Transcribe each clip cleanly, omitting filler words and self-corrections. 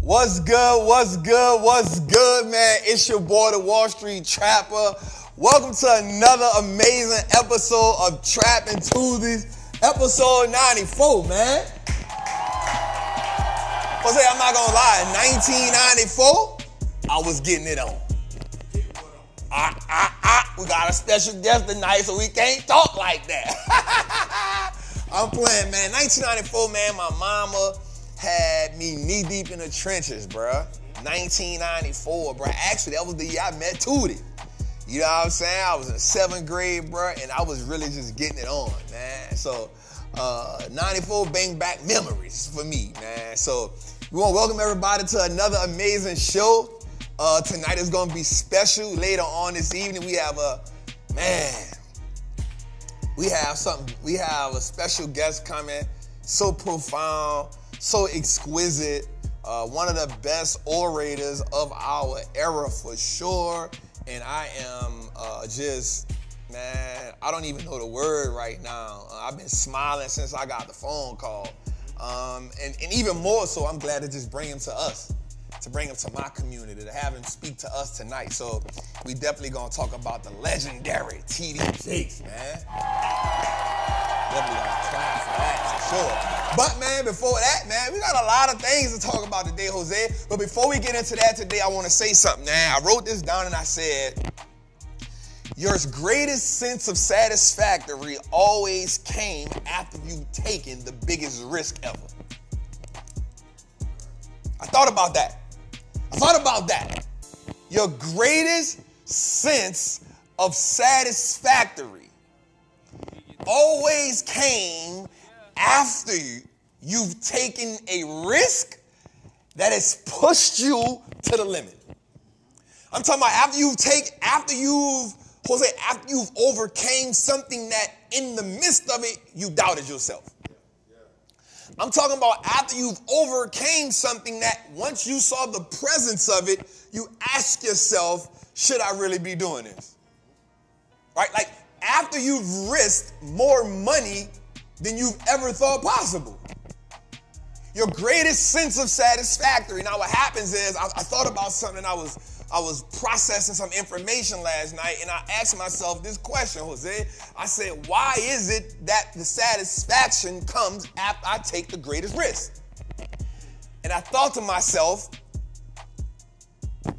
What's good, man? It's your boy, the Wallstreet Trapper. Welcome to another amazing episode of Trappin Tuesdays, episode 94, man. Jose, I'm not gonna lie, in 1994, I was getting it on. We got a special guest tonight, so we can't talk like that. I'm playing, man. 1994, man, my mama had me knee deep in the trenches, bruh. 1994, bruh. Actually, that was the year I met Tootie. You know what I'm saying? I was in 7th grade, bruh, and I was really just getting it on, man. So, 94 bring back memories for me, man. So, we want to welcome everybody to another amazing show. Tonight is going to be special. Later on this evening, we have we have a special guest coming. So profound, so exquisite, one of the best orators of our era for sure. And I am I don't even know the word right now. I've been smiling since I got the phone call. And even more so, I'm glad to just bring him to us, to bring him to my community, to have him speak to us tonight. So we definitely gonna talk about the legendary TD Jakes, man. Definitely gonna clap for that, for sure. But man, before that, man, we got a lot of things to talk about today, Jose. But before we get into that today, I wanna say something, man. I wrote this down and I said, your greatest sense of satisfaction always came after you've taken the biggest risk ever. I thought about that. Your greatest sense of satisfaction always came after you've taken a risk that has pushed you to the limit. I'm talking about after you've overcame something that in the midst of it, you doubted yourself. I'm talking about after you've overcame something that once you saw the presence of it, you ask yourself, should I really be doing this? Right? Like after you've risked more money than you've ever thought possible. Your greatest sense of satisfaction. Now what happens is I thought about something. I was processing some information last night, and I asked myself this question, Jose. I said, why is it that the satisfaction comes after I take the greatest risk? And I thought to myself,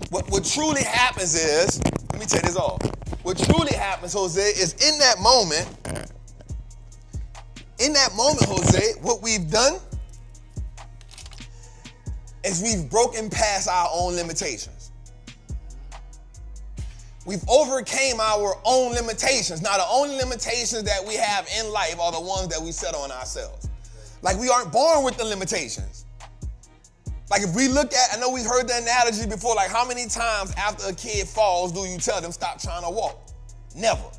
what truly happens is, let me take this off. What truly happens, Jose, is in that moment, Jose, what we've done is we've broken past our own limitations. We've overcame our own limitations. Now, the only limitations that we have in life are the ones that we set on ourselves. Like, we aren't born with the limitations. Like, if we look at, I know we heard the analogy before, like, how many times after a kid falls do you tell them stop trying to walk? Never,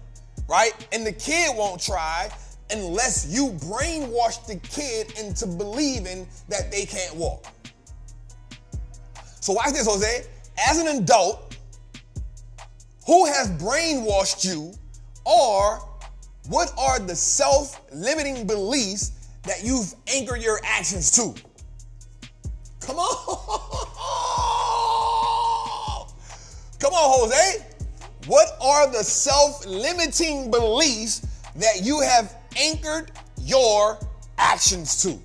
right? And the kid won't try unless you brainwash the kid into believing that they can't walk. So watch this, Jose. As an adult, who has brainwashed you, or what are the self-limiting beliefs that you've anchored your actions to? Come on. Come on, Jose. What are the self-limiting beliefs that you have anchored your actions to?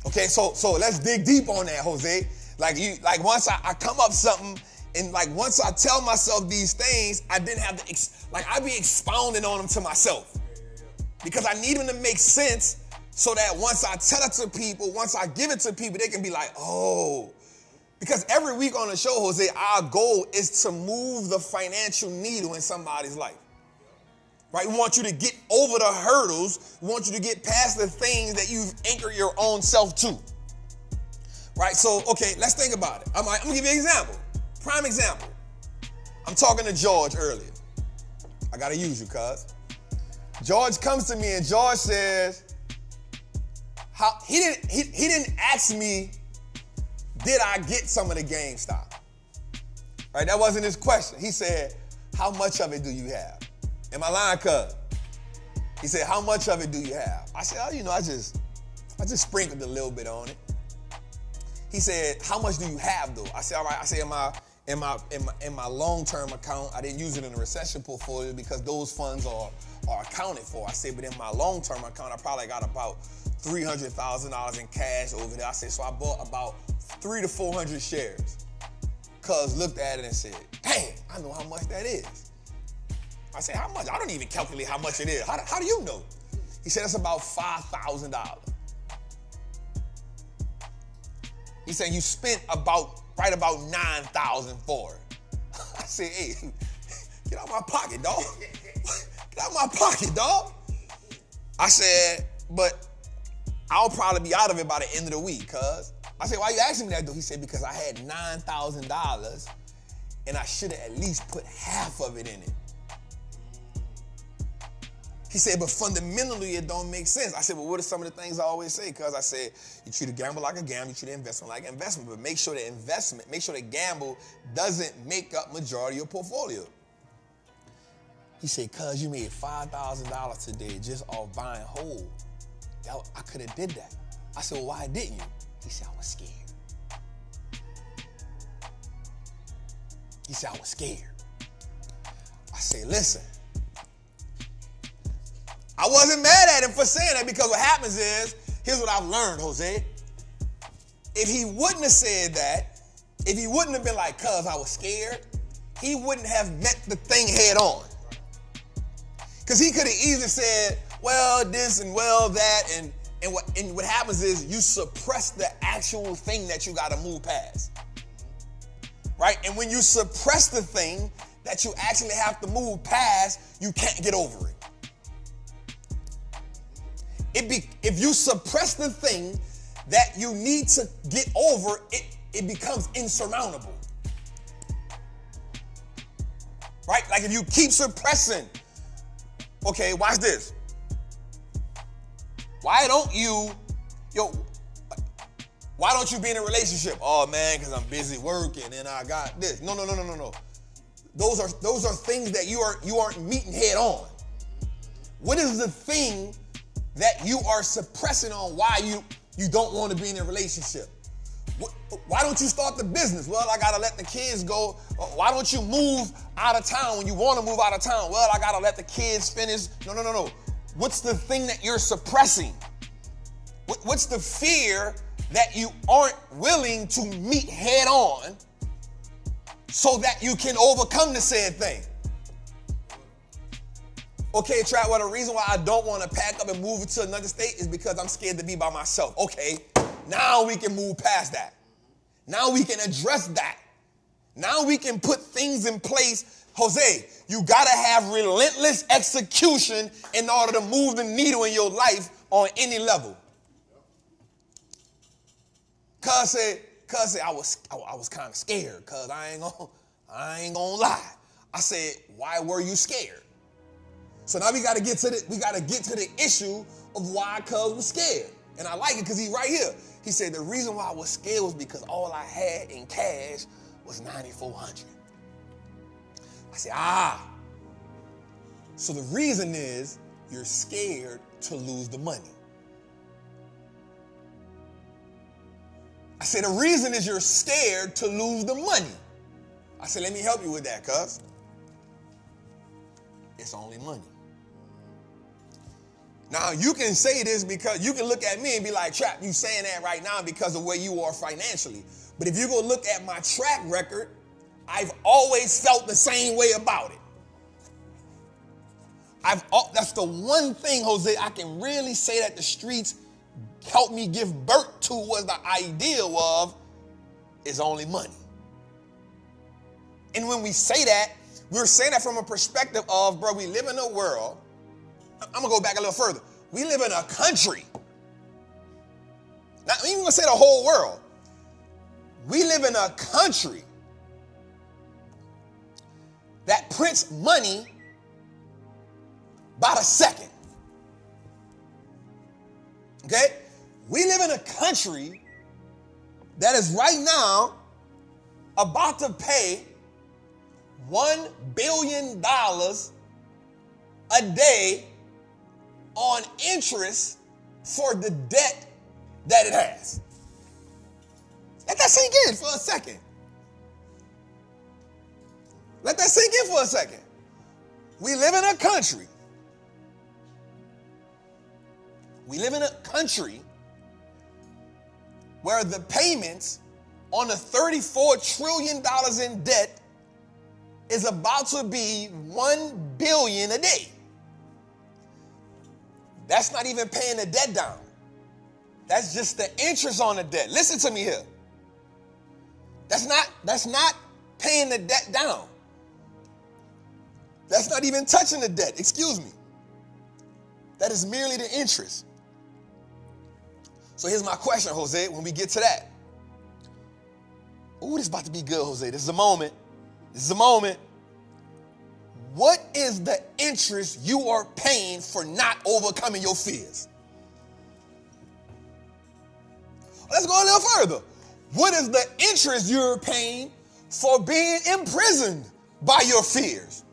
Okay, so let's dig deep on that, Jose. Like once I come up something, and like once I tell myself these things, I didn't have to, I be expounding on them to myself. Because I need them to make sense so that once I tell it to people, once I give it to people, they can be like, oh. Because every week on the show, Jose, our goal is to move the financial needle in somebody's life. Right? We want you to get over the hurdles. We want you to get past the things that you've anchored your own self to. Right? So, okay, let's think about it. I'm going to give you an example. Prime example. I'm talking to George earlier. I got to use you, cuz. George comes to me and George says, he didn't ask me, did I get some of the GameStop? Right? That wasn't his question. He said, how much of it do you have? Am I lying, cuz? He said, how much of it do you have? I said, oh, I just sprinkled a little bit on it. he said, how much do you have though? I said, all right. I said, in my long-term account, I didn't use it in the recession portfolio because those funds are accounted for. I said, but in my long-term account, I probably got about $300,000 in cash over there. I said, so I bought about 300 to 400 shares. Cuz looked at it and said, dang, I know how much that is. I said, how much? I don't even calculate how much it is. How do you know? He said, it's about $5,000. He said, you spent right about $9,000 for it. I said, hey, get out of my pocket, dog. Get out of my pocket, dog. I said, but I'll probably be out of it by the end of the week, cuz. I said, why you asking me that, though? He said, because I had $9,000 and I should have at least put half of it in it. He said, but fundamentally, it don't make sense. I said, well, what are some of the things I always say? Because I said, you treat a gamble like a gamble, you treat an investment like an investment, but make sure the gamble doesn't make up majority of your portfolio. He said, cuz you made $5,000 today just off buying whole. I could have did that. I said, well, why didn't you? He said, I was scared. He said, I was scared. I said, listen, I wasn't mad at him for saying that because what happens is, here's what I've learned, Jose. If he wouldn't have said that, if he wouldn't have been like, cuz I was scared, he wouldn't have met the thing head on. Because he could have easily said, well, this and well, that, and what happens is you suppress the actual thing that you got to move past. Right? And when you suppress the thing that you actually have to move past, you can't get over it. If you suppress the thing that you need to get over, it becomes insurmountable. Right? Like if you keep suppressing, okay, watch this. Why don't you be in a relationship? Oh man, because I'm busy working and I got this. No. Those are things that you aren't meeting head on. What is the thing that you are suppressing on why you don't want to be in a relationship? Why don't you start the business? Well, I got to let the kids go. Why don't you move out of town when you want to move out of town? Well, I got to let the kids finish. No. What's the thing that you're suppressing? What's the fear that you aren't willing to meet head on so that you can overcome the said thing? Okay, Trap, well, the reason why I don't want to pack up and move to another state is because I'm scared to be by myself. Okay, now we can move past that. Now we can address that. Now we can put things in place. Jose, you got to have relentless execution in order to move the needle in your life on any level. Cuz said, I was kind of scared, cuz I ain't gonna lie. I said, why were you scared? So now we got to get to the issue of why cuz was scared. And I like it because he's right here. He said the reason why I was scared was because all I had in cash was $9,400. I said, so the reason is you're scared to lose the money. I said, the reason is you're scared to lose the money. I said, let me help you with that, cuz. It's only money. Now, you can say this because you can look at me and be like, Trap, you saying that right now because of where you are financially. But if you go look at my track record, I've always felt the same way about it. That's the one thing, Jose, I can really say that the streets helped me give birth to was the idea of is only money. And when we say that, we're saying that from a perspective of, bro, we live in a world. I'm going to go back a little further. We live in a country. Not even going to say the whole world. We live in a country that prints money by the second. Okay? We live in a country that is right now about to pay $1 billion a day on interest for the debt that it has. that sink in for a second. Let that sink in for a second. We live in a country. We live in a country where the payments on the $34 trillion in debt is about to be $1 billion a day. That's not even paying the debt down. That's just the interest on the debt. Listen to me here. That's not paying the debt down. That's not even touching the debt. Excuse me. That is merely the interest. So here's my question, Jose, when we get to that. Ooh, this is about to be good, Jose. This is a moment. This is a moment. What is the interest you are paying for not overcoming your fears? Let's go a little further. What is the interest you're paying for being imprisoned by your fears?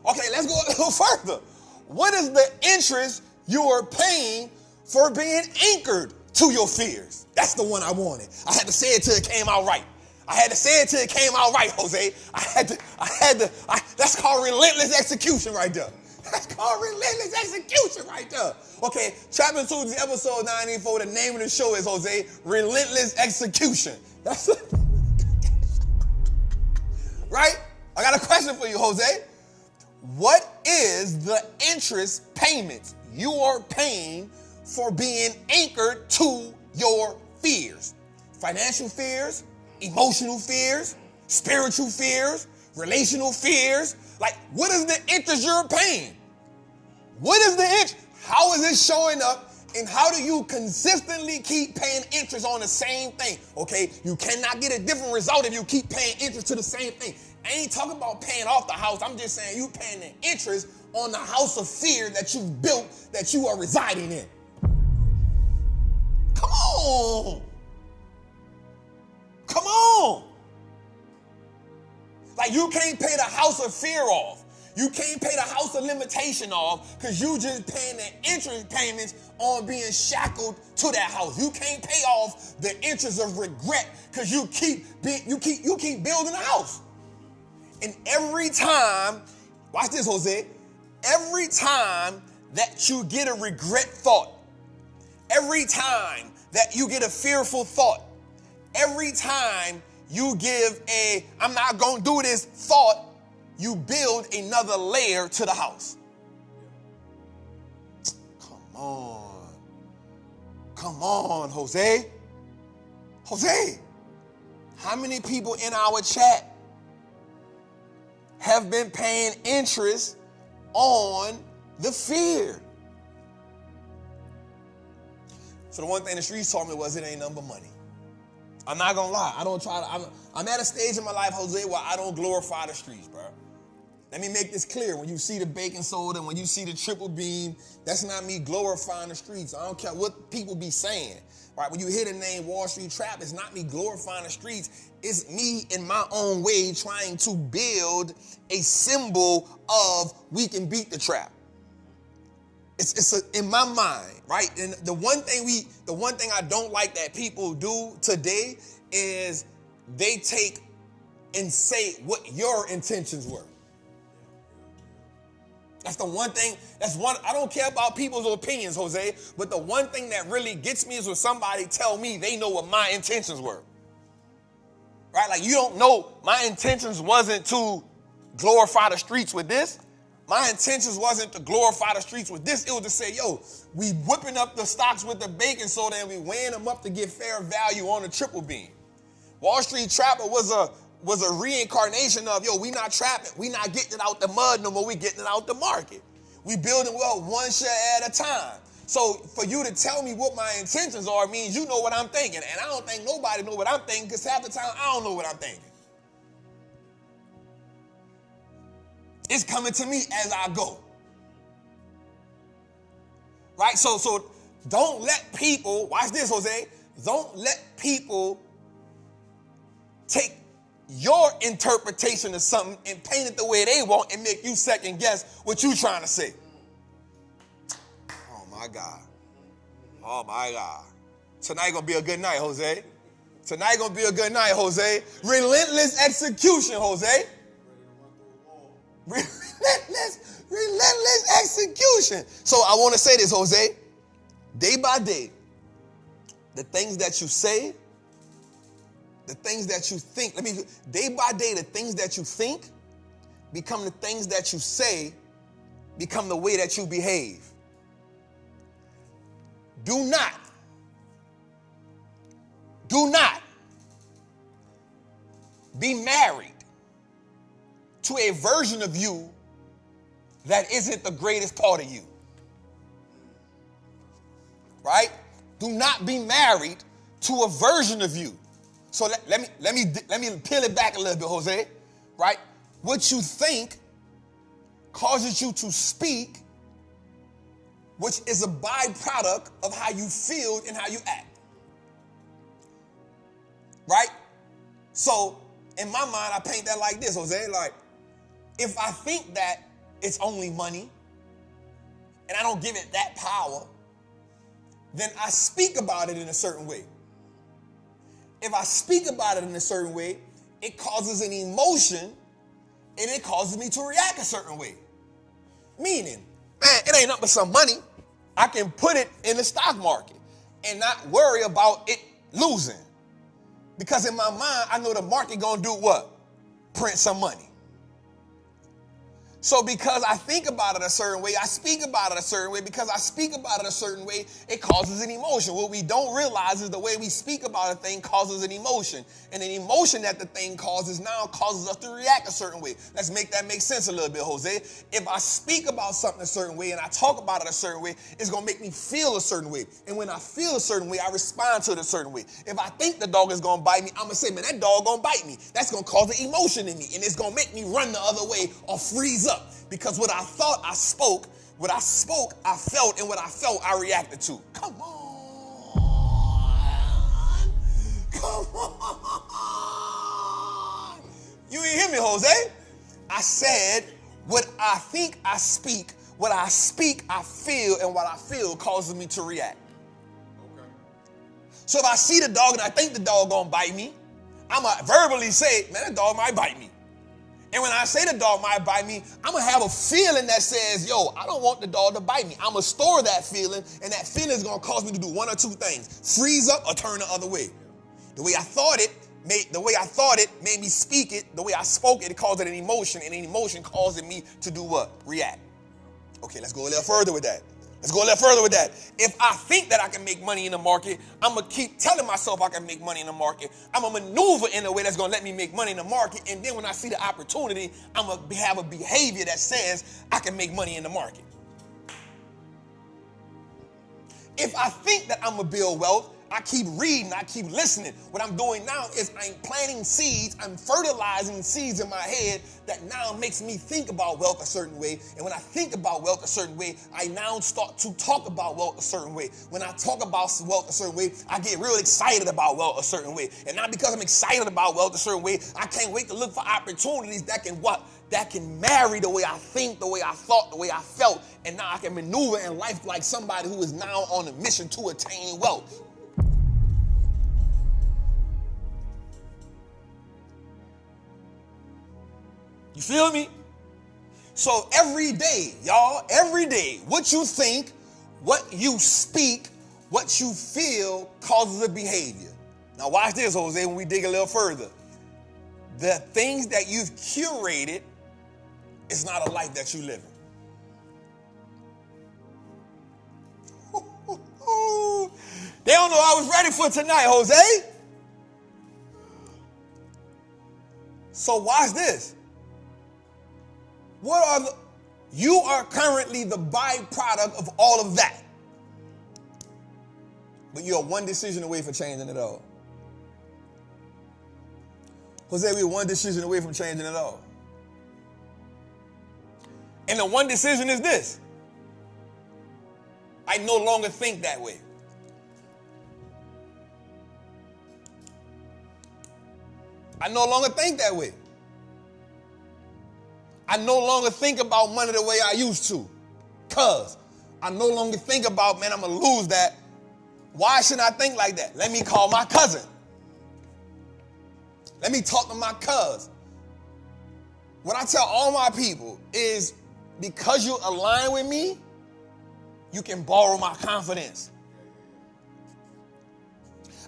Okay, let's go a little further. What is the interest you are paying for being anchored to your fears? That's the one I wanted. I had to say it till it came out right. Jose. That's called relentless execution right there. Okay, Trappin 2 is episode 94. The name of the show is, Jose, Relentless Execution. That's it. Right? I got a question for you, Jose. What is the interest payments you are paying for being anchored to your fears? Financial fears, emotional fears, spiritual fears, relational fears. Like, what is the interest you're paying? What is the interest? How is it showing up? And how do you consistently keep paying interest on the same thing? Okay, you cannot get a different result if you keep paying interest to the same thing. I ain't talking about paying off the house. I'm just saying you paying the interest on the house of fear that you've built, that you are residing in. Come on. Come on. Like, you can't pay the house of fear off. You can't pay the house of limitation off because you just paying the interest payments on being shackled to that house. You can't pay off the interest of regret because you keep building a house. And every time, watch this, Jose, every time that you get a regret thought, every time that you get a fearful thought, every time you give a I'm not going to do this thought, you build another layer to the house. Come on, Jose. Jose, how many people in our chat have been paying interest on the fear? So the one thing the streets told me was it ain't nothing but money. I'm not gonna lie. I'm at a stage in my life, Jose, where I don't glorify the streets, bro. Let me make this clear. When you see the baking soda, when you see the triple beam, that's not me glorifying the streets. I don't care what people be saying. Right? When you hear the name Wallstreet Trap, it's not me glorifying the streets. It's me in my own way trying to build a symbol of we can beat the trap. It's in my mind, right? And the one thing I don't like that people do today is they take and say what your intentions were. That's the one thing, I don't care about people's opinions, Jose, but the one thing that really gets me is when somebody tell me they know what my intentions were. Right? Like, you don't know, my intentions wasn't to glorify the streets with this. My intentions wasn't to glorify the streets with this. It was to say, yo, we whipping up the stocks with the baking soda and we weighing them up to get fair value on the triple beam. Wallstreet Trapper was a reincarnation of, yo, we not trapping. We not getting it out the mud no more. We getting it out the market. We building wealth one share at a time. So for you to tell me what my intentions are means you know what I'm thinking. And I don't think nobody know what I'm thinking because half the time I don't know what I'm thinking. It's coming to me as I go. Right? So don't let people, watch this, Jose, don't let people take your interpretation of something and paint it the way they want and make you second guess what you trying to say. Oh my God. Tonight gonna be a good night, Jose. Tonight gonna be a good night, Jose. Relentless execution, Jose. Relentless execution. So I want to say this, Jose. Day by day, the things that you say, the things that you think, day by day, the things that you think become the things that you say, become the way that you behave. Do not be married to a version of you that isn't the greatest part of you. Right? Do not be married to a version of you. So let me peel it back a little bit, Jose. Right? What you think causes you to speak, which is a byproduct of how you feel and how you act. Right? So in my mind, I paint that like this, Jose. Like, if I think that it's only money and I don't give it that power, then I speak about it in a certain way. If I speak about it in a certain way, it causes an emotion and it causes me to react a certain way. Meaning, man, it ain't nothing but some money. I can put it in the stock market and not worry about it losing. Because in my mind, I know the market gonna do what? Print some money. So because I think about it a certain way, I speak about it a certain way. Because I speak about it a certain way, it causes an emotion. What we don't realize is the way we speak about a thing causes an emotion. And an emotion that the thing causes now causes us to react a certain way. Let's make that make sense a little bit, Jose. If I speak about something a certain way and I talk about it a certain way, it's going to make me feel a certain way. And when I feel a certain way, I respond to it a certain way. If I think the dog is going to bite me, I'm going to say, man, that dog going to bite me. That's going to cause an emotion in me. And it's going to make me run the other way or freeze up. Because what I thought, I spoke. What I spoke, I felt. And what I felt, I reacted to. Come on. Come on. You ain't hear me, Jose. I said, what I think, I speak. What I speak, I feel. And what I feel causes me to react. Okay. So if I see the dog and I think the dog gonna bite me, I'm going to verbally say, man, that dog might bite me. And when I say the dog might bite me, I'm going to have a feeling that says, yo, I don't want the dog to bite me. I'm going to store that feeling, and that feeling is going to cause me to do one or two things. Freeze up or turn the other way. The way I thought it made me speak it. The way I spoke it, it caused it an emotion, and an emotion causing me to do what? React. Okay, let's go a little further with that. If I think that I can make money in the market, I'm going to keep telling myself I can make money in the market. I'm going to maneuver in a way that's going to let me make money in the market. And then when I see the opportunity, I'm going to have a behavior that says I can make money in the market. If I think that I'm going to build wealth, I keep reading, I keep listening. What I'm doing now is I'm planting seeds, I'm fertilizing seeds in my head that now makes me think about wealth a certain way. And when I think about wealth a certain way, I now start to talk about wealth a certain way. When I talk about wealth a certain way, I get real excited about wealth a certain way. And not because I'm excited about wealth a certain way, I can't wait to look for opportunities that can what? That can marry the way I think, the way I thought, the way I felt. And now I can maneuver in life like somebody who is now on a mission to attain wealth. You feel me? So every day, y'all, what you think, what you speak, what you feel causes a behavior. Now watch this, Jose, when we dig a little further. The things that you've curated is not a life that you live in. They don't know I was ready for tonight, Jose. So watch this. You are currently the byproduct of all of that. But you're one decision away from changing it all. Jose, we're one decision away from changing it all. And the one decision is this. I no longer think that way. I no longer think that way. I no longer think about money the way I used to. Cause I no longer think about, man, I'm going to lose that. Why should I think like that? Let me call my cousin. Let me talk to my cuz. What I tell all my people is, because you align with me, you can borrow my confidence.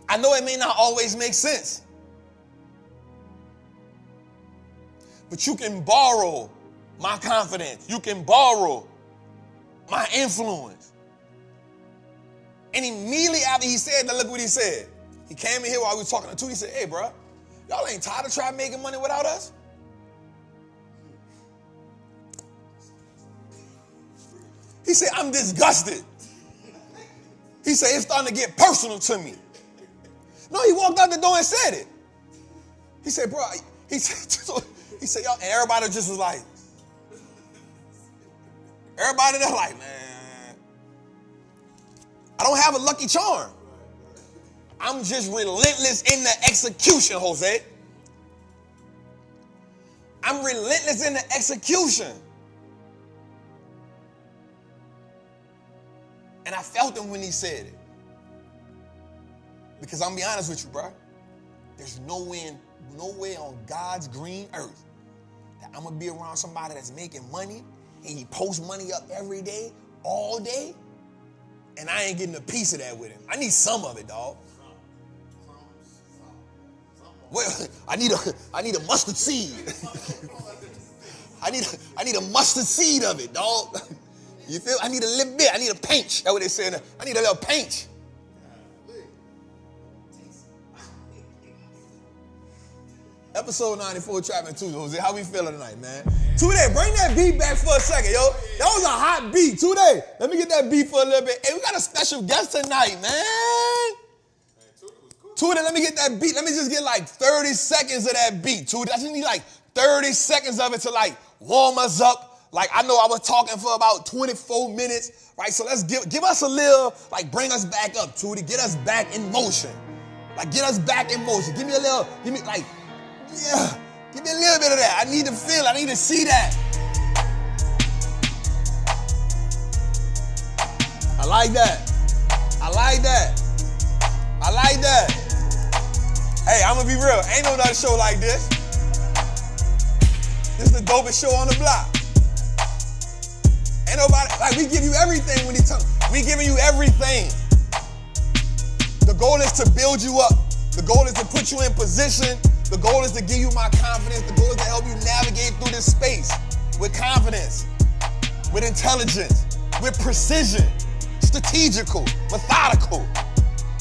I know it may not always make sense, but you can borrow my confidence. You can borrow my influence. And immediately after he said that, look what he said. He came in here while we were talking to two. He said, hey, bro, y'all ain't tired of trying making money without us? He said, I'm disgusted. He said, it's starting to get personal to me. No, he walked out the door and said it. He said, bro, he said, y'all, and everybody just was like, everybody there like, man, I don't have a lucky charm. I'm just relentless in the execution, Jose. I'm relentless in the execution. And I felt him when he said it. Because I'm going to be honest with you, bro. There's no way on God's green earth that I'm going to be around somebody that's making money and he posts money up every day, all day, and I ain't getting a piece of that with him. I need some of it, dog. Well, I need a mustard seed. I need a mustard seed of it, dog. You feel? I need a little bit. I need a pinch. That's what they say. I need a little pinch. Episode 94, Trappin 2, Jose. How we feeling tonight, man? Today, bring that beat back for a second, yo. That was a hot beat. Today, let me get that beat for a little bit. Hey, we got a special guest tonight, man. Today, let me get that beat. Let me just get like 30 seconds of that beat, Today. I just need like 30 seconds of it to like warm us up. Like, I know I was talking for about 24 minutes, right? So let's give us a little, like, bring us back up, Tootie. Get us back in motion. Like, get us back in motion. Give me a little, give me a little bit of that. I need to feel, I need to see that. I like that. I like that. I like that. Hey, I'm gonna be real. Ain't no other show like this. This is the dopest show on the block. Ain't nobody, like, we give you everything when he talks. We giving you everything. The goal is to build you up. The goal is to put you in position. The goal is to give you my confidence. The goal is to help you navigate through this space with confidence, with intelligence, with precision, strategical, methodical,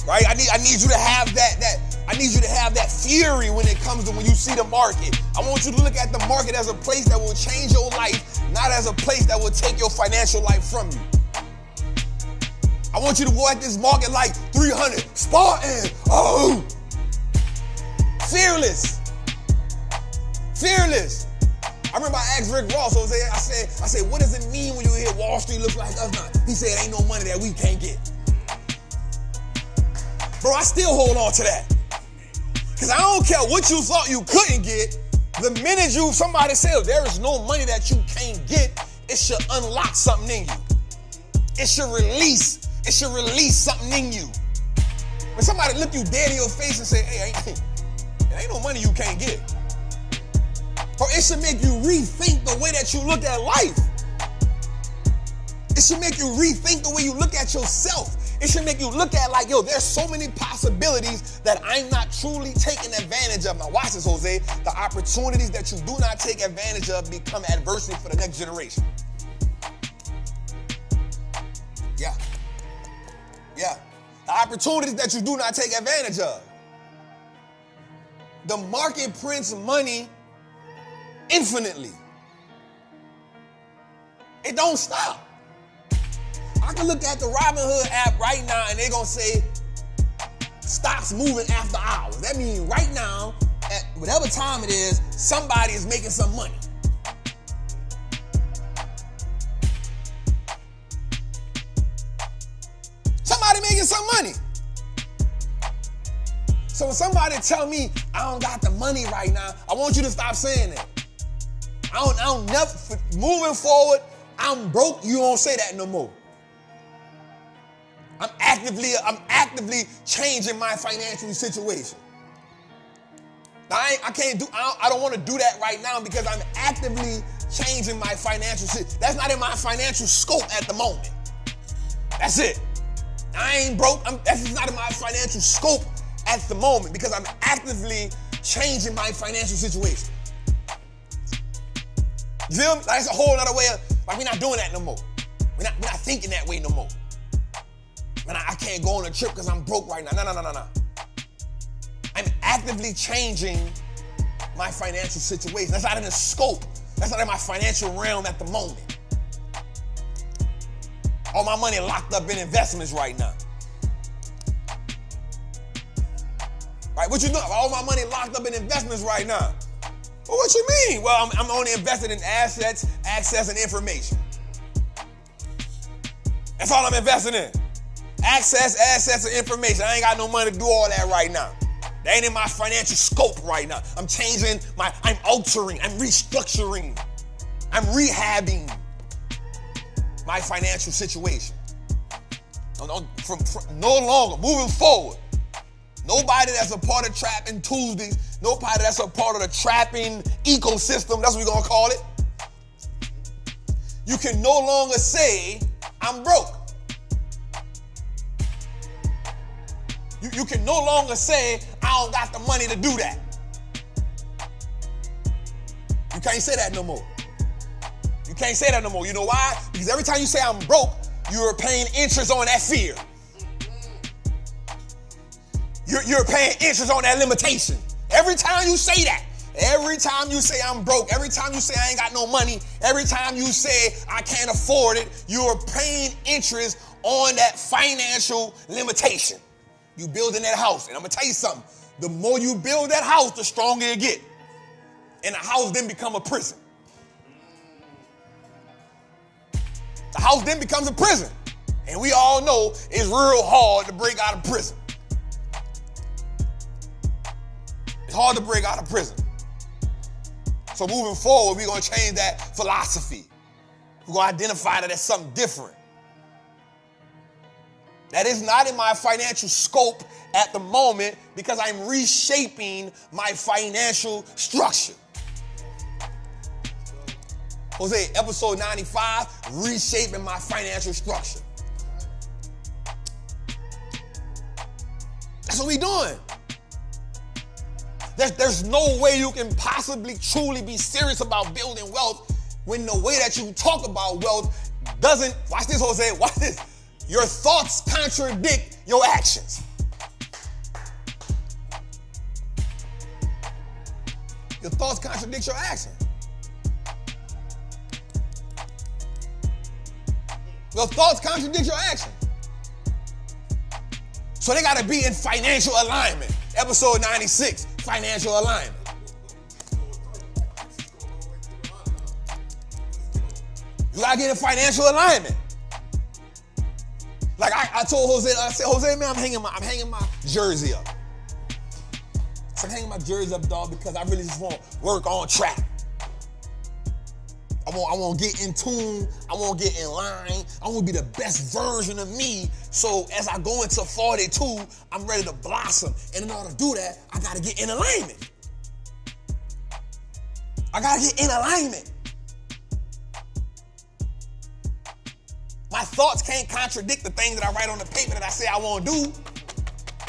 right? I need you to have that. I need you to have that fury when it comes to when you see the market. I want you to look at the market as a place that will change your life, not as a place that will take your financial life from you. I want you to go at this market like 300, Spartan, fearless. Fearless. I remember I asked Rick Ross, I said, what does it mean when you hear Wall Street looks like us now? He said, ain't no money that we can't get. Bro, I still hold on to that. Because I don't care what you thought you couldn't get. The minute somebody says there is no money that you can't get, it should unlock something in you. It should release something in you. When somebody look you dead in your face and say, hey, there ain't no money you can't get. Or it should make you rethink the way that you look at life. It should make you rethink the way you look at yourself. It should make you look at like, yo, there's so many possibilities that I'm not truly taking advantage of. Now watch this, Jose. The opportunities that you do not take advantage of become adversity for the next generation. Yeah. The opportunities that you do not take advantage of. The market prints money infinitely. It don't stop. I can look at the Robinhood app right now and they're going to say stocks moving after hours. That means right now, at whatever time it is, somebody is making some money. Somebody making some money. So when somebody tell me I don't got the money right now, I want you to stop saying that. I don't never, moving forward, I'm broke. You don't say that no more. I'm actively changing my financial situation. I don't want to do that right now because I'm actively changing my financial situation. That's not in my financial scope at the moment. That's it. I ain't broke. That's not in my financial scope at the moment because I'm actively changing my financial situation. You feel me? Like, that's a whole other way of, like, we're not doing that no more. We're not thinking that way no more. Man, I can't go on a trip because I'm broke right now. No. I'm actively changing my financial situation. That's not in the scope. That's not in my financial realm at the moment. All my money locked up in investments right now. Right? What you doing? All my money locked up in investments right now. Well, what you mean? Well, I'm only invested in assets, access, and information. That's all I'm investing in. Access, assets, and information. I ain't got no money to do all that right now. That ain't in my financial scope right now. I'm changing I'm altering, I'm restructuring, I'm rehabbing my financial situation. From no longer, moving forward. Nobody that's a part of Trappin Tuesdays, nobody that's a part of the Trappin ecosystem, that's what we're gonna call it. You can no longer say, I'm broke. You can no longer say, I don't got the money to do that. You can't say that no more. You can't say that no more. You know why? Because every time you say I'm broke, you're paying interest on that fear. You're paying interest on that limitation. Every time you say that, every time you say I'm broke, every time you say I ain't got no money, every time you say I can't afford it, you're paying interest on that financial limitation. You building that house. And I'm going to tell you something. The more you build that house, the stronger it get. And the house then become a prison. The house then becomes a prison. And we all know it's real hard to break out of prison. It's hard to break out of prison. So moving forward, we're going to change that philosophy. We're going to identify that as something different. That is not in my financial scope at the moment because I'm reshaping my financial structure. Jose, episode 95, reshaping my financial structure. That's what we're doing. There's no way you can possibly truly be serious about building wealth when the way that you talk about wealth doesn't, watch this, Jose, watch this. Your thoughts contradict your actions. Your thoughts contradict your actions. Your thoughts contradict your actions. So they got to be in financial alignment. Episode 96, financial alignment. You got to get in financial alignment. Like I told Jose, I said, Jose, man, I'm hanging my jersey up. So I'm hanging my jersey up, dog, because I really just want to work on track. I want to get in tune. I want to get in line. I want to be the best version of me. So as I go into 42, I'm ready to blossom. And in order to do that, I got to get in alignment. I got to get in alignment. My thoughts can't contradict the things that I write on the paper that I say I want to do.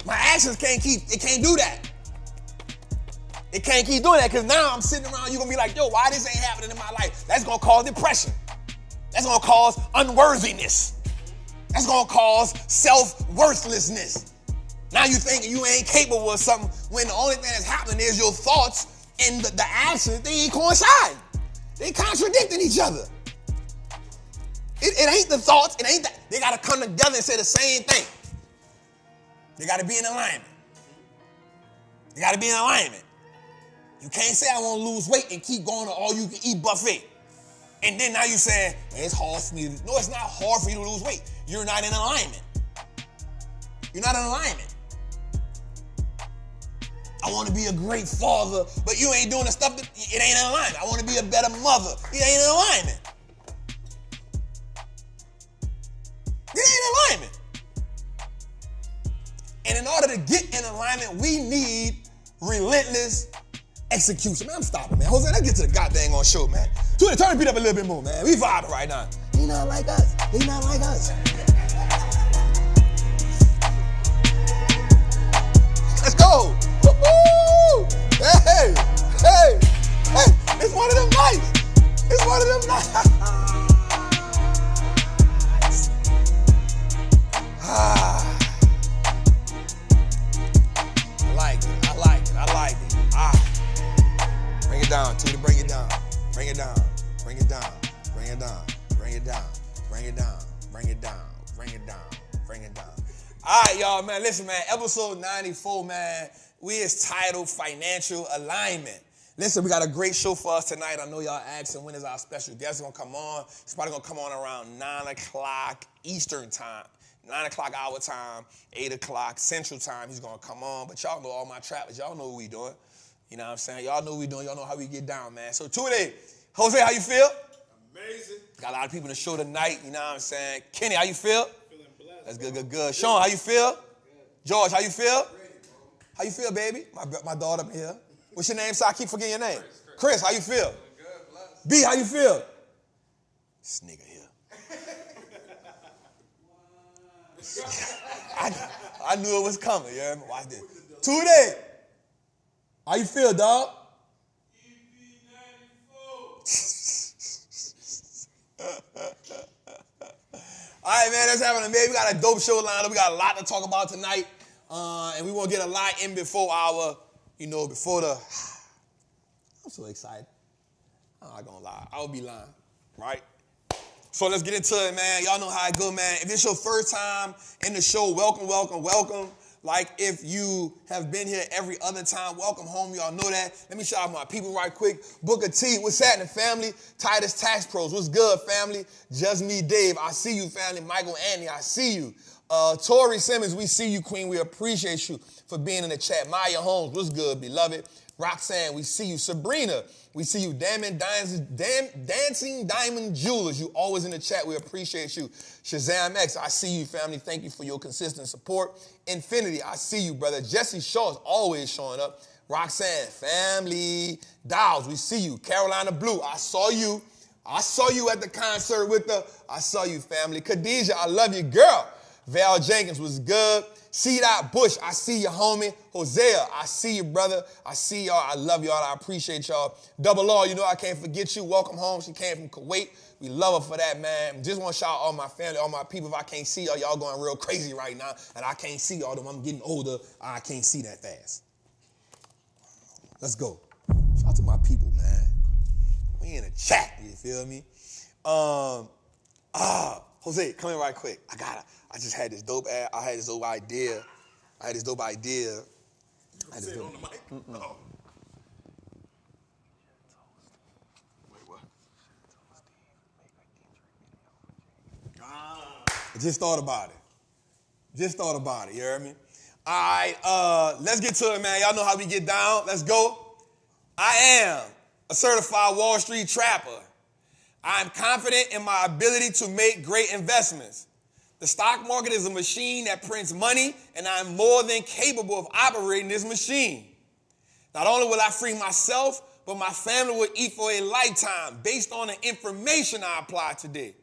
My actions can't do that. It can't keep doing that because now I'm sitting around, you're going to be like, yo, why this ain't happening in my life? That's going to cause depression. That's going to cause unworthiness. That's going to cause self-worthlessness. Now you think you ain't capable of something when the only thing that's happening is your thoughts and the actions, they ain't coinciding. They contradicting each other. It ain't the thoughts, it ain't that. They got to come together and say the same thing. They got to be in alignment. They got to be in alignment. You can't say I want to lose weight and keep going to all-you-can-eat buffet. And then now you saying, it's hard for me to... No, it's not hard for you to lose weight. You're not in alignment. You're not in alignment. I want to be a great father, but you ain't doing the stuff that... It ain't in alignment. I want to be a better mother. It ain't in alignment. It ain't in alignment. And in order to get in alignment, we need relentless execution. Man, I'm stopping, man. Jose, let's get to the goddamn on show, man. Turn the beat up a little bit more, man. We vibing right now. They not like us. They not like us. Let's go. Woo-hoo. Hey. It's one of them nights. It's one of them nights. Bring it down, Tootie, bring it down. Bring it down. Bring it down. Bring it down. Bring it down. Bring it down. Bring it down. Bring it down. Bring it down. All right, y'all, man. Listen, man. Episode 94, man. We is titled Financial Alignment. Listen, we got a great show for us tonight. I know y'all asking when is our special guest going to come on. He's probably going to come on around 9 o'clock Eastern time. 9 o'clock our time, 8 o'clock Central time. He's going to come on. But y'all know all my trappers. Y'all know what we doing. You know what I'm saying? Y'all know what we doing. Y'all know how we get down, man. So today, Jose, how you feel? Amazing. Got a lot of people in the show tonight. You know what I'm saying? Kenny, how you feel? Feeling blessed. That's good. Sean, how you feel? George, how you feel? How you feel, baby? My daughter up here. What's your name? So I keep forgetting your name. Chris, how you feel? Good, blessed. B, how you feel? This nigga here. I knew it was coming. You heard me? Watch this. Today, how you feel, dog? All right, man, that's happening, man. We got a dope show lined up. We got a lot to talk about tonight. And we want to get a lot in before our, before the... I'm so excited. I'm not going to lie. I would be lying, right? So let's get into it, man. Y'all know how it go, man. If it's your first time in the show, welcome. Like, if you have been here every other time, welcome home. Y'all know that. Let me shout out my people right quick. Booker T, what's happening, family? Titus Tax Pros, what's good, family? Just Me, Dave, I see you, family. Michael Anthony, I see you. Tori Simmons, we see you, Queen. We appreciate you for being in the chat. Maya Holmes, what's good, beloved? Roxanne, we see you. Sabrina, we see you. Dancing Diamond Jewelers, you always in the chat. We appreciate you. Shazam X, I see you, family. Thank you for your consistent support. Infinity, I see you, brother. Jesse Shaw is always showing up. Roxanne, family. Dowles, we see you. Carolina Blue, I saw you. I saw you at the concert with the, I saw you, family. Khadijah, I love you, girl. Val Jenkins was good. C. Bush, I see you, homie. Hosea, I see you, brother. I see y'all. I love y'all. I appreciate y'all. Double R, I can't forget you. Welcome home. She came from Kuwait. We love her for that, man. Just want to shout out all my family, all my people. If I can't see y'all, y'all going real crazy right now. And I can't see y'all. I'm getting older. I can't see that fast. Let's go. Shout out to my people, man. We in a chat, you feel me? Jose, come in right quick. I just had this dope idea. I had this dope idea. You said it on the mic? Oh. Wait, what? I just thought about it. You heard me? All right, let's get to it, man. Y'all know how we get down. Let's go. I am a certified Wall Street trapper. I'm confident in my ability to make great investments. The stock market is a machine that prints money, and I'm more than capable of operating this machine. Not only will I free myself, but my family will eat for a lifetime based on the information I apply today.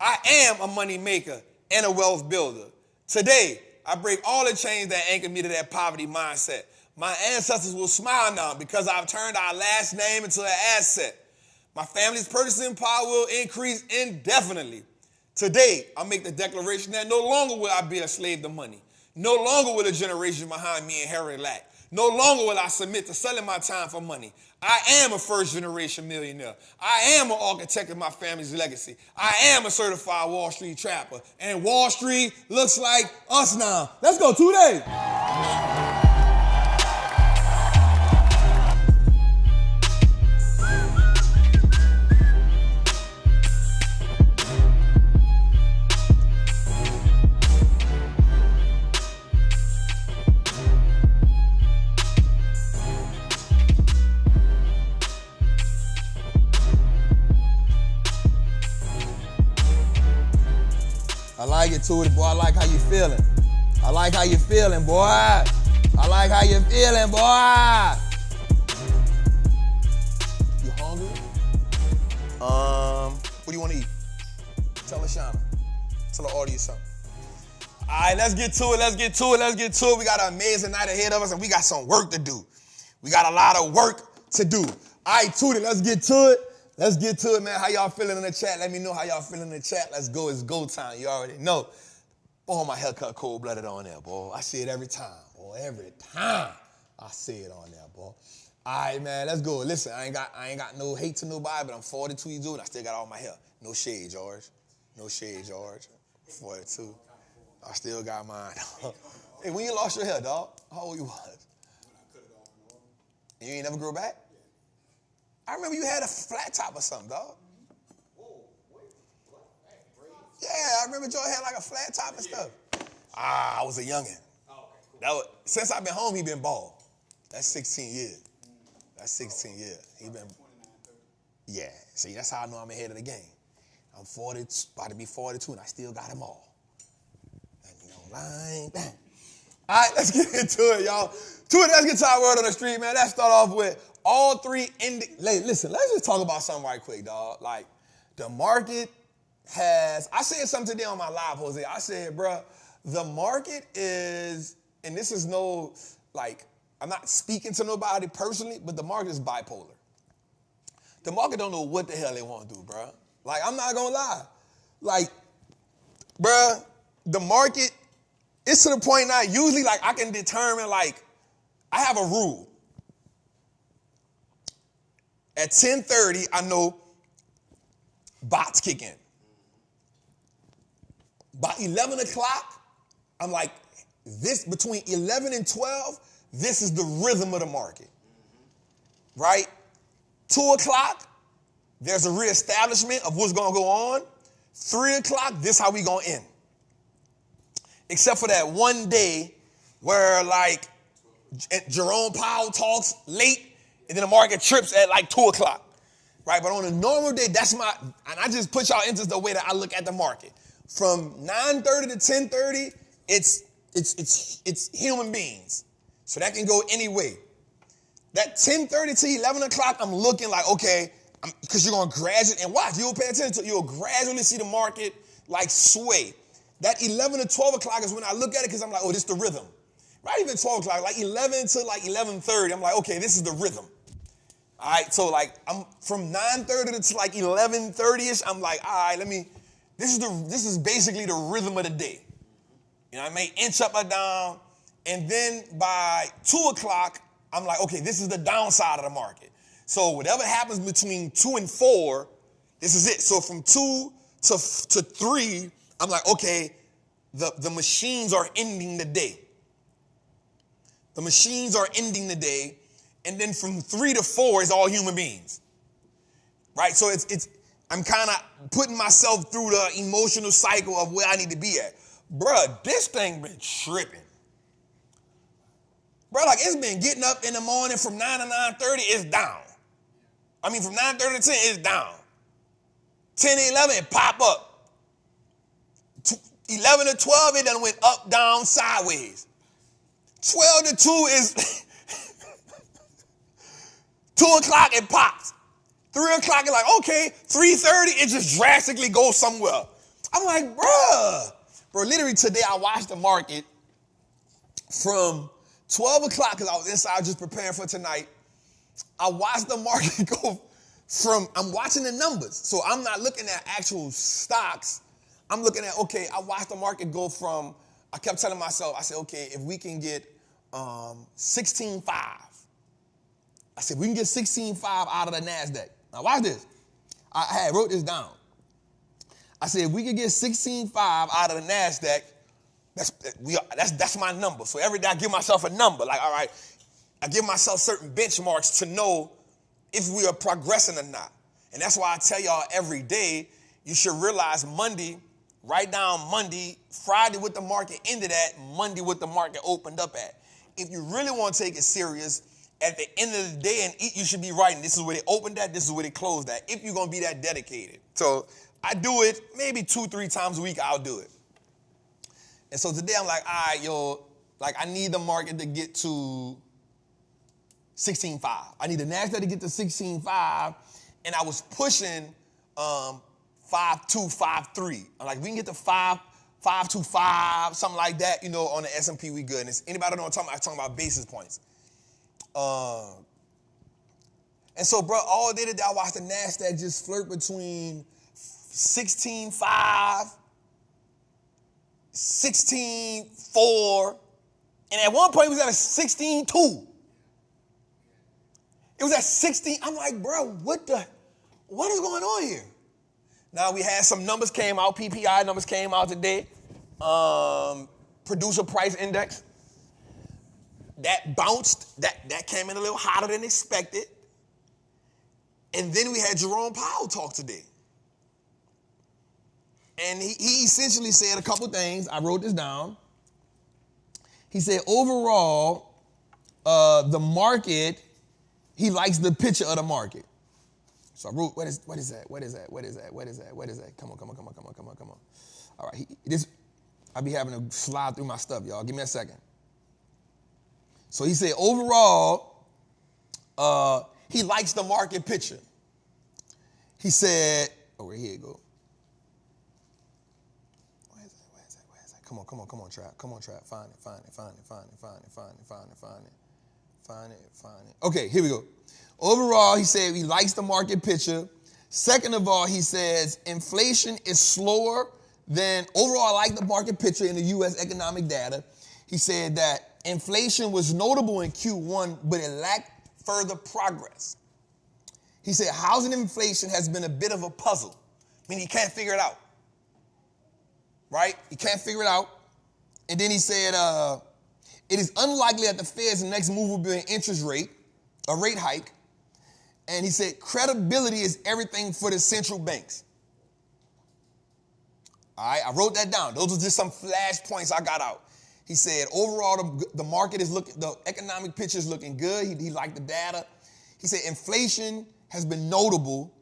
I am a money maker and a wealth builder. Today, I break all the chains that anchor me to that poverty mindset. My ancestors will smile now because I've turned our last name into an asset. My family's purchasing power will increase indefinitely. Today, I make the declaration that no longer will I be a slave to money. No longer will the generation behind me inherit lack. No longer will I submit to selling my time for money. I am a first-generation millionaire. I am an architect of my family's legacy. I am a certified Wall Street trapper. And Wall Street looks like us now. Let's go, 2 days. I like it, Tootie, boy. I like how you feeling. I like how you feeling, boy. I like how you feeling, boy. tell the audience something. All right, let's get to it. We got an amazing night ahead of us, and we got some work to do. We got a lot of work to do. All right, Tootie, let's get to it, man. How y'all feeling in the chat? Let me know how y'all feeling in the chat. Let's go. It's go time. You already know. Boy, my haircut cold-blooded on there, boy. I see it every time, boy. Every time I see it on there, boy. All right, man, let's go. Listen, I ain't got no hate to nobody, but I'm 42 years old and I still got all my hair. No shade, George. No shade, George. 42. I still got mine. Hey, when you lost your hair, dog? How old you was? When I cut it off and all. You ain't never grew back? I remember you had a flat top or something, dog. Whoa, wait, what? Yeah, I remember George had like a flat top and stuff. I was a youngin'. Oh, okay, cool. Since I've been home, he been bald. That's 16 years. That's 16 years. He been. 29, 30. Yeah. See, that's how I know I'm ahead of the game. I'm 40, about to be 42, and I still got them all. And you know, line, bang. All right, let's get into it, y'all. Let's get to our word on the street, man. Let's start off with all three listen, let's just talk about something right quick, dog. Like, the market has, I said something today on my live, Jose. I said, bruh, the market is, and this is no, like, I'm not speaking to nobody personally, but the market is bipolar. The market don't know what the hell they want to do, bruh. Like, I'm not gonna lie. Like, bruh, the market, it's to the point now, usually, like, I can determine, like, I have a rule. At 10:30, I know bots kick in. By 11 o'clock, I'm like, this, between 11 and 12, this is the rhythm of the market, right? 2 o'clock, there's a reestablishment of what's gonna go on. 3 o'clock, this how we gonna end. Except for that one day where like Jerome Powell talks late and then the market trips at like 2 o'clock, right? But on a normal day, and I just put y'all into the way that I look at the market. From 9:30 to 10:30, it's human beings. So that can go any way. That 10:30 to 11 o'clock, I'm looking like, okay, because you're going to gradually, and watch, you'll pay attention to, you'll gradually see the market like sway. That 11 to 12 o'clock is when I look at it because I'm like, oh, this is the rhythm. Right, even 12 o'clock, like 11 to like 11:30, I'm like, okay, this is the rhythm. All right, so like I'm from 9:30 to like 11:30ish, I'm like, all right, this is basically the rhythm of the day. You know, I may inch up or down, and then by 2 o'clock, I'm like, okay, this is the downside of the market. So whatever happens between 2 and 4, this is it. So from 2 to 3, I'm like, okay, the machines are ending the day. The machines are ending the day, and then from 3 to 4 is all human beings, right? So I'm kind of putting myself through the emotional cycle of where I need to be at. Bruh, this thing been tripping. Bruh, like it's been getting up in the morning from 9 to 9:30, it's down. I mean, from 9:30 to 10, it's down. 10 to 11, it pop up. 11 to 12, it done went up, down, sideways. 12 to 2 is 2 o'clock, it pops. 3 o'clock, it's like, okay. 3:30, it just drastically goes somewhere. I'm like, bruh. Bro, literally today I watched the market from 12 o'clock because I was inside just preparing for tonight. I watched the market go I'm watching the numbers. So I'm not looking at actual stocks. I'm looking at, okay, I watched the market go from, I kept telling myself, I said, okay, if we can get 16.5. I said, we can get 16.5 out of the NASDAQ. Now watch this. I wrote this down. I said, if we could get 16.5 out of the NASDAQ, that's my number. So every day I give myself a number. Like, all right, I give myself certain benchmarks to know if we are progressing or not. And that's why I tell y'all every day, you should realize Monday, write down Monday, Friday what the market ended at, Monday what the market opened up at. If you really want to take it serious, at the end of the day, and you should be writing, this is where they opened at, this is where they closed at, if you're going to be that dedicated. So I do it maybe 2-3 times a week, I'll do it. And so today I'm like, all right, yo, like I need the market to get to 16.5. I need the NASDAQ to get to 16.5, and I was pushing 5.2, 5.3. I'm like, we can get to 5, 525, something like that, on the S&P, we good. And anybody know what I'm talking about basis points. And so, bro, all day today, I watched the NASDAQ just flirt between 16.5, 16.4, and at one point it was at a 16.2. It was at 16. I'm like, bro, what is going on here? Now we had some numbers came out, PPI numbers came out today. Producer price index. That bounced, that came in a little hotter than expected. And then we had Jerome Powell talk today. And he essentially said a couple things. I wrote this down. He said, overall, the market, he likes the picture of the market. So I wrote, what is that? Come on. All right, I be having to slide through my stuff, y'all. Give me a second. So he said, overall, he likes the market picture. He said, here you go. Where is that? Come on, Trap. Find it. Okay, here we go. Overall, he said he likes the market picture. Second of all, he says inflation is slower than, overall, I like the market picture in the U.S. economic data. He said that inflation was notable in Q1, but it lacked further progress. He said housing inflation has been a bit of a puzzle, meaning he can't figure it out. Right? He can't figure it out. And then he said, it is unlikely that the Fed's next move will be an interest rate, a rate hike. And he said, credibility is everything for the central banks. All right, I wrote that down. Those are just some flash points I got out. He said, overall, the market is looking, the economic picture is looking good. He liked the data. He said, inflation has been notable.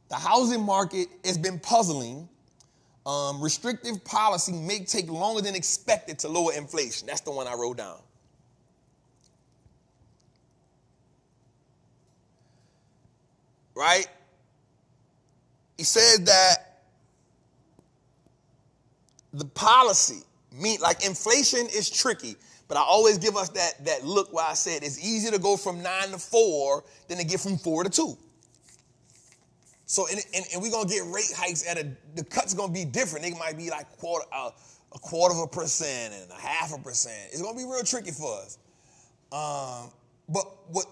The housing market has been puzzling. Restrictive policy may take longer than expected to lower inflation. That's the one I wrote down. Right? He said that the policy, like inflation is tricky, but I always give us that look where I said it's easier to go from 9 to 4 than to get from 4 to 2. So, and we're going to get rate hikes the cut's going to be different. It might be like a quarter of a percent and 0.5%. It's going to be real tricky for us. But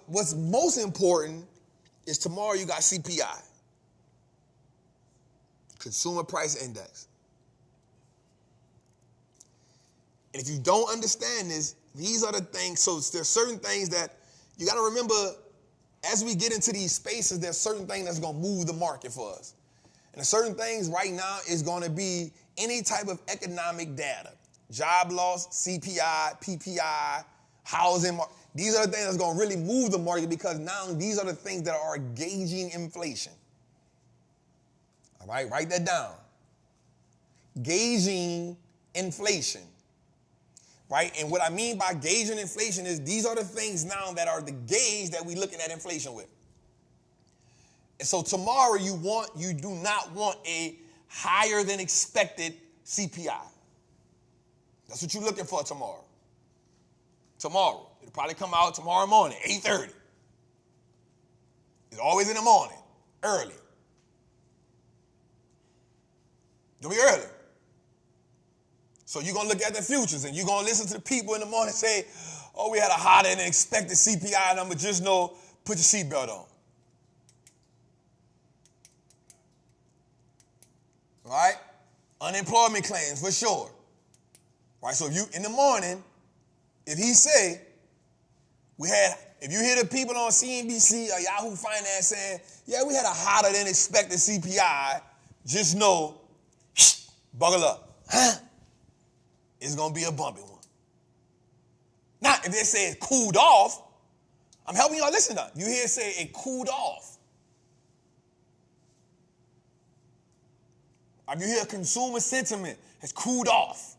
what's most important is tomorrow you got CPI, Consumer Price Index. And if you don't understand this, these are the things. So there's certain things that you got to remember as we get into these spaces, there's certain things that's going to move the market for us. And certain things right now is going to be any type of economic data. Job loss, CPI, PPI, housing market. These are the things that's going to really move the market because now these are the things that are gauging inflation. All right, write that down. Gauging inflation. Right? And what I mean by gauging inflation is these are the things now that are the gauge that we're looking at inflation with. And so tomorrow you do not want a higher than expected CPI. That's what you're looking for tomorrow. Tomorrow. It'll probably come out tomorrow morning, 8:30. It's always in the morning, early. It'll be early. So you're going to look at the futures and you're going to listen to the people in the morning say, oh, we had a hotter than expected CPI number. Just know, put your seatbelt on. All right? Unemployment claims for sure. Right? So if you, in the morning, if he say, if you hear the people on CNBC or Yahoo Finance saying, yeah, we had a hotter than expected CPI, just know, buckle up. Huh? It's going to be a bumpy one. Now, if they say it cooled off, I'm helping y'all listen to. You hear it say it cooled off. If you hear consumer sentiment has cooled off,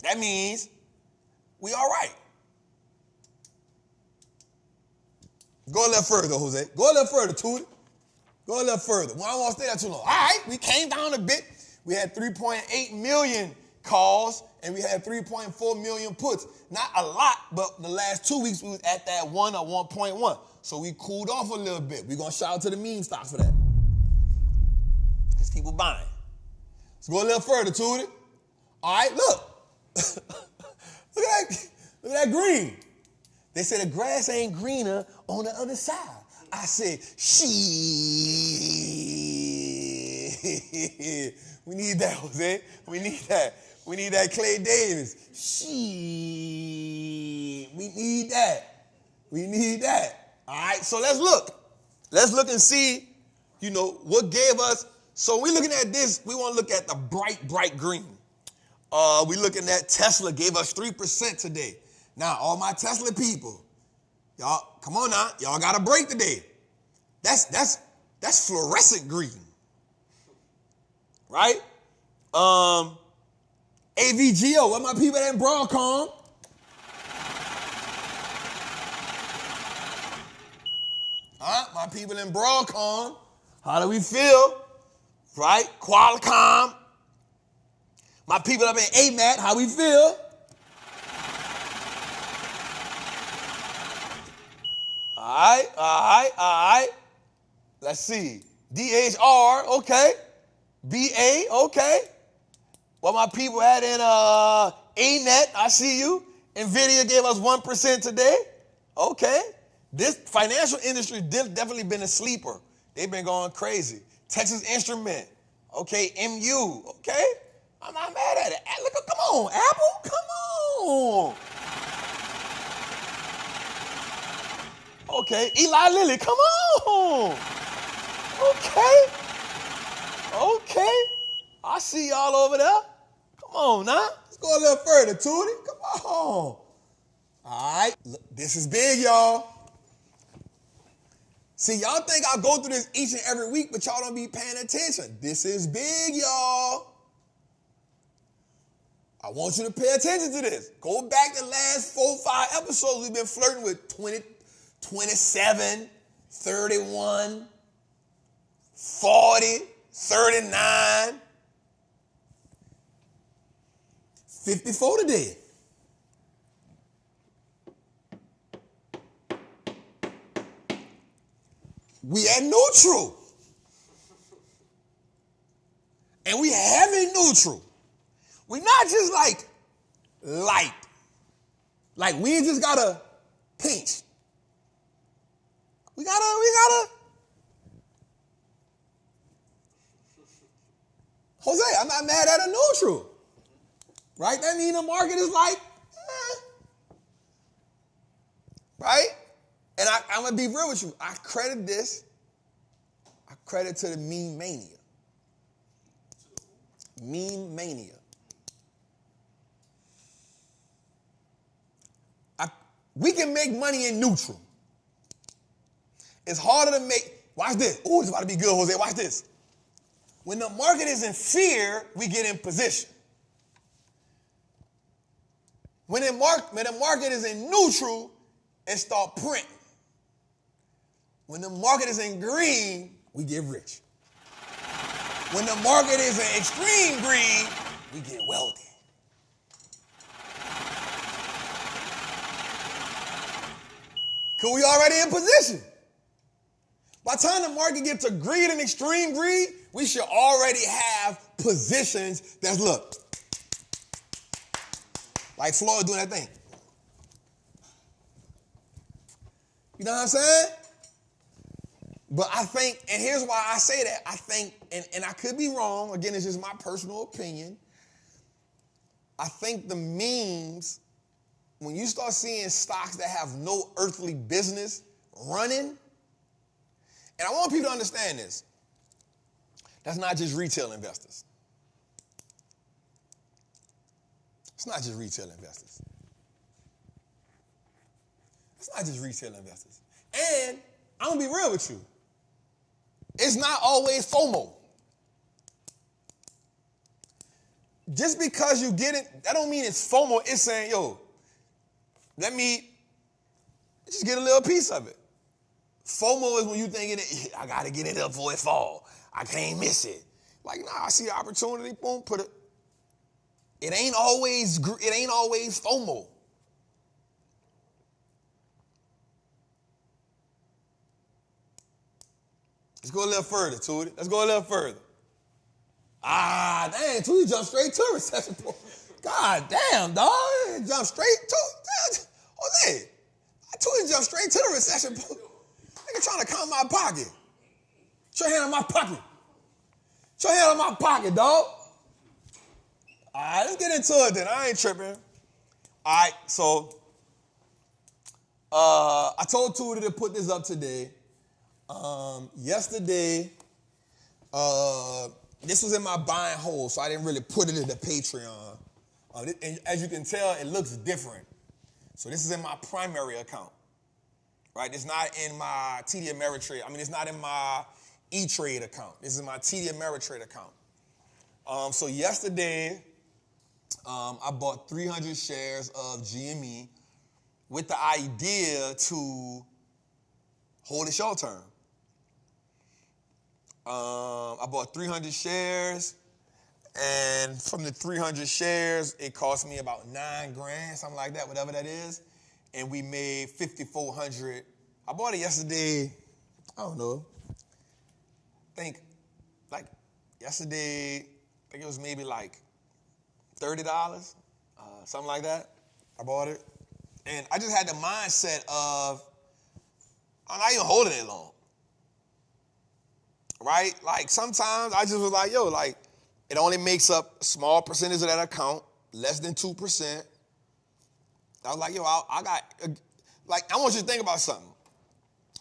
that means we all right. Go a little further, Jose. Go a little further, Tootie. Go a little further. Well, I don't want to stay there too long. All right, we came down a bit. We had 3.8 million calls, and we had 3.4 million puts. Not a lot, but the last 2 weeks we was at that 1 or 1.1. So we cooled off a little bit. We're going to shout out to the meme stocks for that. Because people buying. Let's go a little further, Tootie. All right, look. Look at that green. They said the grass ain't greener on the other side. I said, shit. We need that, Jose. We need that. We need that Clay Davis. Shit. We need that. We need that. All right, so let's look. Let's look and see, what gave us. So we're looking at this. We want to look at the bright green. We're looking at Tesla gave us 3% today. Now, all my Tesla people, y'all, come on now. Y'all got a break today. That's fluorescent green. Right? AVGO, what my people in Broadcom? My people in Broadcom, how do we feel? Right? Qualcomm. My people up in AMAT, how we feel? All right. Let's see. DHR, okay. BA, okay. What my people had in ANET, I see you. NVIDIA gave us 1% today. Okay. This financial industry definitely been a sleeper. They've been going crazy. Texas Instrument, okay. MU, okay. I'm not mad at it. Look, come on, Apple, come on. Okay, Eli Lilly, come on. Okay. I see y'all over there. Come on now. Let's go a little further, Tootie. Come on. All right. Look, this is big, y'all. See, y'all think I go through this each and every week, but y'all don't be paying attention. This is big, y'all. I want you to pay attention to this. Go back the last 4-5 episodes. We've been flirting with 20, 27, 31, 40, 39, 54 today. We at neutral. And we heavy neutral. We not just like light. Like we ain't just got a pinch. We gotta. Jose, I'm not mad at a neutral. Right? That means the market is like, right? And I'm going to be real with you. I credit this. I credit to the meme mania. Meme mania. We can make money in neutral. It's harder to make, watch this. Ooh, it's about to be good, Jose. Watch this. When the market is in fear, we get in position. When the market is in neutral, it start printing. When the market is in green, we get rich. When the market is in extreme green, we get wealthy. Because we already in position. By the time the market gets to greed and extreme greed, we should already have positions that's, look, like Floyd doing that thing. You know what I'm saying? But I think, and here's why I say that, I think, and I could be wrong, again, it's just my personal opinion. I think the memes, when you start seeing stocks that have no earthly business running, and I want people to understand this, that's not just retail investors. It's not just retail investors. It's not just retail investors. And I'm going to be real with you. It's not always FOMO. Just because you get it, that don't mean it's FOMO. It's saying, yo, let me just get a little piece of it. FOMO is when you thinking, I got to get it up before it fall. I can't miss it. Like, nah, I see the opportunity, boom, put it. It ain't always FOMO. Let's go a little further, Tootie. Let's go a little further. Ah, dang, Tootie jumped straight to recession. God damn, dog. Jump straight to, Jose. Tootie jumped straight to the recession. Nigga trying to count my pocket. Put your hand in my pocket. Put your hand in my pocket, dog. All right, let's get into it then. I ain't tripping. All right, so I told Tootie to put this up today. Yesterday, this was in my buying hole, so I didn't really put it in the Patreon. And as you can tell, it looks different. So this is in my primary account, right? It's not in my TD Ameritrade. I mean, it's not in my E-Trade account. This is my TD Ameritrade account. So yesterday, I bought 300 shares of GME with the idea to hold it short term. I bought 300 shares, and from the 300 shares, it cost me about $9,000, something like that, whatever that is, and we made $5,400. I bought it yesterday, I don't know, yesterday, I think it was maybe like $30, something like that. I bought it, and I just had the mindset of, I'm not even holding it long. Right? Like sometimes I just was like, yo, like it only makes up a small percentage of that account, less than 2%. I was like, yo, I got, like, I want you to think about something.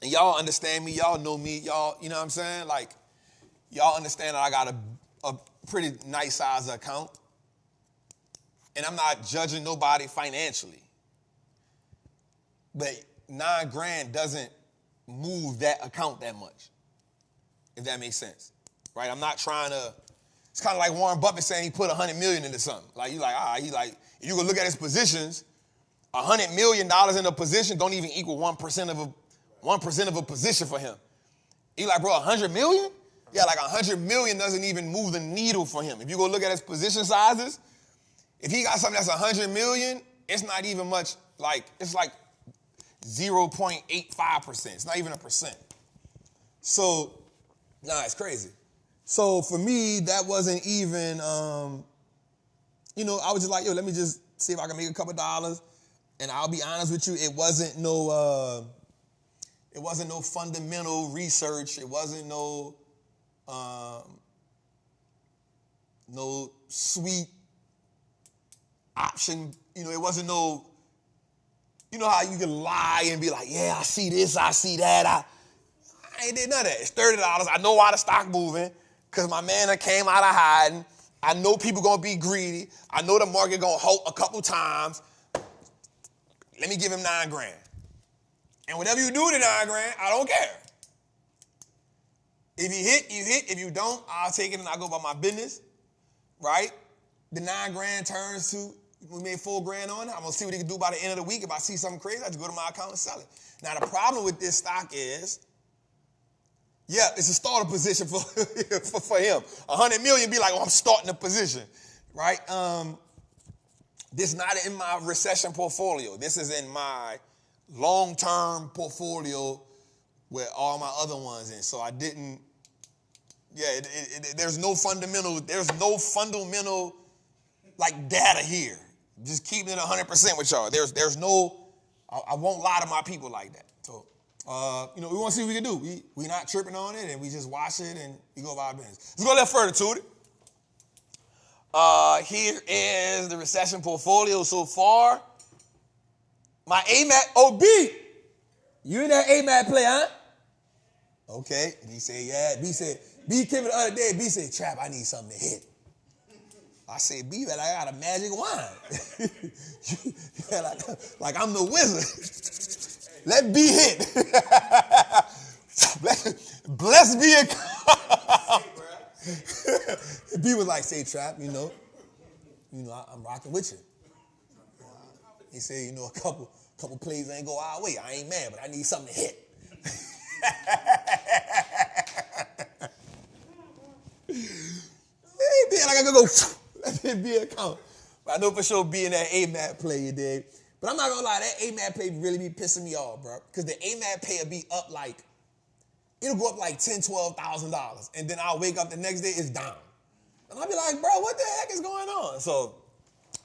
And y'all understand me, y'all know me, y'all, you know what I'm saying? Like, y'all understand that I got a pretty nice size account. And I'm not judging nobody financially. But $9,000 doesn't move that account that much, if that makes sense, right? I'm not trying to, it's kind of like Warren Buffett saying he put $100 million into something. Like, you like, if you go look at his positions, $100 million in a position don't even equal 1% of a position for him. You like, bro, $100 million? Yeah, like $100 million doesn't even move the needle for him. If you go look at his position sizes, if he got something that's $100 million, it's not even much, like, it's like 0.85%. It's not even a percent. So, nah, it's crazy. So for me, that wasn't even, I was just like, yo, let me just see if I can make a couple dollars. And I'll be honest with you, it wasn't no fundamental research. It wasn't no sweet option. It wasn't no, you know how you can lie and be like, yeah, I see this, I see that. I ain't did none of that. It's $30. I know why the stock moving because my man that came out of hiding. I know people going to be greedy. I know the market going to halt a couple times. Let me give him $9,000. And whatever you do to $9,000, I don't care. If you hit, you hit. If you don't, I'll take it and I'll go about my business, right? The $9,000 turns to, we made $4,000 on it. I'm going to see what he can do by the end of the week. If I see something crazy, I just go to my account and sell it. Now, the problem with this stock is, yeah, it's a starter position for him. $100 million be like, oh, I'm starting a position, right? This is not in my recession portfolio. This is in my long-term portfolio with all my other ones in. So I didn't, there's no fundamental like data here. Just keeping it 100% with y'all. There's no, I won't lie to my people like that. So, we want to see what we can do. We not tripping on it, and we just watch it, and we go about our business. Let's go a little further to it. Here is the recession portfolio so far. My AMAT, oh, B, you in that AMAT play, huh? Okay, B said, yeah. B came the other day, B said, Trap, I need something to hit. I said, B, but I got a magic wand. like I'm the wizard. Let B hit. Bless be a B was like, say, Trap, I'm rocking with you. He said, a couple plays ain't go our way. I ain't mad, but I need something to hit. gonna go, let it be a count. But I know for sure being that AMAT play, you dig? But I'm not gonna lie, that AMAT play really be pissing me off, bro. Because the AMAT pay will be up like, it'll go up like $10,000, $12,000. And then I'll wake up the next day, it's down. And I'll be like, bro, what the heck is going on? So,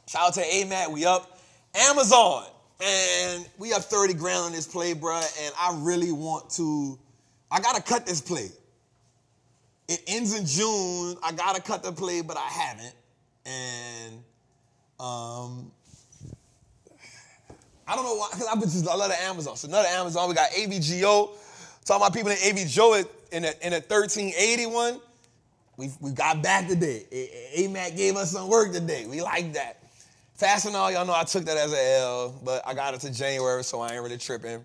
shout out to AMAT, we up. Amazon, and we up 30 grand on this play, bro. And I really want to, I gotta cut this play. It ends in June. I gotta cut the play, but I haven't. And I don't know why, because I love the Amazon. So another Amazon, we got AVGO. Talking about people in AVGO in a 1381. We got back today. AMAC gave us some work today. We like that. Fast and all, y'all know I took that as an L, but I got it to January, so I ain't really tripping.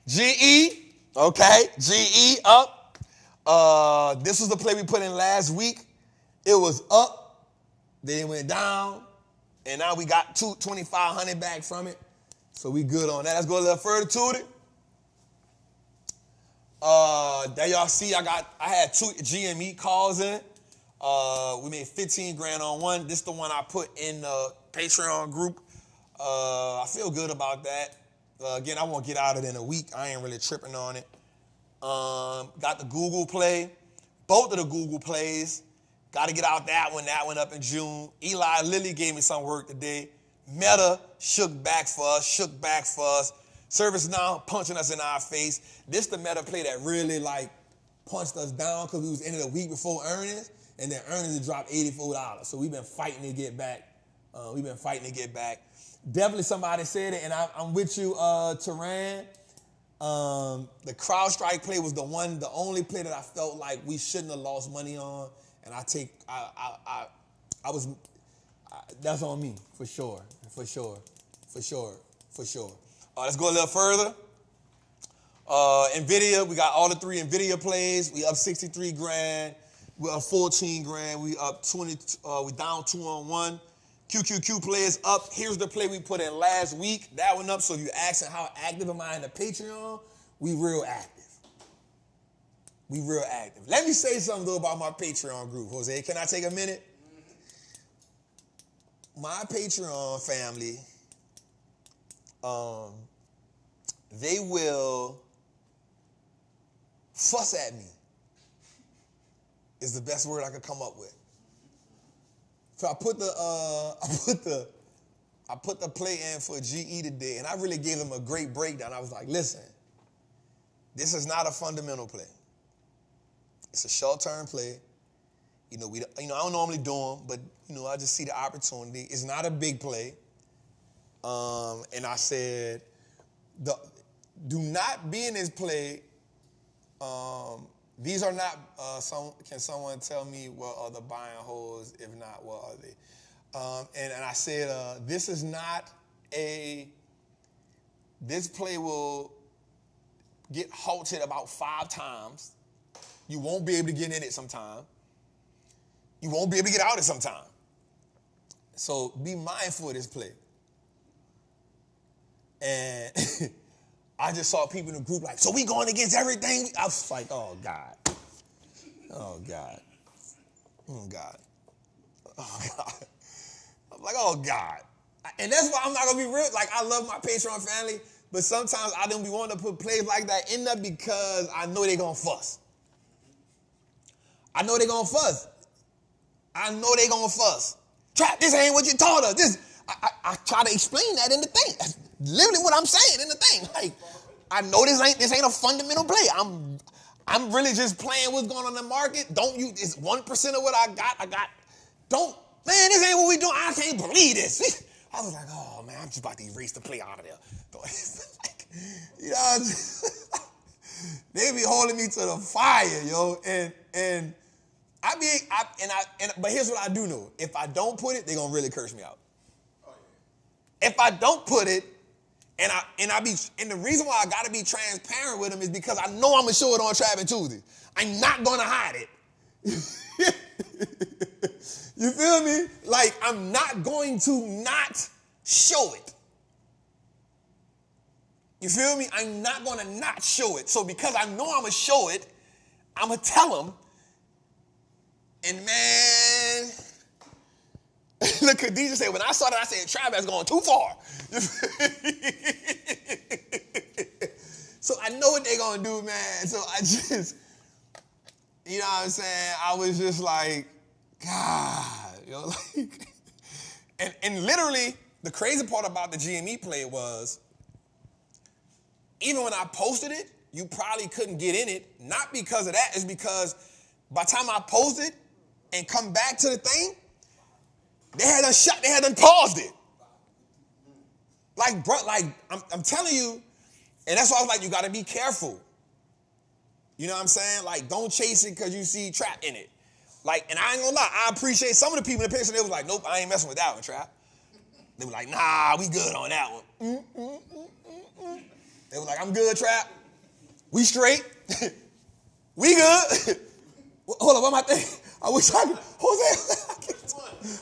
GE, okay, GE up. This was the play we put in last week. It was up, then it went down, and now we got 2,500 back from it. So we good on that. Let's go a little further to it. There y'all see, I had 2 GME calls in it. We made 15 grand on one. This is the one I put in the Patreon group. I feel good about that. Again, I won't get out of it in a week. I ain't really tripping on it. Got the Google play. Both of the Google plays. Got to get out that one up in June. Eli Lilly gave me some work today. Meta shook back for us. ServiceNow punching us in our face. This the Meta play that really like punched us down because we was in it a week before earnings, and then earnings had dropped $84. So we've been fighting to get back. Definitely somebody said it, and I'm with you, Teran. The CrowdStrike play was the only play that I felt like we shouldn't have lost money on, and that's on me for sure. Let's go a little further. NVIDIA, we got all the 3 NVIDIA plays. We up 63 grand. We up 14 grand. We up 20. We down 2 on 1. QQQ players up. Here's the play we put in last week. That one up. So if you're asking how active am I in the Patreon, we real active. Let me say something though about my Patreon group, Jose. Can I take a minute? My Patreon family, they will fuss at me is the best word I could come up with. So I put the play in for GE today, and I really gave them a great breakdown. I was like, listen, this is not a fundamental play. It's a short-term play. I don't normally do them, but I just see the opportunity. It's not a big play. And I said, do not be in this play. These are not, can someone tell me what are the buying holes? If not, what are they? And I said, this is not this play will get halted about 5 times. You won't be able to get in it sometime. You won't be able to get out of it sometime. So be mindful of this play. And I just saw people in the group like, so we going against everything? I was like, oh, God. Oh, God. Oh, God. Oh, God. I'm like, oh, God. And that's why I'm not going to be real. Like, I love my Patreon family, but sometimes I don't be wanting to put plays like that in there because I know they're going to fuss. Trap, this ain't what you taught us. I try to explain that in the thing. That's literally what I'm saying in the thing. Like, I know this ain't a fundamental play. I'm really just playing what's going on in the market. It's 1% of what I got. This ain't what we doing. I can't believe this. I was like, oh man, I'm just about to erase the play out of there. Like, they be holding me to the fire, yo. And but here's what I do know. If I don't put it, they're gonna really curse me out. If I don't put it, and the reason why I gotta be transparent with them is because I know I'm gonna show it on Trappin Tuesday. I'm not gonna hide it. You feel me? Like, I'm not going to not show it. You feel me? I'm not gonna not show it. So because I know I'm gonna show it, I'm gonna tell them. And man, Look, Khadijah said, when I saw that, I said, Trav has gone too far. So I know what they're going to do, man. So I just, you know what I'm saying? I was just like, God, you know, like, and literally, the crazy part about the GME play was, even when I posted it, you probably couldn't get in it. Not because of that, it's because by the time I posted and come back to the thing, they had done paused it. Like, bro, like, I'm telling you, and that's why I was like, you gotta be careful. You know what I'm saying? Like, don't chase it because you see Trap in it. Like, and I ain't gonna lie, I appreciate some of the people in the picture, they was like, nope, I ain't messing with that one, Trap. They were like, nah, we good on that one. They were like, I'm good, Trap. We straight. We good. Hold on, what am I thinking? I wish I could. Jose,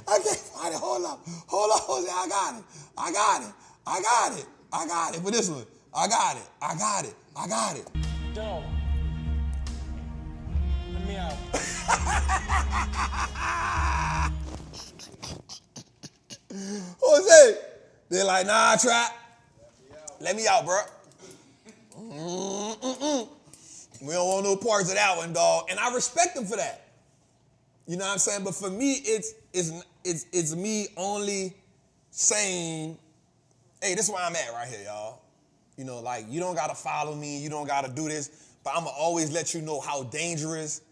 I can't find it. Hold up, Jose. I got it. For this one, I got it. Don't. Let me out. Jose, they're like, nah, Trap. Let me out, bro. We don't want no parts of that one, dog. And I respect them for that. You know what I'm saying? But for me, it's me only saying, hey, this is where I'm at right here, y'all. You know, like, you don't gotta follow me, you don't gotta do this, but I'ma always let you know how dangerous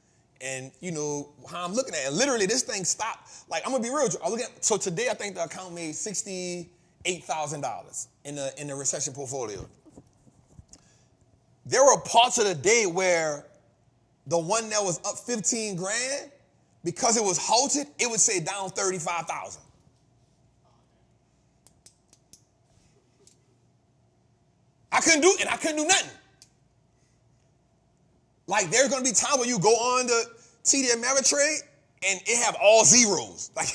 and, you know, how I'm looking at it. And literally, this thing stopped. Like, I'm gonna be real with you. So today, I think the account made $68,000 in the recession portfolio. There were parts of the day where the one that was up 15 grand, because it was halted, it would say down 35,000. I couldn't do nothing. Like, there's gonna be times where you go on to TD Ameritrade and it have all zeros. Like,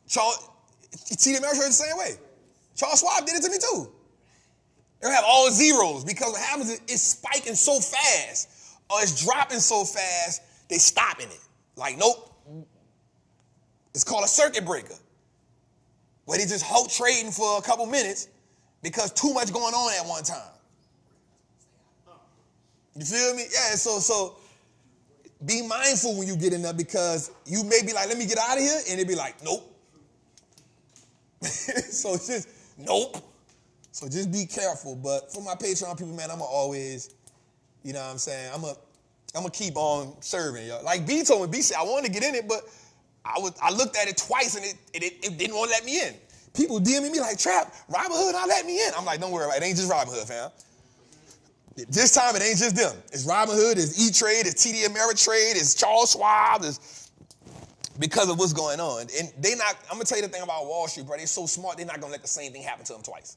TD Ameritrade the same way. Charles Schwab did it to me too. They'll have all zeros because what happens is it's spiking so fast or it's dropping so fast, they stopping it. Like, nope. It's called a circuit breaker. Where they just halt trading for a couple minutes because too much going on at one time. You feel me? Yeah, so be mindful when you get in there because you may be like, let me get out of here, and it'd be like, nope. So it's just, nope. So just be careful. But for my Patreon people, man, I'm going to always, you know what I'm saying, I'm gonna keep on serving, y'all. Like B told me, B said, I wanted to get in it, but I looked at it twice and it didn't want to let me in. People DMing me like, Trap, Robinhood not let me in. I'm like, don't worry about it. It ain't just Robinhood, fam. This time it ain't just them. It's Robinhood, it's E-Trade, it's TD Ameritrade, it's Charles Schwab, it's because of what's going on. And I'm gonna tell you the thing about Wall Street, bro. They're so smart, they're not gonna let the same thing happen to them twice.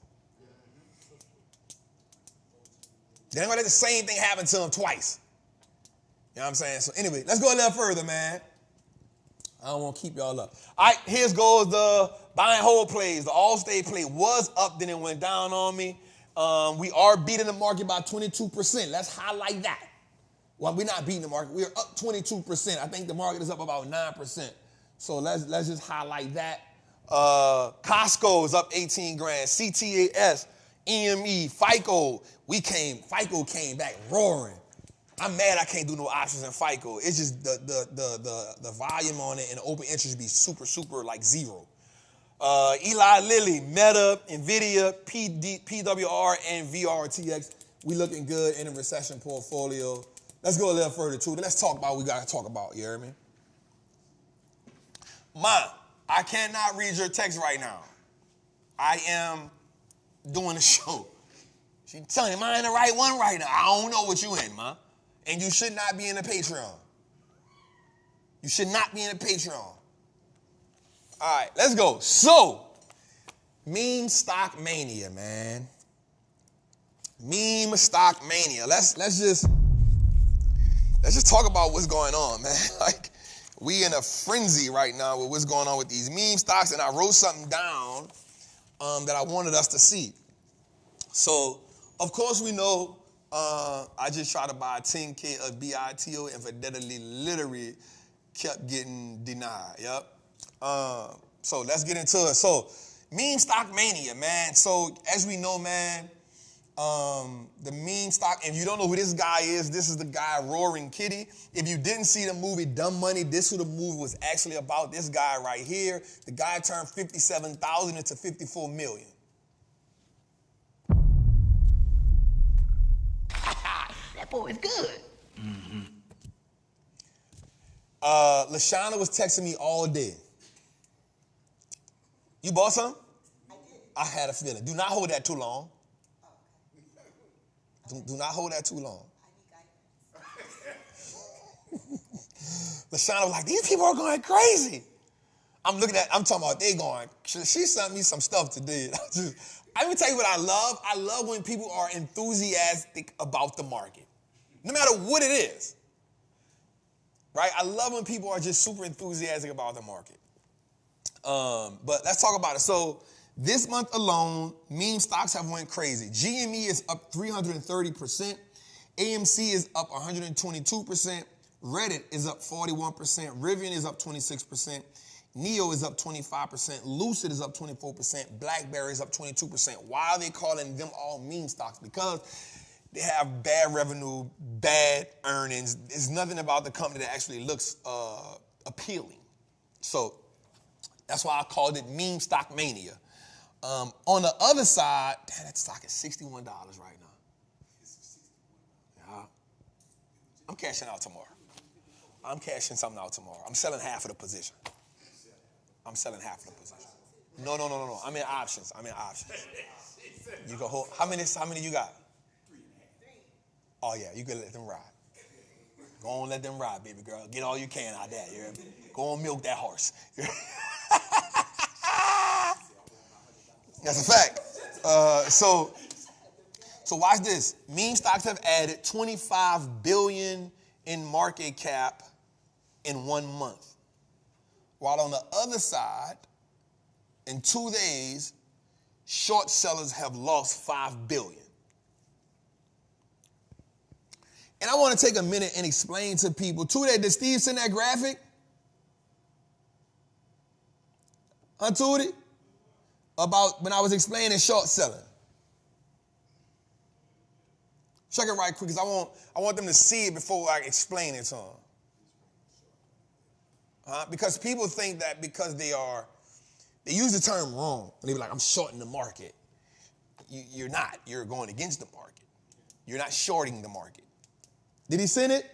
They ain't gonna let the same thing happen to them twice. You know what I'm saying? So anyway, let's go a little further, man. I don't want to keep y'all up. All right, here goes the buy and hold plays. The Allstate play was up, then it went down on me. We are beating the market by 22%. Let's highlight that. Well, we're not beating the market. We're up 22%. I think the market is up about 9%. So let's just highlight that. Costco is up 18 grand. CTAS, EME, FICO. FICO came back roaring. I'm mad I can't do no options in FICO. It's just the volume on it and the open interest be super, super like zero. Eli Lilly, Meta, NVIDIA, PWR, and VRTX. We looking good in the recession portfolio. Let's go a little further too. Let's talk about what we got to talk about. You hear me? Ma, I cannot read your text right now. I am doing a show. She telling me, am I in the right one right now? I don't know what you in, ma. And you should not be in the Patreon. You should not be in the Patreon. All right, let's go. So, meme stock mania, man. Meme stock mania. Let's just talk about what's going on, man. Like, we in a frenzy right now with what's going on with these meme stocks, and I wrote something down that I wanted us to see. So, of course, we know I just tried to buy 10K of BITO and Fidelity literally kept getting denied. Yep. So let's get into it. So meme stock mania, man. So as we know, man, the meme stock, and you don't know who this guy is, this is the guy Roaring Kitty. If you didn't see the movie Dumb Money, this is who the movie was actually about. This guy right here. The guy turned 57,000 into 54 million. That boy is good. LaShawna was texting me all day. You bought some? I did. I had a feeling. Do not hold that too long. Do not hold that too long. I need guidance. LaShawna was like, these people are going crazy. I'm talking about they going, she sent me some stuff today. Let me tell you what I love. I love when people are enthusiastic about the market, no matter what it is. Right? I love when people are just super enthusiastic about the market. But let's talk about it. So this month alone, meme stocks have went crazy. GME is up 330%. AMC is up 122%. Reddit is up 41%. Rivian is up 26%. Neo is up 25%. Lucid is up 24%. BlackBerry is up 22%. Why are they calling them all meme stocks? Because they have bad revenue, bad earnings. There's nothing about the company that actually looks appealing. So that's why I called it meme stock mania. On the other side, damn, that stock is $61 right now. Yeah. I'm cashing out tomorrow. I'm cashing something out tomorrow. I'm selling half of the position. No. I'm in options. You can hold. How many you got? 3. Oh yeah, you can let them ride. Go on, let them ride, baby girl. Get all you can out there. You hear me? Go on, milk that horse. That's a fact. So watch this. Meme stocks have added 25 billion in market cap in 1 month. While on the other side, in 2 days, short sellers have lost 5 billion. And I want to take a minute and explain to people. 2 days, did Steve send that graphic? Huh, Tootie? About when I was explaining short selling. Check it right quick, because I want them to see it before I explain it to them. Because people think that because they use the term wrong. And they be like, I'm shorting the market. You're not. You're going against the market. You're not shorting the market. Did he send it?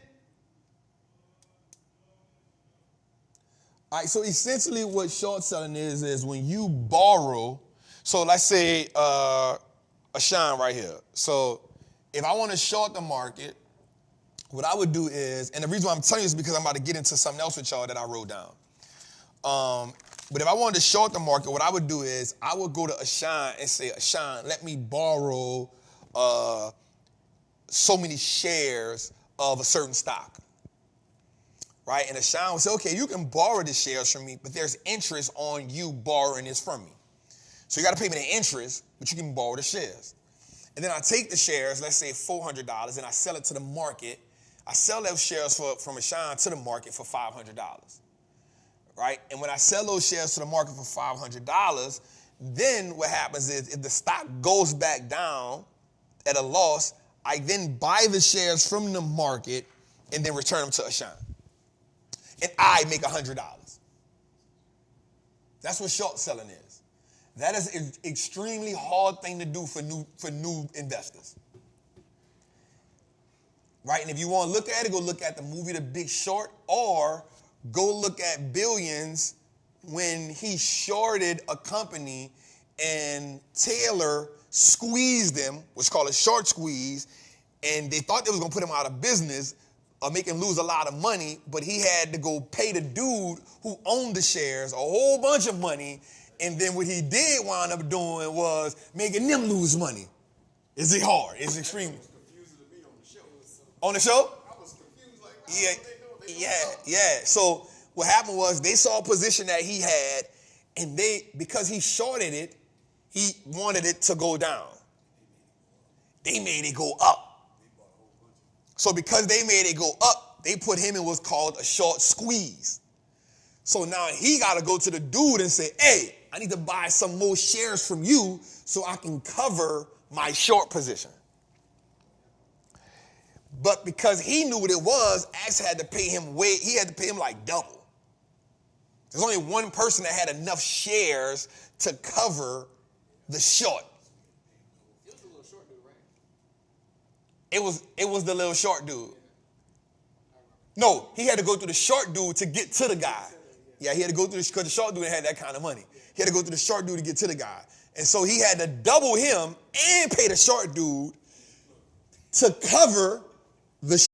All right, so essentially what short selling is when you borrow. So let's say a shine right here. So if I want to short the market, what I would do is, and the reason why I'm telling you is because I'm about to get into something else with y'all that I wrote down. But if I wanted to short the market, what I would do is I would go to Ashan and say, Ashan, let me borrow so many shares of a certain stock. Right? And Ashan would say, okay, you can borrow the shares from me, but there's interest on you borrowing this from me. So you got to pay me the interest, but you can borrow the shares. And then I take the shares, let's say $400, and I sell it to the market. I sell those shares from Ashan to the market for $500, right? And when I sell those shares to the market for $500, then what happens is if the stock goes back down at a loss, I then buy the shares from the market and then return them to Ashan. And I make $100. That's what short selling is. That is an extremely hard thing to do for new investors. Right? And if you want to look at it, go look at the movie The Big Short, or go look at Billions when he shorted a company and Taylor squeezed them, what's called a short squeeze, and they thought they was going to put him out of business or make him lose a lot of money, but he had to go pay the dude who owned the shares a whole bunch of money, and then what he did wind up doing was making them lose money. Is it hard? It's extreme. On the show? I was confused, like, Yeah. So what happened was they saw a position that he had, and because he shorted it, he wanted it to go down. They made it go up. So because they made it go up, they put him in what's called a short squeeze. So now he got to go to the dude and say, hey, I need to buy some more shares from you so I can cover my short position. But because he knew what it was, Axe had to pay him he had to pay him like double. There's only one person that had enough shares to cover the short. It was a little short dude, right? It was the little short dude. No, he had to go through the short dude to get to the guy. Yeah, he had to go through because the short dude had that kind of money. He had to go through the short dude to get to the guy. And so he had to double him and pay the short dude to cover the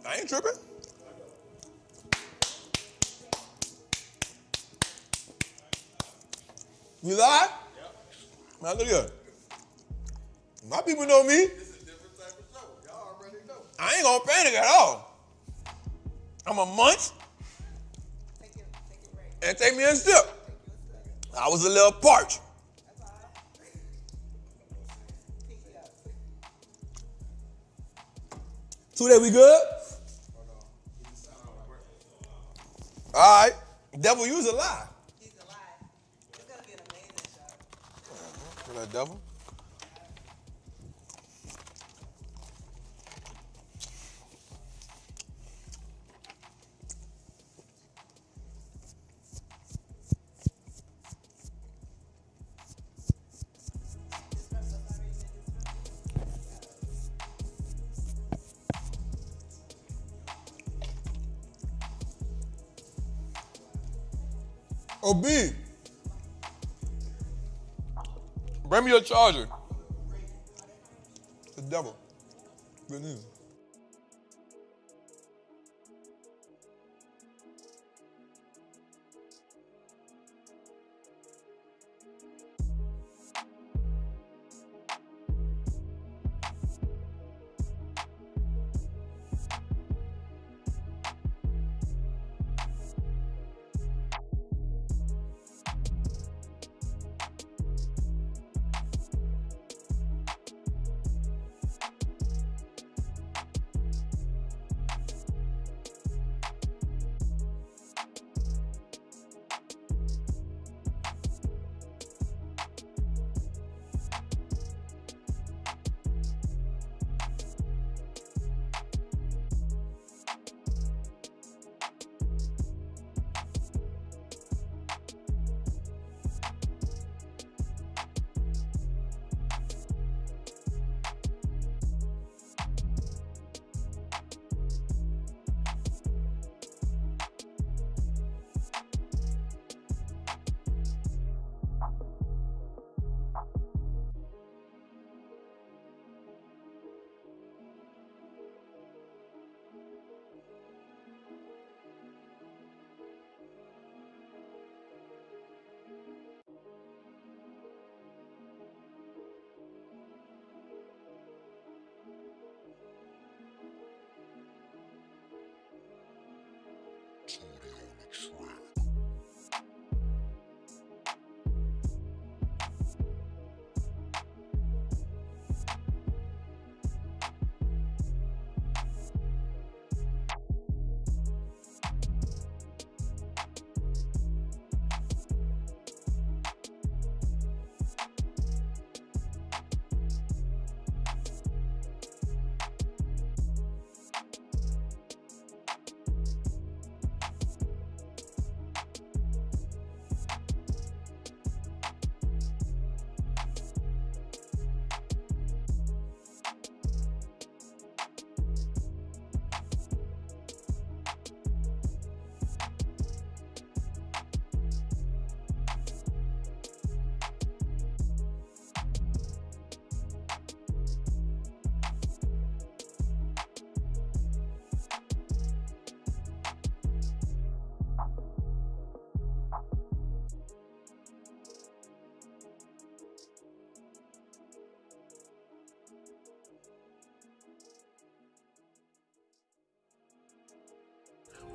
I ain't tripping. You lie? Yep. Man, look here. My people know me. It's a different type of show. Y'all already know. I ain't gonna panic at all. I'm a munch Take it right. and take me a sip. I was a little parched. That's all. Pick it up. So that we good? All right. Devil, you was a lie. He's alive. It's gonna be an amazing show. What that devil? OB, bring me your charger. The devil. Good news.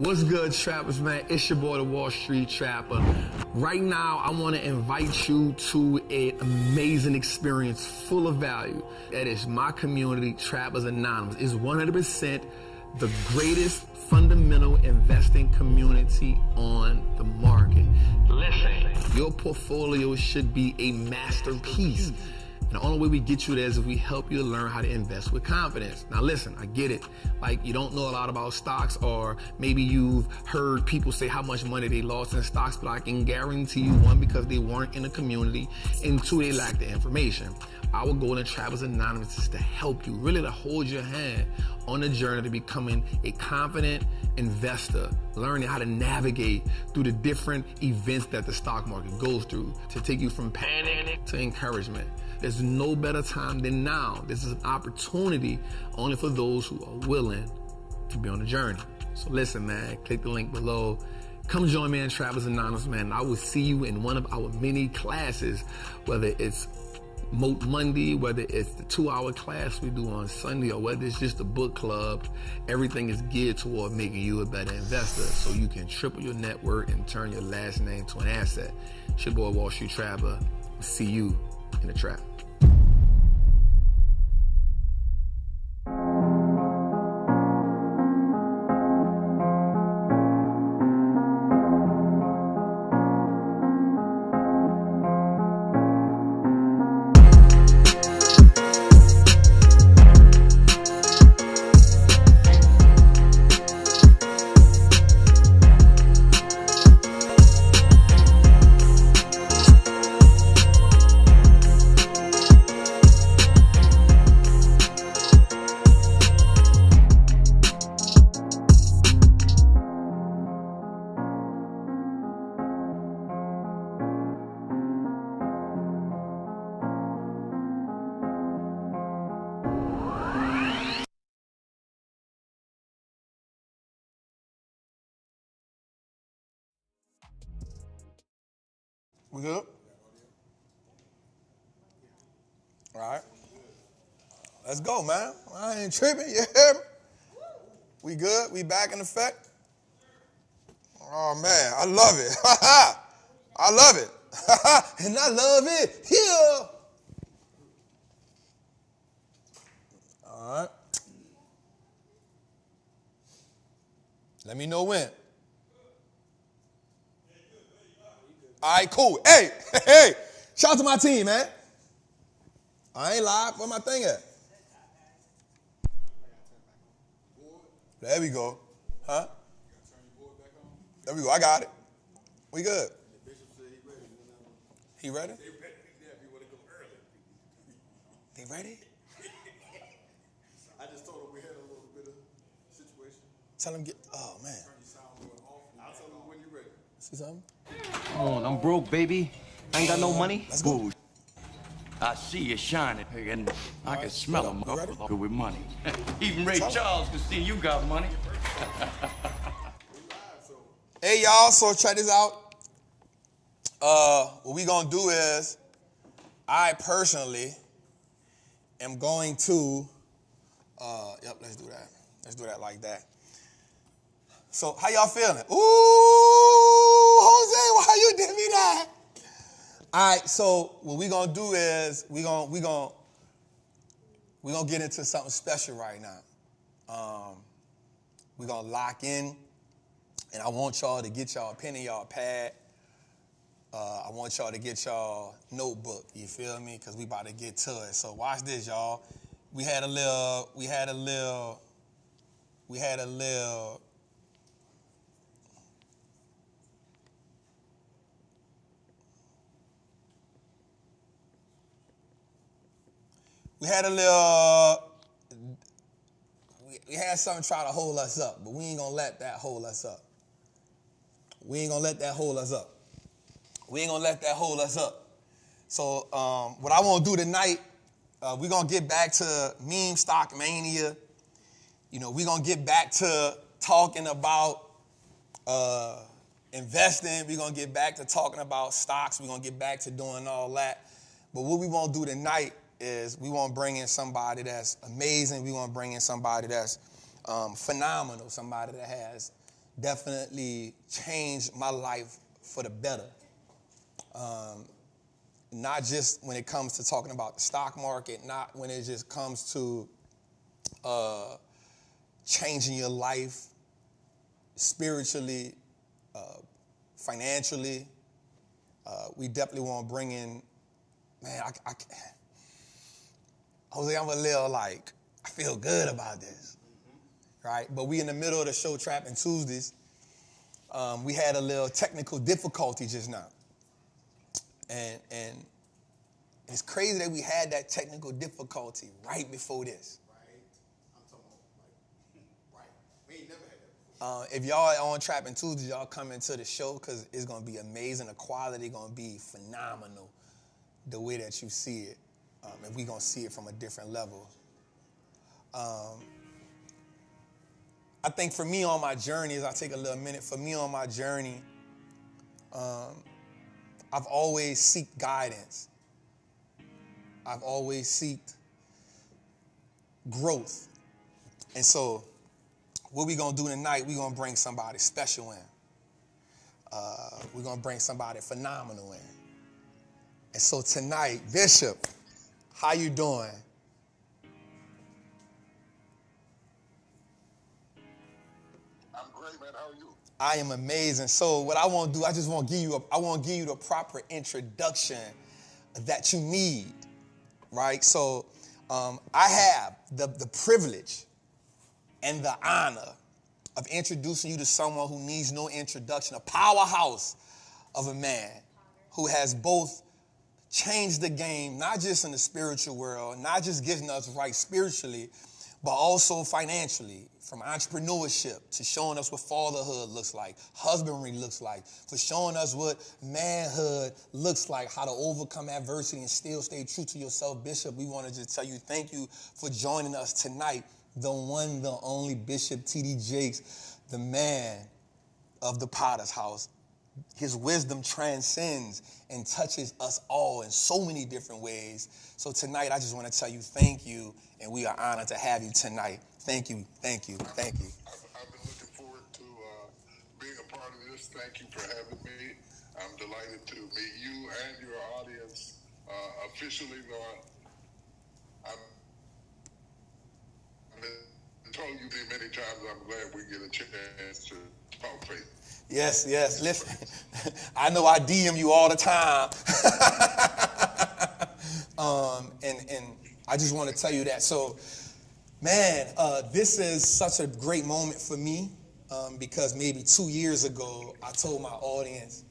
What's good, trappers, man? It's your boy, the Wall Street Trapper. Right now, I want to invite you to an amazing experience full of value. That is my community, Trappers Anonymous. It's 100% the greatest fundamental investing community on the market. Listen, your portfolio should be a masterpiece. And the only way we get you there is if we help you to learn how to invest with confidence. Now listen, I get it. Like, you don't know a lot about stocks, or maybe you've heard people say how much money they lost in stocks, but I can guarantee you, one, because they weren't in the community, and two, they lack the information. Our goal in Trappers Anonymous is to help you, really to hold your hand on the journey to becoming a confident investor, learning how to navigate through the different events that the stock market goes through, to take you from panic to encouragement. There's no better time than now. This is an opportunity only for those who are willing to be on the journey. So listen, man, click the link below. Come join me in Trappers Anonymous, man. I will see you in one of our many classes, whether it's Moat Monday, whether it's the 2-hour class we do on Sunday, or whether it's just a book club. Everything is geared toward making you a better investor so you can triple your net worth and turn your last name to an asset. It's your boy, Wall Street Trapper. See you in the trap. We good? All right. Let's go, man. I ain't tripping. You hear me? We good? We back in effect? Oh, man. I love it. I love it. And I love it here. All right. Let me know when. All right, cool. Hey, shout out to my team, man. I ain't live. Where my thing at? There we go. Huh? There we go. I got it. We good. He ready? He ready? I just told him we had a little bit of situation. Tell him get. Oh man. I'll tell him when you're ready. See something? Come on, I'm broke, baby. I ain't got no money. Let's go. Bull. I see you shining, and I can smell a motherfucker with money. Even Ray Charles can see you got money. Hey y'all, so check this out. What we gonna do is, I personally am going to, let's do that. Let's do that like that. So how y'all feeling? Ooh, Jose, why you did me that? All right, so what we gonna do is we gonna get into something special right now. We're gonna lock in, and I want y'all to get y'all pen and y'all pad. I want y'all to get y'all notebook. You feel me? Cause we about to get to it. So watch this, y'all. We had a little. We had something try to hold us up, but we ain't gonna let that hold us up. We ain't gonna let that hold us up. So what I want to do tonight, we're gonna get back to meme stock mania. You know, we're gonna get back to talking about investing. We're gonna get back to talking about stocks. We're gonna get back to doing all that. But what we want to do tonight is we want to bring in somebody that's amazing. We want to bring in somebody that's phenomenal, somebody that has definitely changed my life for the better. Not just when it comes to talking about the stock market, not when it just comes to changing your life spiritually, financially. We definitely want to bring in, man, Jose, I'm a little like, I feel good about this, right? But we in the middle of the show, Trappin' Tuesdays. We had a little technical difficulty just now. And it's crazy that we had that technical difficulty right before this. Right. I'm talking about, right. We ain't never had that before. If y'all are on Trappin' Tuesdays, y'all come into the show because it's going to be amazing. The quality going to be phenomenal the way that you see it. And we're going to see it from a different level. I think for me on my journey, as I take a little minute, for me on my journey, I've always seeked guidance. I've always seeked growth. And so what we're going to do tonight, we're going to bring somebody special in. We're going to bring somebody phenomenal in. And so tonight, Bishop, how you doing? I'm great, man. How are you? I am amazing. So what I want to do, I want to give you the proper introduction that you need, right? So I have the privilege and the honor of introducing you to someone who needs no introduction, a powerhouse of a man who has both changed the game, not just in the spiritual world, not just getting us right spiritually, but also financially, from entrepreneurship to showing us what fatherhood looks like, husbandry looks like, for showing us what manhood looks like, how to overcome adversity and still stay true to yourself. Bishop, we want to just tell you thank you for joining us tonight. The one, the only Bishop T.D. Jakes, the man of the Potter's House. His wisdom transcends and touches us all in so many different ways. So tonight, I just want to tell you thank you, and we are honored to have you tonight. Thank you, thank you, thank you. I've been looking forward to being a part of this. Thank you for having me. I'm delighted to meet you and your audience officially. I've been told you many times. I'm glad we get a chance to talk faith. Yes, yes. Listen, I know I DM you all the time. And I just want to tell you that. So, man, this is such a great moment for me because maybe 2 years ago, I told my audience,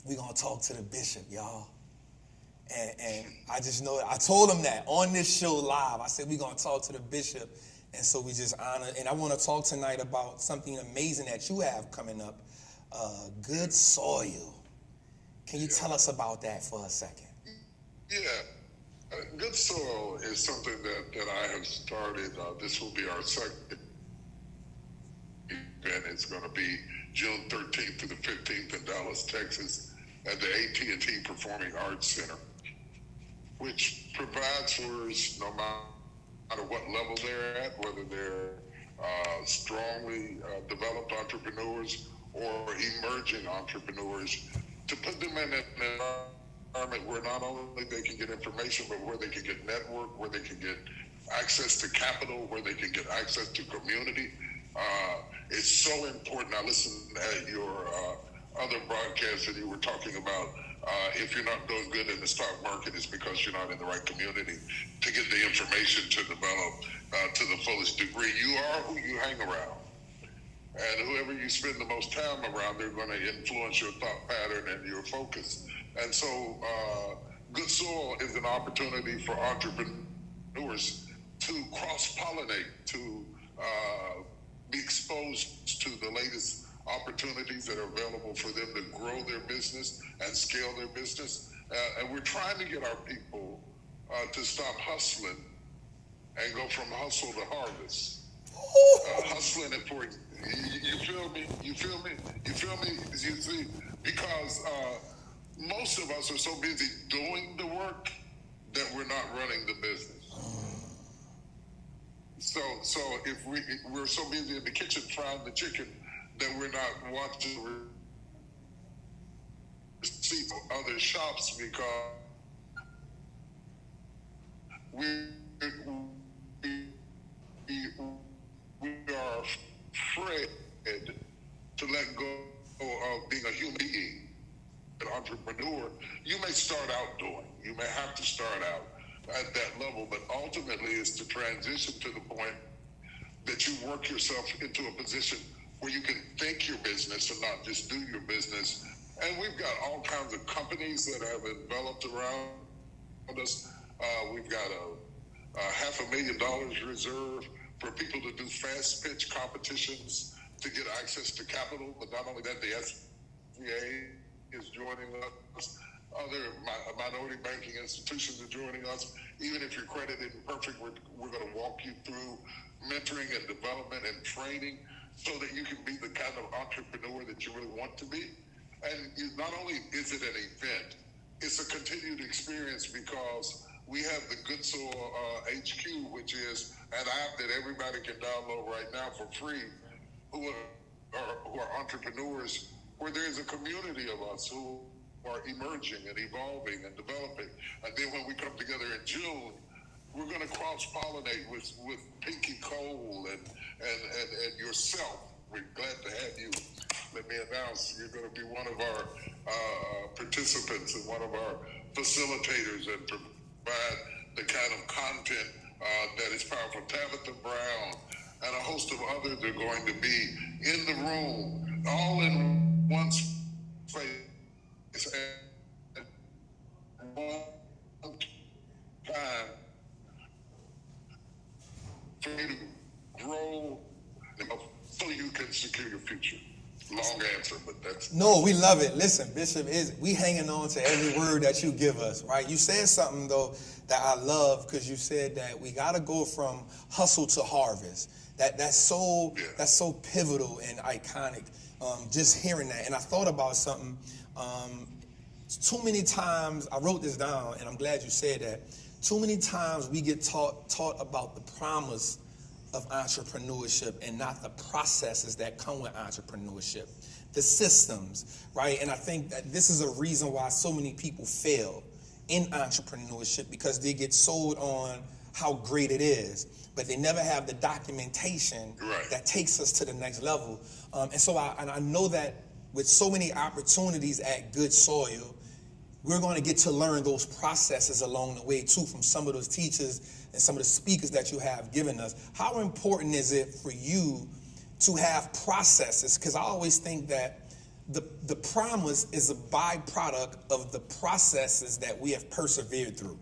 we're going to talk to the bishop, y'all. And I just know, I told them that on this show live. I said, we're going to talk to the bishop. And so we just honor, and I want to talk tonight about something amazing that you have coming up, Good Soil. Can you tell us about that for a second? Yeah. Good Soil is something that I have started. This will be our second event. It's going to be June 13th to the 15th in Dallas, Texas, at the AT&T Performing Arts Center, which provides for no matter what level they're at, whether they're strongly developed entrepreneurs or emerging entrepreneurs, to put them in an environment where not only they can get information, but where they can get network, where they can get access to capital, where they can get access to community. It's so important. I listened at your other broadcast, and you were talking about if you're not doing good in the stock market, it's because you're not in the right community to get the information to develop to the fullest degree. You are who you hang around. And whoever you spend the most time around, they're going to influence your thought pattern and your focus. And so Good Soil is an opportunity for entrepreneurs to cross-pollinate, to be exposed to the latest opportunities that are available for them to grow their business and scale their business. And we're trying to get our people to stop hustling and go from hustle to harvest. Hustling it for, you feel me? You feel me? You feel me? You see, because most of us are so busy doing the work that we're not running the business. So if we're so busy in the kitchen frying the chicken that we're not watching receipts of other shops because we are afraid to let go of being a human being. An entrepreneur, you may start out doing. You may have to start out at that level, but ultimately is to transition to the point that you work yourself into a position where you can think your business and not just do your business. And we've got all kinds of companies that have developed around us. We've got a $500,000 reserved for people to do fast pitch competitions to get access to capital. But not only that, the SBA is joining us. Other minority banking institutions are joining us. Even if your credit isn't perfect, we're going to walk you through mentoring and development and training so that you can be the kind of entrepreneur that you really want to be. And not only is it an event, it's a continued experience because we have the Good Soil HQ, which is an app that everybody can download right now for free, who are entrepreneurs, where there's a community of us who are emerging and evolving and developing. And then when we come together in June, we're going to cross-pollinate with Pinky Cole and yourself. We're glad to have you. Let me announce you're going to be one of our participants and one of our facilitators and provide the kind of content that is powerful. Tabitha Brown and a host of others are going to be in the room, all in one space and one time for you to grow so you can secure your future. Long answer, but that's... No, we love it. Listen, Bishop, we hanging on to every word that you give us, right? You said something, though, that I love, because you said that we got to go from hustle to harvest. That's so pivotal and iconic, just hearing that. And I thought about something. Too many times, I wrote this down, and I'm glad you said that. Too many times we get taught about the promise of entrepreneurship and not the processes that come with entrepreneurship, the systems, right? And I think that this is a reason why so many people fail in entrepreneurship, because they get sold on how great it is, but they never have the documentation that takes us to the next level. And so I know that with so many opportunities at Good Soil, we're going to get to learn those processes along the way too from some of those teachers and some of the speakers that you have given us. How important is it for you to have processes? Because I always think that the promise is a byproduct of the processes that we have persevered through.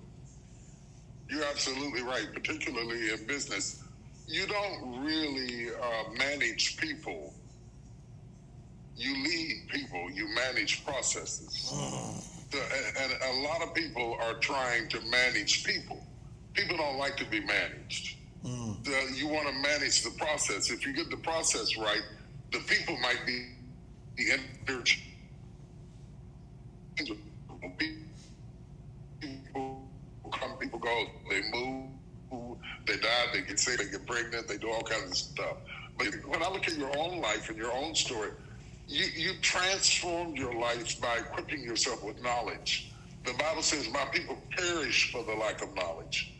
You're absolutely right, particularly in business. You don't really manage people. You lead people, you manage processes. And a lot of people are trying to manage people. People don't like to be managed. You want to manage the process. If you get the process right, the people might be interchangeable. People come, people go, they move, they die, they get sick, they get pregnant, they do all kinds of stuff. But when I look at your own life and your own story, you transformed your life by equipping yourself with knowledge. The Bible says, my people perish for the lack of knowledge.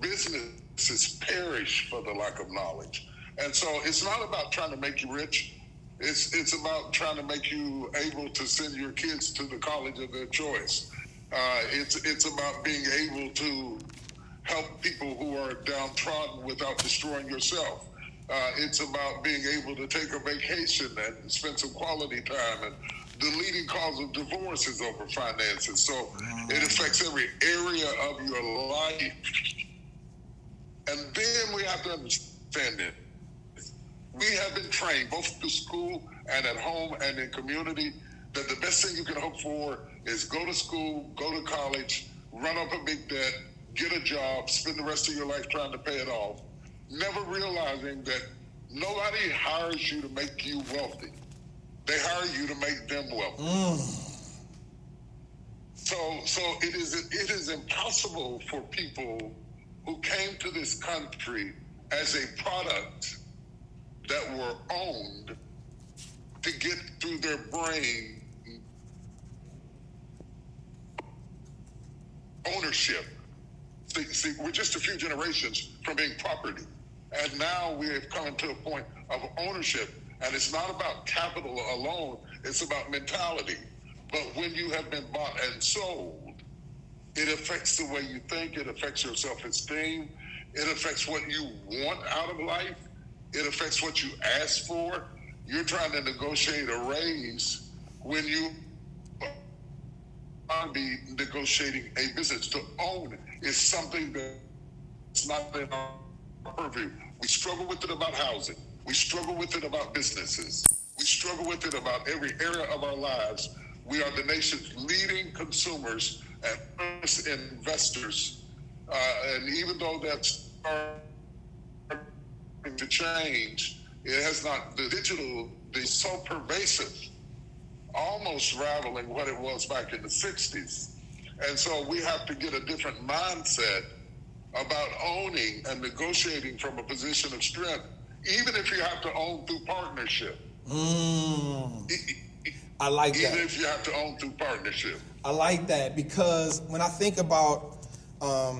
Businesses perish for the lack of knowledge. And so it's not about trying to make you rich. It's about trying to make you able to send your kids to the college of their choice. It's about being able to help people who are downtrodden without destroying yourself. It's about being able to take a vacation and spend some quality time. And the leading cause of divorce is over finances. So it affects every area of your life. And then we have to understand it. We have been trained, both through school and at home and in community, that the best thing you can hope for is go to school, go to college, run up a big debt, get a job, spend the rest of your life trying to pay it off, never realizing that nobody hires you to make you wealthy. They hire you to make them wealthy. So it is impossible for people who came to this country as a product that were owned to get through their brain ownership. See, we're just a few generations from being property. And now we have come to a point of ownership. And it's not about capital alone, it's about mentality. But when you have been bought and sold, it affects the way you think, it affects your self-esteem, it affects what you want out of life, it affects what you ask for. You're trying to negotiate a raise when you are be negotiating a business. To own it is something that's not in our purview. We struggle with it about housing. We struggle with it about businesses. We struggle with it about every area of our lives. We are the nation's leading consumers and first investors. And even though that's starting to change, it has not. The digital is so pervasive, almost rivaling what it was back in the 60s. And so we have to get a different mindset about owning and negotiating from a position of strength, even if you have to own through partnership. I like that. Even if you have to own through partnership. I like that because when I think about,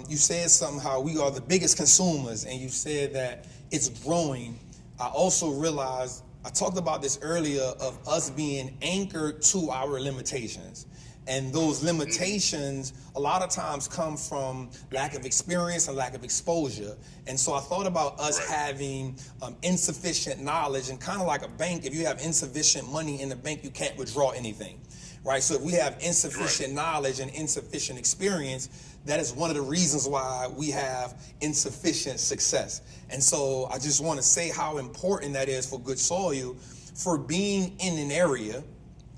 you said something how we are the biggest consumers, and you said that it's growing. I also realized, I talked about this earlier, of us being anchored to our limitations. And those limitations a lot of times come from lack of experience and lack of exposure. And so I thought about us having insufficient knowledge, and kind of like a bank, if you have insufficient money in the bank, you can't withdraw anything, right? So if we have insufficient knowledge and insufficient experience, that is one of the reasons why we have insufficient success. And so I just want to say how important that is for Good Soil, for being in an area,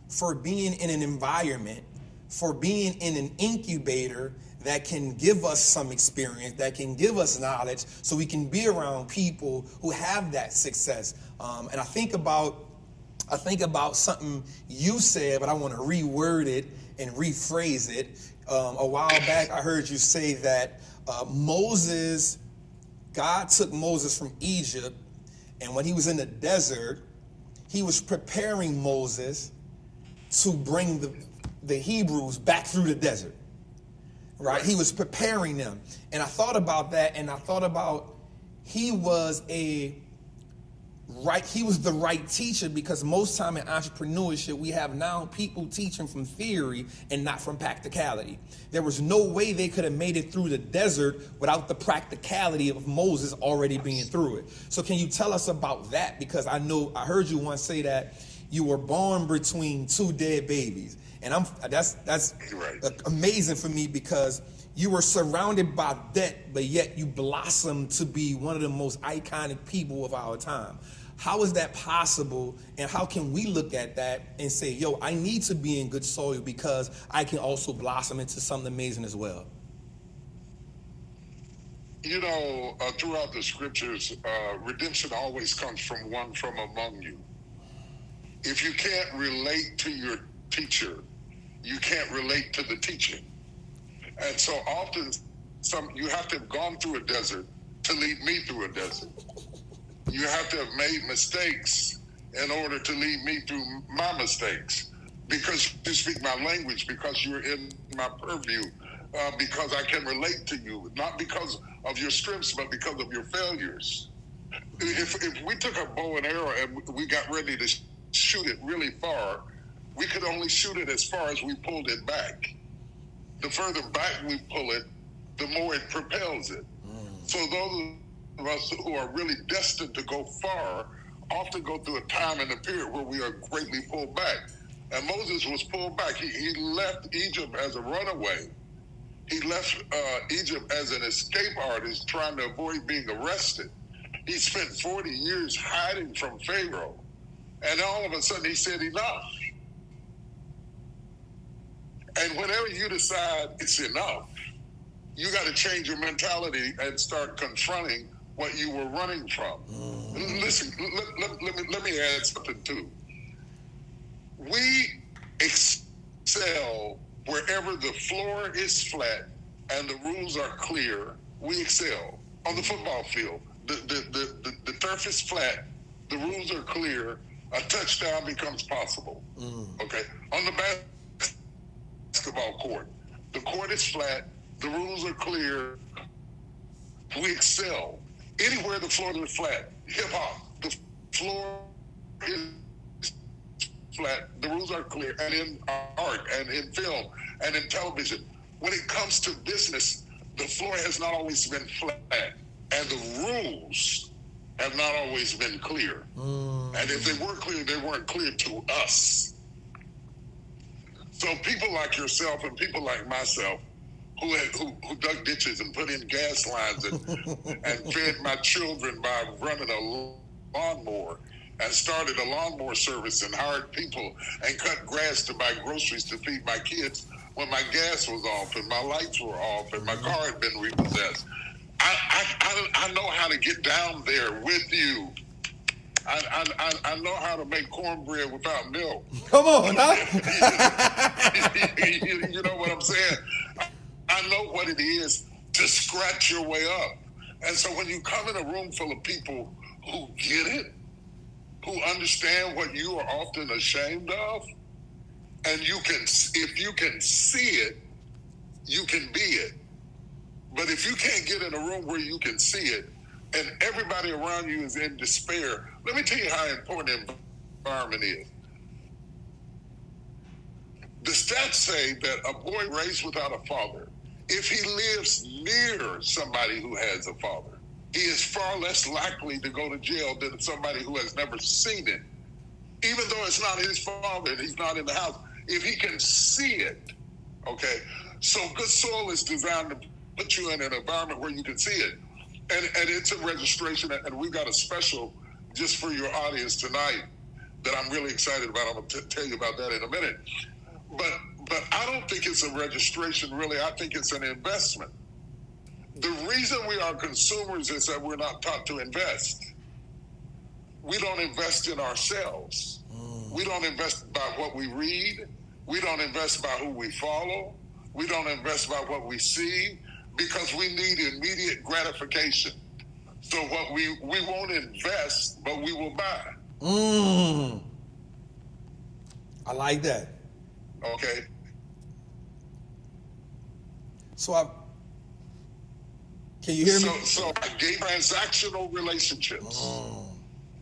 for being in an environment, for being in an incubator that can give us some experience, that can give us knowledge, so we can be around people who have that success. And I think about something you said, but I want to reword it and rephrase it. A while back, I heard you say that God took Moses from Egypt, and when he was in the desert, he was preparing Moses to bring the Hebrews back through the desert, right? He was preparing them. And I thought about that, and I thought about he was the right teacher, because most time in entrepreneurship, we have now people teaching from theory and not from practicality. There was no way they could have made it through the desert without the practicality of Moses already being through it. So can you tell us about that? Because I heard you once say that you were born between two dead babies. And that's amazing for me, because you were surrounded by debt, but yet you blossomed to be one of the most iconic people of our time. How is that possible? And how can we look at that and say, yo, I need to be in Good Soil because I can also blossom into something amazing as well? You know, throughout the scriptures, redemption always comes from one from among you. If you can't relate to your teacher, you can't relate to the teaching. And so often you have to have gone through a desert to lead me through a desert. You have to have made mistakes in order to lead me through my mistakes, because you speak my language, because you're in my purview, because I can relate to you, not because of your strengths, but because of your failures. If we took a bow and arrow and we got ready to shoot it really far, we could only shoot it as far as we pulled it back. The further back we pull it, the more it propels it. So those of us who are really destined to go far often go through a time and a period where we are greatly pulled back. And Moses was pulled back. He left Egypt as a runaway. He left Egypt as an escape artist, trying to avoid being arrested. He spent 40 years hiding from Pharaoh. And all of a sudden he said, enough. And whenever you decide it's enough, you got to change your mentality and start confronting what you were running from. Listen, let me add something too. We excel wherever the floor is flat and the rules are clear. We excel. On the football field, the turf is flat, the rules are clear, a touchdown becomes possible. Okay? On the basketball court, the court is flat, the rules are clear, we excel. Anywhere the floor is flat, hip-hop, the floor is flat, the rules are clear, and in art, and in film, and in television. When it comes to business, the floor has not always been flat, and the rules have not always been clear. And if they were clear, they weren't clear to us. So people like yourself and people like myself who dug ditches and put in gas lines and fed my children by running a lawnmower and started a lawnmower service and hired people and cut grass to buy groceries to feed my kids when my gas was off and my lights were off and my car had been repossessed. I know how to get down there with you. I know how to make cornbread without milk. Come on, huh? You know what I'm saying? I know what it is to scratch your way up. And so when you come in a room full of people who get it, who understand what you are often ashamed of, and if you can see it, you can be it. But if you can't get in a room where you can see it, and everybody around you is in despair, let me tell you how important the environment is. The stats say that a boy raised without a father, if he lives near somebody who has a father, he is far less likely to go to jail than somebody who has never seen it. Even though it's not his father and he's not in the house, if he can see it, okay? So good soil is designed to put you in an environment where you can see it. And it's a registration, and we got a special just for your audience tonight that I'm really excited about. I'm going to tell you about that in a minute. But I don't think it's a registration, really. I think it's an investment. The reason we are consumers is that we're not taught to invest. We don't invest in ourselves. We don't invest by what we read. We don't invest by who we follow. We don't invest by what we see, because we need immediate gratification. So what we won't invest, but we will buy. I like that. Okay. Can you hear me? So I gave transactional relationships.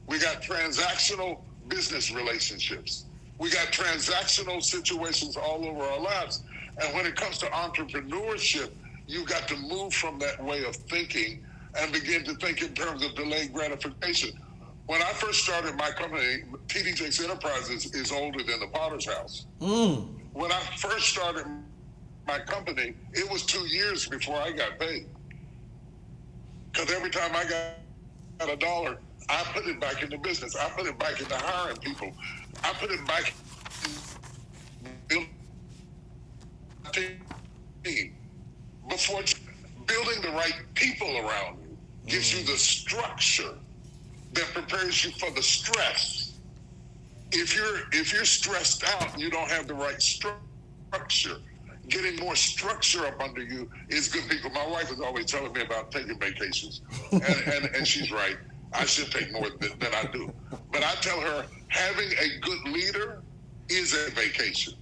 We got transactional business relationships. We got transactional situations all over our lives. And when it comes to entrepreneurship, you've got to move from that way of thinking and begin to think in terms of delayed gratification. When I first started my company, TD Enterprises is older than the Potter's House. When I first started my company, it was 2 years before I got paid. Because every time I got a dollar, I put it back into business. I put it back into hiring people. I put it back in team. Before building the right people around you gives you the structure that prepares you for the stress. If you're stressed out, you don't have the right structure. Getting more structure up under you is good people. My wife is always telling me about taking vacations, and she's right. I should take more than I do. But I tell her, having a good leader is a vacation.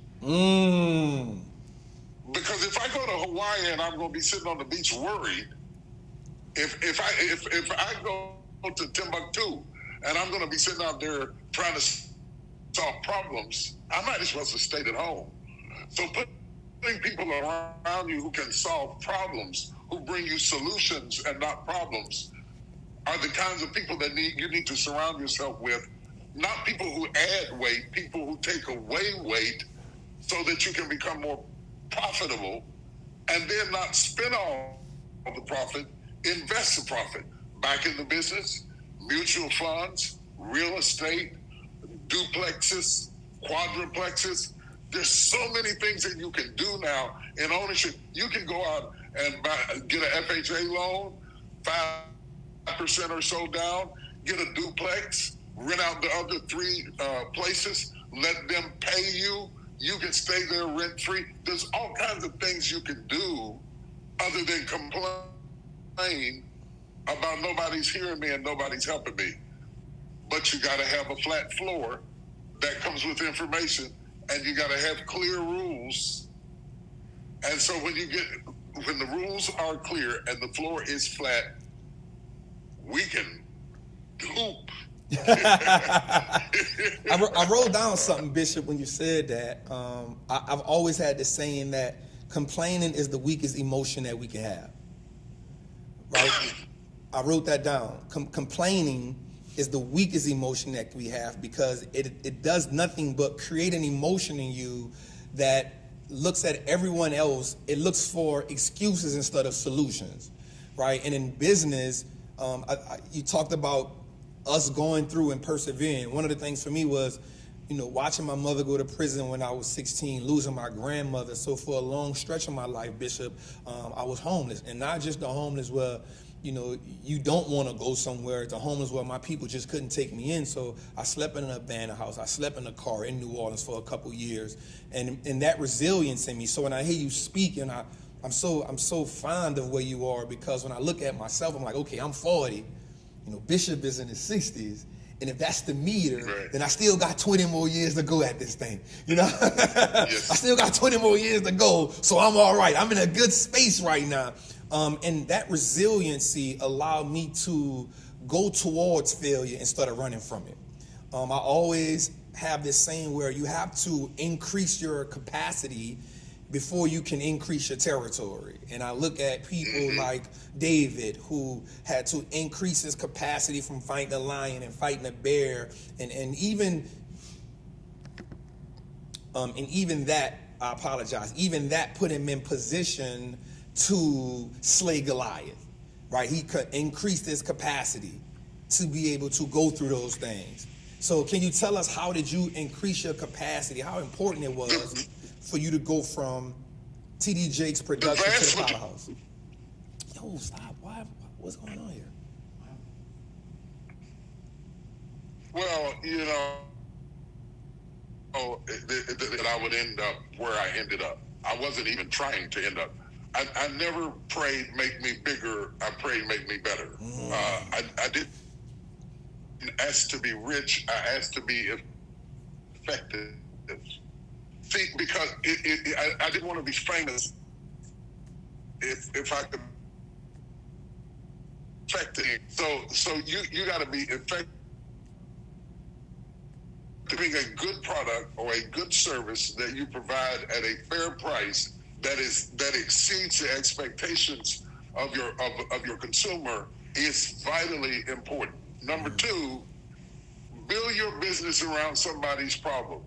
Because if I go to Hawaii and I'm going to be sitting on the beach worried, if I go to Timbuktu and I'm going to be sitting out there trying to solve problems, I might as well have stayed at home. So putting people around you who can solve problems, who bring you solutions and not problems, are the kinds of people that you need to surround yourself with. Not people who add weight, people who take away weight so that you can become more profitable, and then not spend all the profit, invest the profit back in the business, mutual funds, real estate, duplexes, quadruplexes. There's so many things that you can do now in ownership. You can go out and get an FHA loan, 5% or so down, get a duplex, rent out the other 3 places, let them pay you. You can stay there rent-free. There's all kinds of things you can do other than complain about nobody's hearing me and nobody's helping me. but you got to have a flat floor that comes with information, and you got to have clear rules. And so when the rules are clear and the floor is flat, we can hoop. I wrote down something, Bishop, when you said that. I've always had this saying that complaining is the weakest emotion that we can have. Right? I wrote that down. Complaining is the weakest emotion that we have because it does nothing but create an emotion in you that looks at everyone else. It looks for excuses instead of solutions, right? And in business, you talked about us going through and persevering. One of the things for me was, watching my mother go to prison when I was 16, losing my grandmother. So for a long stretch of my life, Bishop, I was homeless. And not just the homeless where, you don't want to go somewhere. It's a homeless where my people just couldn't take me in. So I slept in an abandoned house. I slept in a car in New Orleans for a couple years. And that resilience in me. So when I hear you speak, and I'm so fond of where you are, because when I look at myself, I'm like, okay, I'm 40. Bishop is in his 60s. And if that's the meter, right, then I still got 20 more years to go at this thing. Yes. I still got 20 more years to go, so I'm all right. I'm in a good space right now. And that resiliency allowed me to go towards failure instead of running from it. I always have this saying where you have to increase your capacity before you can increase your territory. And I look at people like David, who had to increase his capacity from fighting a lion and fighting a bear, and even that, I apologize, even that put him in position to slay Goliath, right? He could increase his capacity to be able to go through those things. So can you tell us, how did you increase your capacity? How important it was for you to go from TD Jakes production to the powerhouse? Yo, stop. What's going on here? Well, that I would end up where I ended up. I wasn't even trying to end up. I never prayed, make me bigger. I prayed, make me better. I didn't ask to be rich. I asked to be effective. See, because I didn't want to be famous if I could effective. So you got to be effective. Being a good product or a good service that you provide at a fair price that exceeds the expectations of your consumer is vitally important. Number two, build your business around somebody's problem.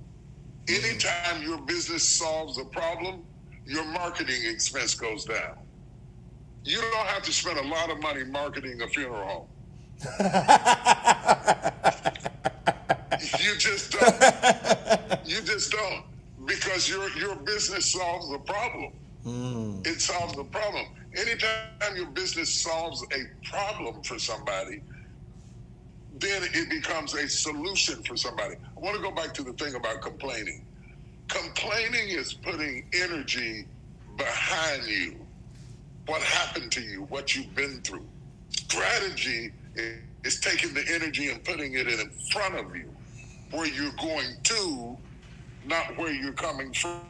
Anytime your business solves a problem, your marketing expense goes down. You don't have to spend a lot of money marketing a funeral home. You just don't. Because your business solves a problem. It solves a problem. Anytime your business solves a problem for somebody, then it becomes a solution for somebody. I want to go back to the thing about complaining. Complaining is putting energy behind you. What happened to you, what you've been through. Strategy is taking the energy and putting it in front of you, where you're going to, not where you're coming from.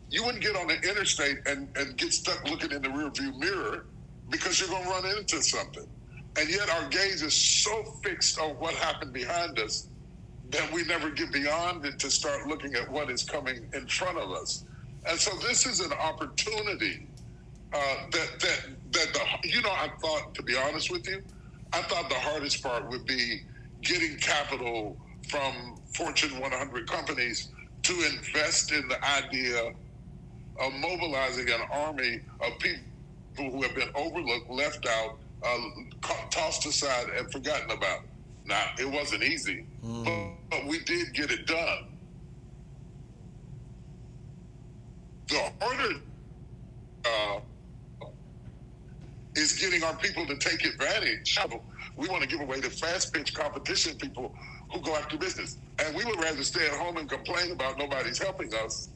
You wouldn't get on the interstate and get stuck looking in the rearview mirror because you're going to run into something. And yet our gaze is so fixed on what happened behind us that we never get beyond it to start looking at what is coming in front of us. And so this is an opportunity I thought, to be honest with you, I thought the hardest part would be getting capital from Fortune 100 companies to invest in the idea of mobilizing an army of people who have been overlooked, left out, tossed aside, and forgotten about. Now, it wasn't easy, but we did get it done. The harder is getting our people to take advantage. We want to give away to fast pitch competition people who go after business. And we would rather stay at home and complain about nobody's helping us,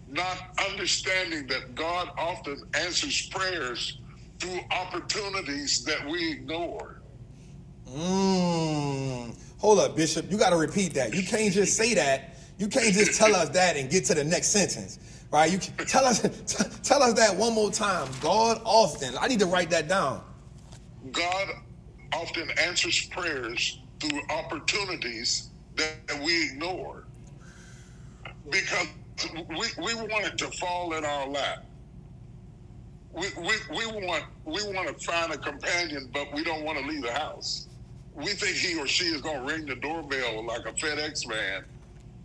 not understanding that God often answers prayers through opportunities that we ignore. Hold up, Bishop. You got to repeat that. You can't just say that. You can't just tell us that and get to the next sentence, right? You tell us that one more time. God often. I need to write that down. God often answers prayers through opportunities that we ignore because we want it to fall in our lap. We want to find a companion, but we don't want to leave the house. We think he or she is going to ring the doorbell like a FedEx man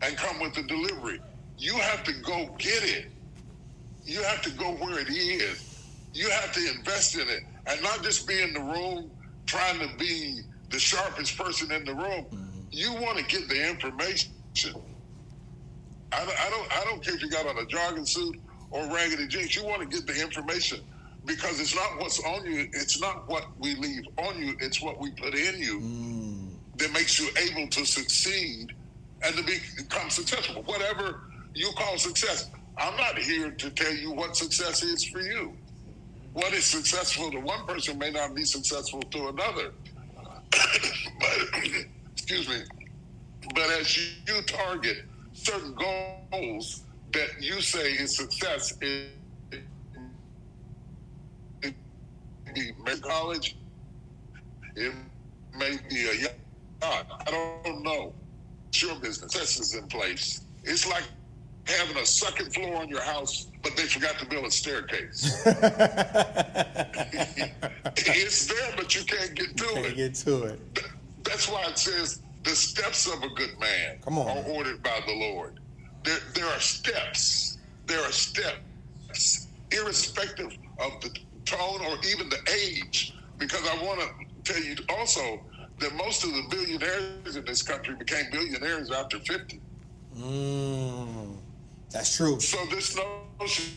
and come with the delivery. You have to go get it. You have to go where it is. You have to invest in it and not just be in the room trying to be the sharpest person in the room. You want to get the information. I don't care if you got on a jogging suit or raggedy jeans. You want to get the information because it's not what's on you. It's not what we leave on you. It's what we put in you that makes you able to succeed and to become successful. Whatever you call success. I'm not here to tell you what success is for you. What is successful to one person may not be successful to another. But, excuse me. But as you target certain goals that you say is success, it may be college, it may be a yacht. I don't know. It's your business. Success is in place. It's like having a second floor on your house, but they forgot to build a staircase. It's there, but you can't get to it. That's why it says the steps of a good man are ordered by the Lord. There are steps. There are steps, irrespective of the tone or even the age. Because I want to tell you also that most of the billionaires in this country became billionaires after 50. That's true. So this notion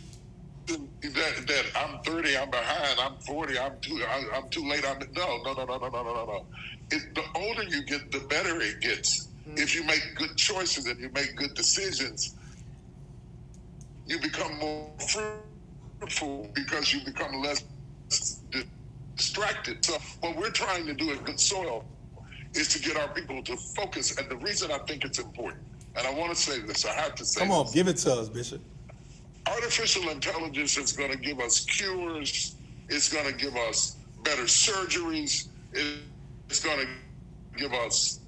that I'm 30, I'm behind, I'm 40, I'm too late. No. The older you get, the better it gets. If you make good choices and you make good decisions, you become more fruitful because you become less distracted. So what we're trying to do at Good Soil is to get our people to focus. And the reason I think it's important, and I want to say this, I have to say Come on, this. give it to us, Bishop. Artificial intelligence is going to give us cures. It's going to give us better surgeries. It's going to give us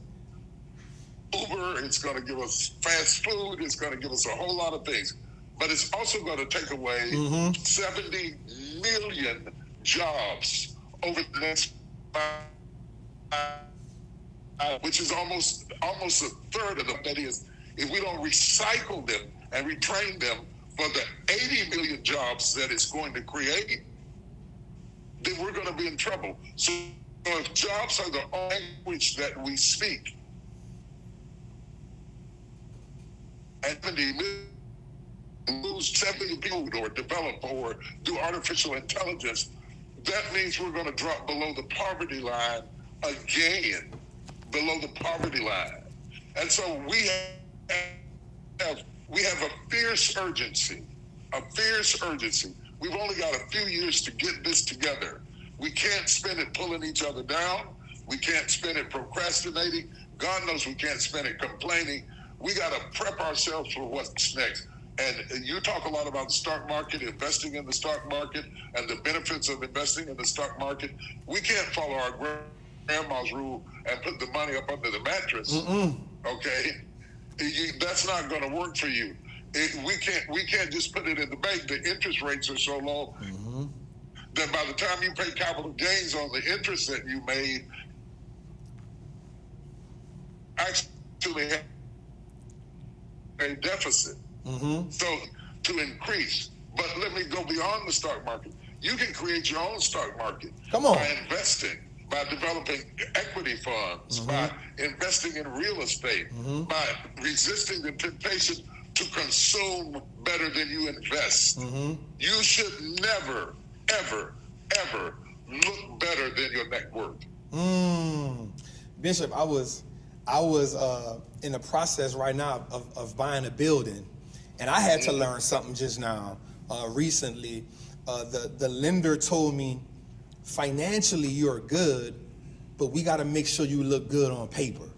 Uber. It's going to give us fast food. It's going to give us a whole lot of things. But it's also going to take away 70 million jobs over the next 5, which is almost a third of them. That is, if we don't recycle them and retrain them for the 80 million jobs that it's going to create, then we're going to be in trouble. So if jobs are the language that we speak, and lose 70 people or develop or do artificial intelligence, that means we're going to drop below the poverty line again, below the poverty line. And so we have a fierce urgency, We've only got a few years to get this together. We can't spend it pulling each other down. We can't spend it procrastinating. God knows we can't spend it complaining. We got to prep ourselves for what's next. And you talk a lot about the stock market, investing in the stock market, and the benefits of investing in the stock market. We can't follow our grandma's rule and put the money up under the mattress. Okay? That's not going to work for you. We can't just put it in the bank. The interest rates are so low that by the time you pay capital gains on the interest that you made, actually have a deficit. So to increase. But let me go beyond the stock market. You can create your own stock market by investing, by developing equity funds, by investing in real estate, by resisting the temptation to consume better than you invest. You should never, ever, ever look better than your net worth. Bishop, I was in the process right now of buying a building, and I had to learn something just now. Recently, the lender told me financially you're good, but we got to make sure you look good on paper.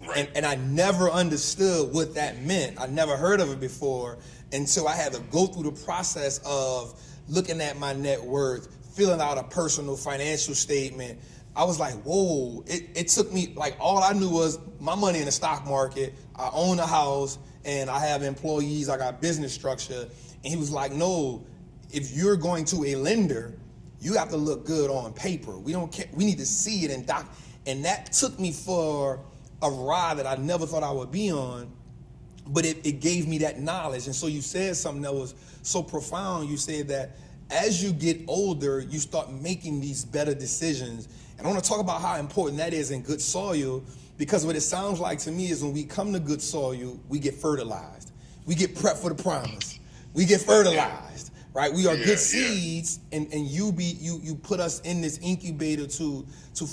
Right. And I never understood what that meant. I never heard of it before until I had to go through the process of looking at my net worth, filling out a personal financial statement. I was like, whoa, it took me, like, all I knew was my money in the stock market, I own a house, and I have employees, I got business structure. And he was like, no, if you're going to a lender, you have to look good on paper. We don't care, we need to see it and doc. And that took me for a ride that I never thought I would be on, but it gave me that knowledge. And so you said something that was so profound. You said that as you get older, you start making these better decisions. And I want to talk about how important that is in good soil, because what it sounds like to me is when we come to good soil, we get fertilized. We get prepped for the promise. We get fertilized, right? We are good seeds, and you put us in this incubator to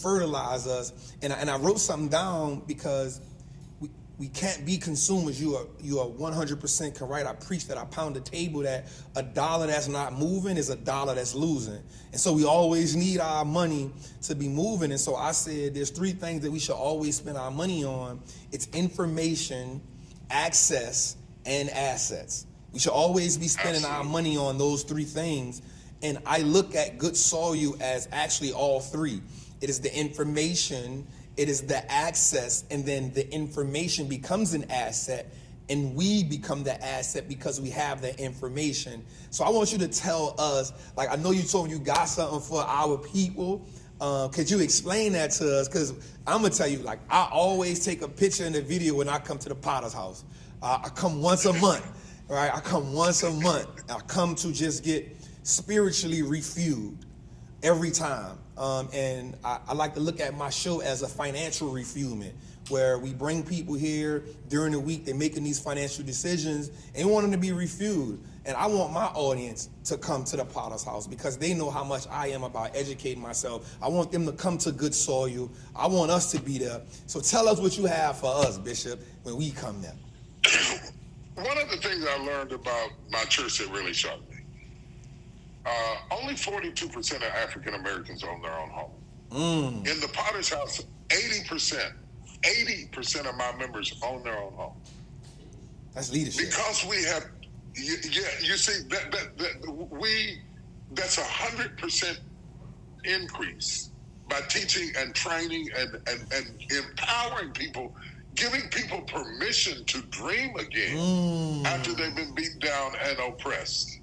fertilize us. And I wrote something down because we can't be consumers. You are 100% correct. I preach that. I pound the table that $1 that's not moving is $1 that's losing. And so we always need our money to be moving. And so I said there's 3 things that we should always spend our money on. It's information, access, and assets. We should always be spending our money on those 3 things. And I look at good soil as actually all 3. It is the information, it is the access, and then the information becomes an asset, and we become the asset because we have the information. So I want you to tell us, like, I know you told me you got something for our people. Could you explain that to us? Because I'm going to tell you, like, I always take a picture and a video when I come to the Potter's house. I come once a month, right? I come once a month. I come to just get spiritually refueled every time. And I like to look at my show as a financial refuelment, where we bring people here during the week, they're making these financial decisions, and we want them to be refueled. And I want my audience to come to the Potter's house because they know how much I am about educating myself. I want them to come to good soil. I want us to be there. So tell us what you have for us, Bishop, when we come there. One of the things I learned about my church that really shocked me, only 42% of African Americans own their own home. In the Potter's house, 80% of my members own their own home. That's leadership. Because we have, you see, that's 100% increase by teaching and training and empowering people, giving people permission to dream again after they've been beat down and oppressed.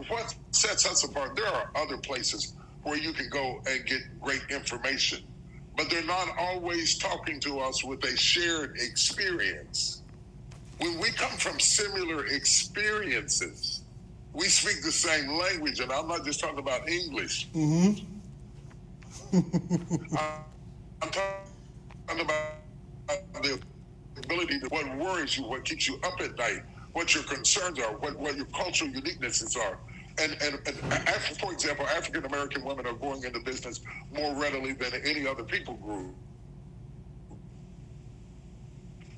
What sets us apart, there are other places where you can go and get great information, but they're not always talking to us with a shared experience. When we come from similar experiences, we speak the same language, and I'm not just talking about English. I'm talking about the ability to what worries you, what keeps you up at night, what your concerns are, what your cultural uniquenesses are. And for example, African American women are going into business more readily than any other people group.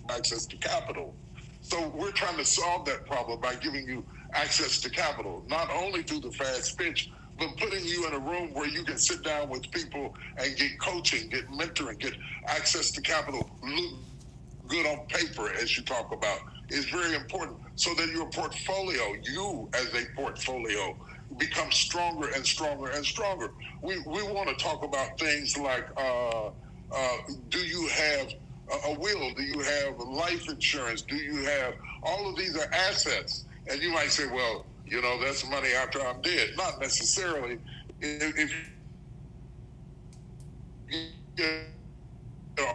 Access to capital. So we're trying to solve that problem by giving you access to capital, not only through the fast pitch, but putting you in a room where you can sit down with people and get coaching, get mentoring, get access to capital, look good on paper, as you talk about, is very important, so that your portfolio, you as a portfolio, becomes stronger and stronger and stronger. We want to talk about things like, do you have a will? Do you have life insurance? Do you have, all of these are assets. And you might say, well, you know, that's money after I'm dead. Not necessarily. If you get a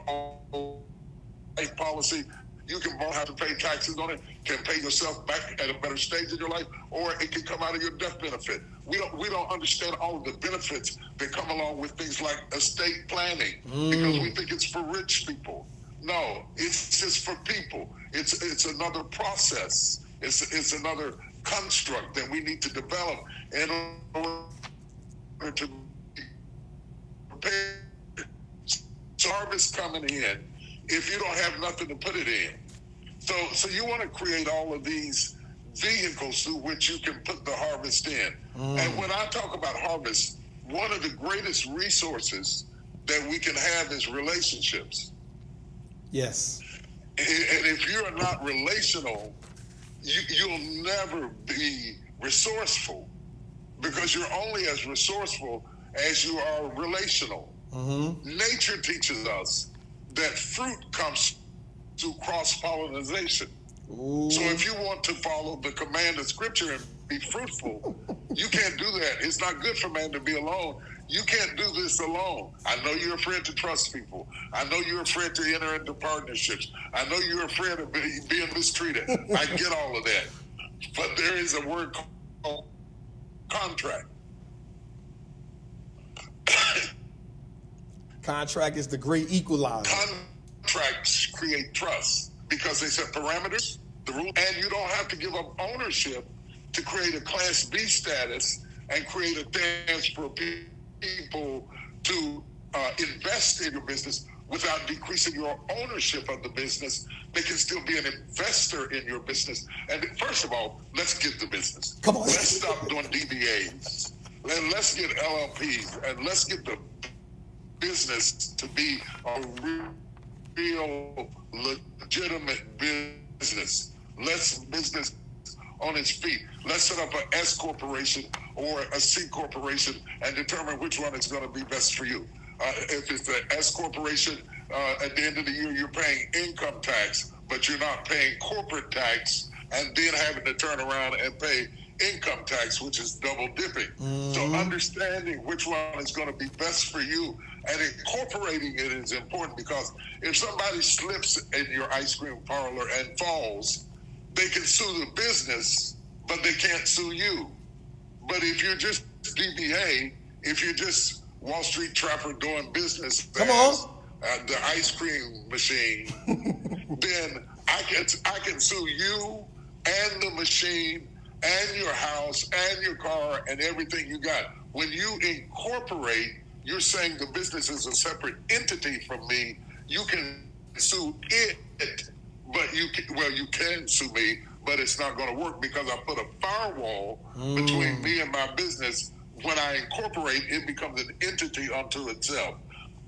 life policy, you can both have to pay taxes on it, can pay yourself back at a better stage in your life, or it can come out of your death benefit. We don't understand all of the benefits that come along with things like estate planning because we think it's for rich people. No, it's just for people. It's another process. It's another construct that we need to develop in order to prepare. Harvest coming in if you don't have nothing to put it in. So you want to create all of these vehicles through which you can put the harvest in. And when I talk about harvest, one of the greatest resources that we can have is relationships. Yes. And if you're not relational, you'll never be resourceful, because you're only as resourceful as you are relational. Mm-hmm. Nature teaches us that fruit comes through cross-pollination. Ooh. So if you want to follow the command of Scripture and be fruitful, you can't do that. It's not good for man to be alone. You can't do this alone. I know you're afraid to trust people. I know you're afraid to enter into partnerships. I know you're afraid of being mistreated. I get all of that. But there is a word called contract. Contract is the great equalizer. Contracts create trust because they set parameters, the rule, and you don't have to give up ownership to create a Class B status and create a chance for people to invest in your business without decreasing your ownership of the business. They can still be an investor in your business. And first of all, let's get the business. Come on. Let's stop doing DBAs. And let's get LLPs, and let's get the business to be a real, legitimate business. Let's business on its feet. Let's set up an S corporation or a C corporation and determine which one is going to be best for you. If it's the S corporation, at the end of the year, you're paying income tax, but you're not paying corporate tax, and then having to turn around and pay income tax, which is double dipping. So understanding which one is going to be best for you and incorporating it is important, because if somebody slips in your ice cream parlor and falls, they can sue the business, but they can't sue you. But if you're just DBA, if you're just Wallstreet Trappin doing business as the ice cream machine, then I can sue you and the machine and your house and your car and everything you got. When you incorporate, you're saying the business is a separate entity from me. You can sue it, but you can sue me, but it's not going to work because I put a firewall between me and my business. When I incorporate, it becomes an entity unto itself.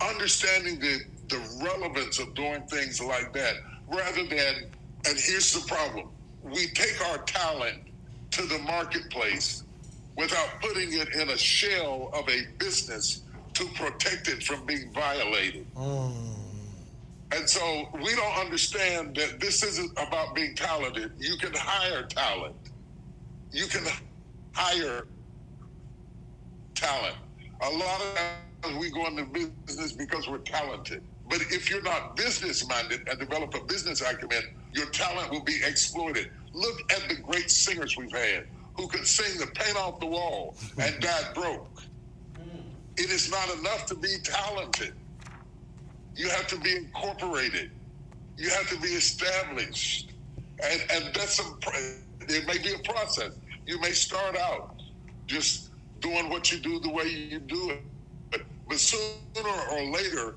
Understanding the relevance of doing things like that, rather than, and here's the problem, we take our talent to the marketplace without putting it in a shell of a business to protect it from being violated. And so we don't understand that this isn't about being talented. You can hire talent. You can hire talent. A lot of times we go into business because we're talented. But if you're not business-minded and develop a business acumen, your talent will be exploited. Look at the great singers we've had who could sing the paint off the wall and died broke. It is not enough to be talented. You have to be incorporated. You have to be established. And that's it may be a process. You may start out just doing what you do the way you do it. But sooner or later,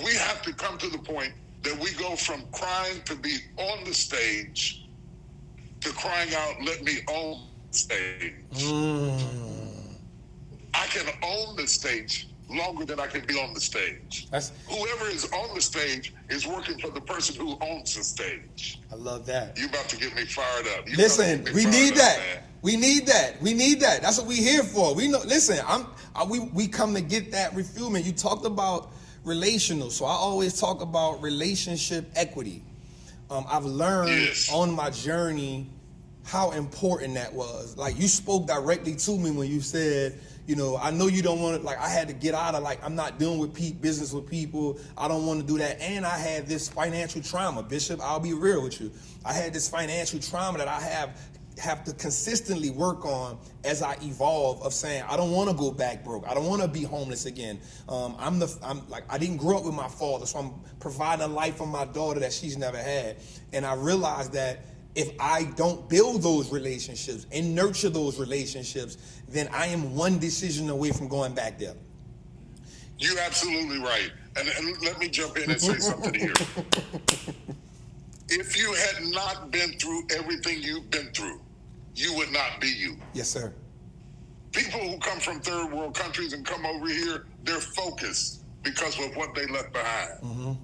we have to come to the point that we go from crying to be on the stage to crying out, let me own the stage. I can own the stage longer than I can be on the stage. Whoever is on the stage is working for the person who owns the stage. I love that. You about to get me fired up. Listen, we need that. We need that. We need that. That's what we're here for. We know. Listen, we come to get that refuelment. You talked about relational, so I always talk about relationship equity. I've learned on my journey how important that was. Like, you spoke directly to me when you said, you know, I know you don't want to, like, I had to get out of, like, I'm not dealing with business with people. I don't want to do that. And I had this financial trauma. Bishop, I'll be real with you. I had this financial trauma that I have to consistently work on as I evolve, of saying, I don't want to go back broke. I don't want to be homeless again. I didn't grow up with my father, so I'm providing a life for my daughter that she's never had. And I realized that if I don't build those relationships and nurture those relationships, then I am one decision away from going back there. You're absolutely right. And let me jump in and say something here. If you had not been through everything you've been through, you would not be you. Yes, sir. People who come from third world countries and come over here, they're focused because of what they left behind,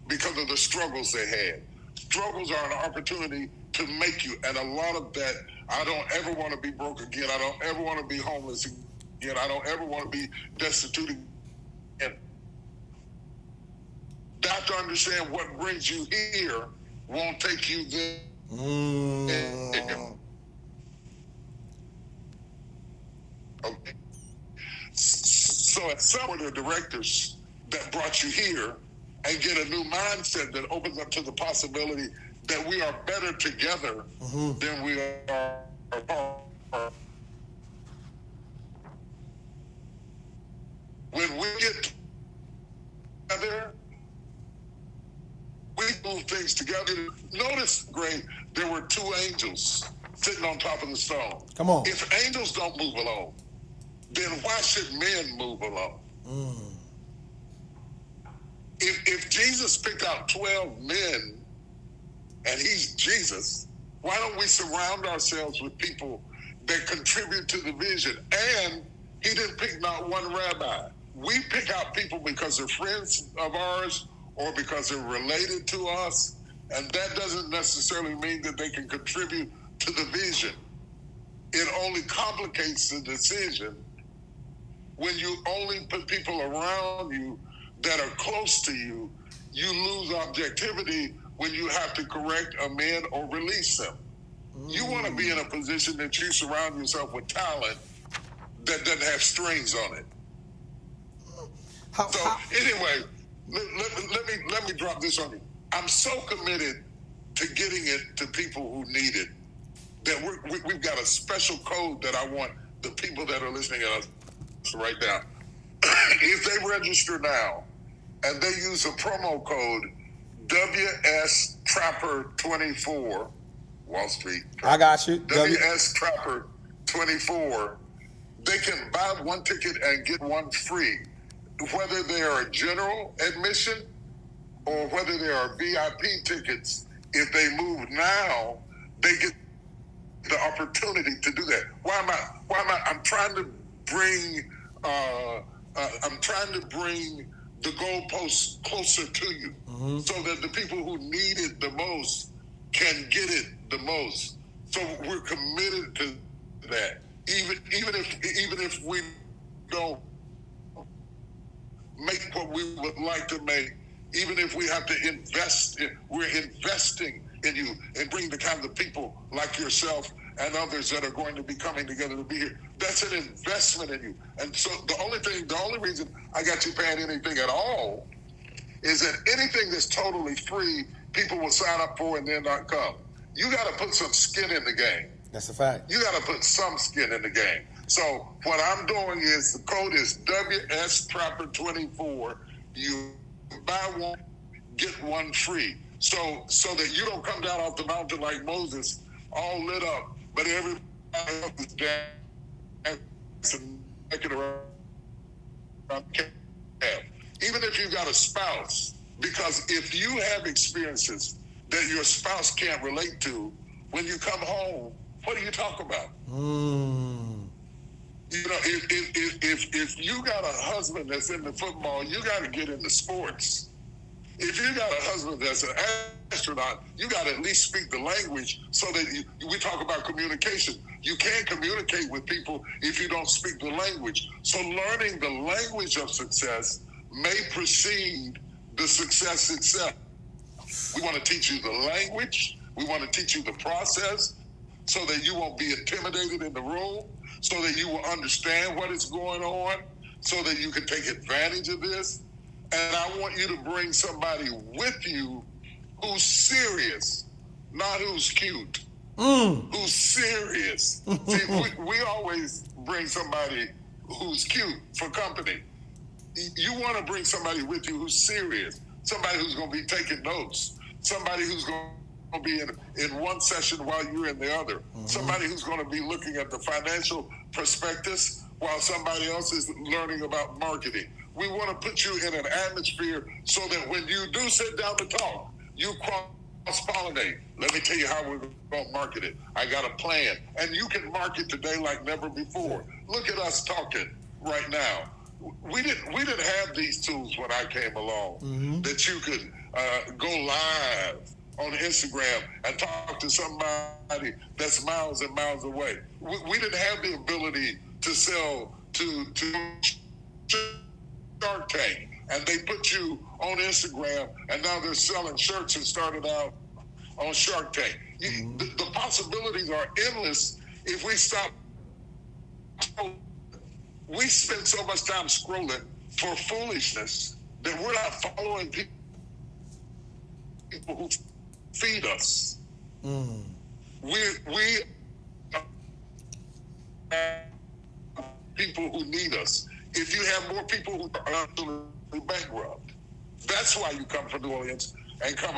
because of the struggles they had. Struggles are an opportunity to make you, and a lot of that, I don't ever want to be broke again. I don't ever want to be homeless again. I don't ever want to be destitute again. You have to understand what brings you here won't take you there. Okay. So at some of the directors that brought you here and get a new mindset that opens up to the possibility that we are better together than we are apart. When we get together, we move things together. Notice, Gray, there were two angels sitting on top of the stone. Come on. If angels don't move alone, then why should men move alone? If Jesus picked out 12 men and he's Jesus, why don't we surround ourselves with people that contribute to the vision? And he didn't pick not one rabbi. We pick out people because they're friends of ours or because they're related to us, and that doesn't necessarily mean that they can contribute to the vision. It only complicates the decision when you only put people around you that are close to you. You lose objectivity when you have to correct, amend, or release them. You want to be in a position that you surround yourself with talent that doesn't have strings on it. Anyway, let me drop this on you. I'm so committed to getting it to people who need it that we've got a special code that I want the people that are listening to us to write down. If they register now and they use a promo code WSTrapper24, Wallstreet. I got you. WSTrapper24, they can buy one ticket and get one free, whether they are a general admission or whether they are VIP tickets. If they move now, they get the opportunity to do that. I'm trying to bring the goalposts closer to you so that the people who need it the most can get it the most. So we're committed to that. Even if we don't make what we would like to make, even if we have to invest we're investing in you and bring the kind of people like yourself and others that are going to be coming together to be here. That's an investment in you. And so the only reason I got you paying anything at all is that anything that's totally free, people will sign up for and then not come. You got to put some skin in the game. That's a fact. You got to put some skin in the game. So what I'm doing is the code is WSTrapper24. You buy one, get one free. So that you don't come down off the mountain like Moses, all lit up, but everybody else is dancing, making around. Even if you've got a spouse, because if you have experiences that your spouse can't relate to, when you come home, what do you talk about? You know, if you got a husband that's into football, you got to get into sports. If you got a husband that's an astronaut, you got to at least speak the language so that we talk about communication. You can't communicate with people if you don't speak the language. So learning the language of success may precede the success itself. We want to teach you the language. We want to teach you the process so that you won't be intimidated in the room, so that you will understand what is going on, so that you can take advantage of this. And I want you to bring somebody with you who's serious, not who's cute. Who's serious. See, we always bring somebody who's cute for company. You want to bring somebody with you who's serious, somebody who's going to be taking notes, somebody who's going to be in one session while you're in the other, somebody who's going to be looking at the financial prospectus while somebody else is learning about marketing. We want to put you in an atmosphere so that when you do sit down to talk, you cross cross-pollinate. Let me tell you how we're going to market it. I got a plan. And you can market today like never before. Look at us talking right now. We didn't have these tools when I came along that you could go live on Instagram and talk to somebody that's miles and miles away. We didn't have the ability to sell to Shark Tank, and they put you on Instagram, and now they're selling shirts and started out on Shark Tank. The possibilities are endless if we stop. We spend so much time scrolling for foolishness that we're not following people who feed us. We people who need us. If you have more people who are absolutely bankrupt, that's why you come from New Orleans and come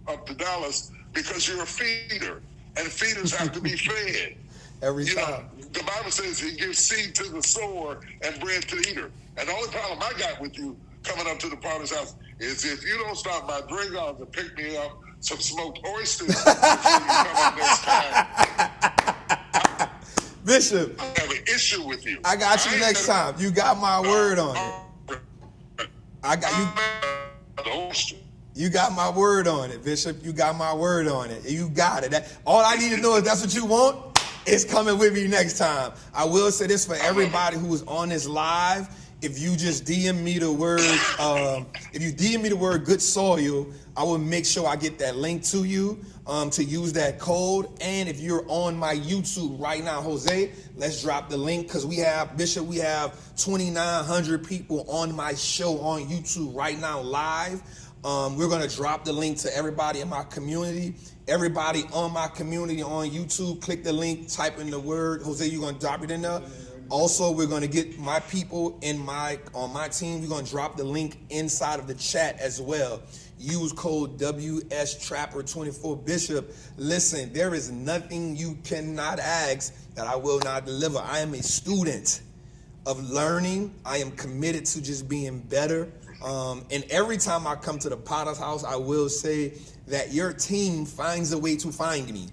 up to Dallas, because you're a feeder, and feeders have to be fed. Every time. The Bible says He gives seed to the sower and bread to the eater. And the only problem I got with you coming up to the Potter's house is if you don't stop by Dragon's and pick me up some smoked oysters before you come up next time. Bishop, I have an issue with you. I got you next time. You got my word on it. I got you. You got my word on it, Bishop. You got my word on it. You got it. All I need to know is that's what you want. It's coming with me next time. I will say this for everybody who is on this live. If you just DM me the word, good soil, I will make sure I get that link to you to use that code. And if you're on my YouTube right now, Jose, let's drop the link, because we have 2,900 people on my show on YouTube right now live. We're going to drop the link to everybody in my community. Everybody on my community on YouTube, click the link, type in the word. Jose, you're going to drop it in there. Also, we're going to get my people on my team. We're going to drop the link inside of the chat as well. Use code WSTrapper24. Bishop, listen, there is nothing you cannot ask that I will not deliver. I am a student of learning. I am committed to just being better. And every time I come to the Potter's house, I will say that your team finds a way to find me.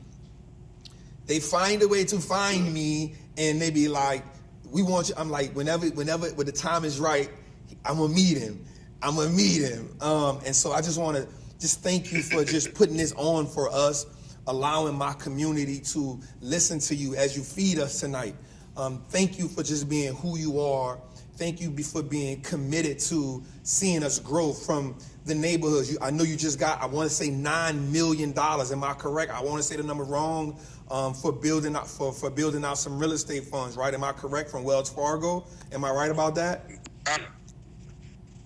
They find a way to find me, and they be like, we want you. I'm like, whenever when the time is right, I'm gonna meet him. And so I just want to just thank you for just putting this on for us, allowing my community to listen to you as you feed us tonight. Thank you for just being who you are. Thank you for being committed to seeing us grow from the neighborhoods. I know you just got, I want to say $9 million. Am I correct? I want to say the number wrong, for building out some real estate funds, right? Am I correct, from Wells Fargo? Am I right about that?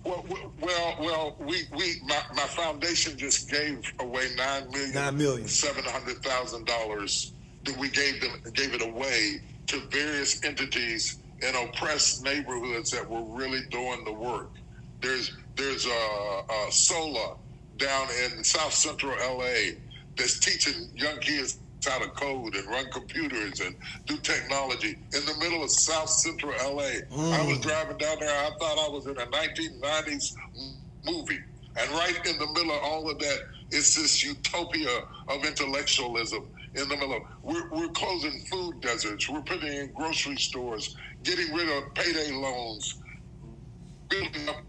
My foundation just gave away $9,700,000 that we gave it away to various entities in oppressed neighborhoods that were really doing the work. There's a SOLA down in South Central LA that's teaching young kids how to code and run computers and do technology in the middle of South Central LA. I was driving down there, I thought I was in a 1990s movie. And right in the middle of all of that is this utopia of intellectualism. In the middle of, we're closing food deserts, we're putting in grocery stores, getting rid of payday loans, building up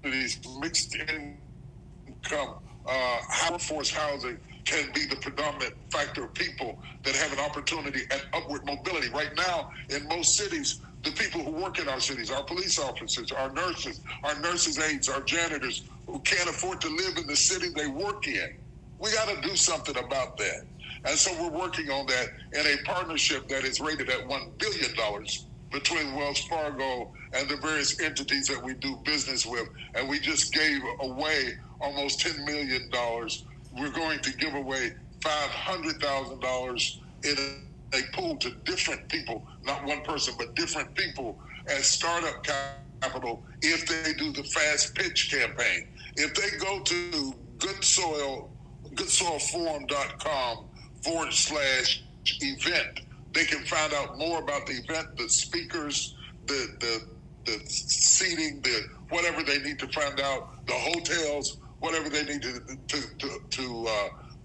these mixed income, workforce housing can be the predominant factor of people that have an opportunity at upward mobility. Right now, in most cities, the people who work in our cities, our police officers, our nurses aides, our janitors, who can't afford to live in the city they work in. We got to do something about that. And so we're working on that in a partnership that is rated at $1 billion between Wells Fargo and the various entities that we do business with. And we just gave away almost $10 million. We're going to give away $500,000 in a pool to different people, not one person, but different people as startup capital if they do the fast pitch campaign. If they go to goodsoilforum.com/event, they can find out more about the event, the speakers, the the seating, the whatever they need to find out, the hotels, whatever they need to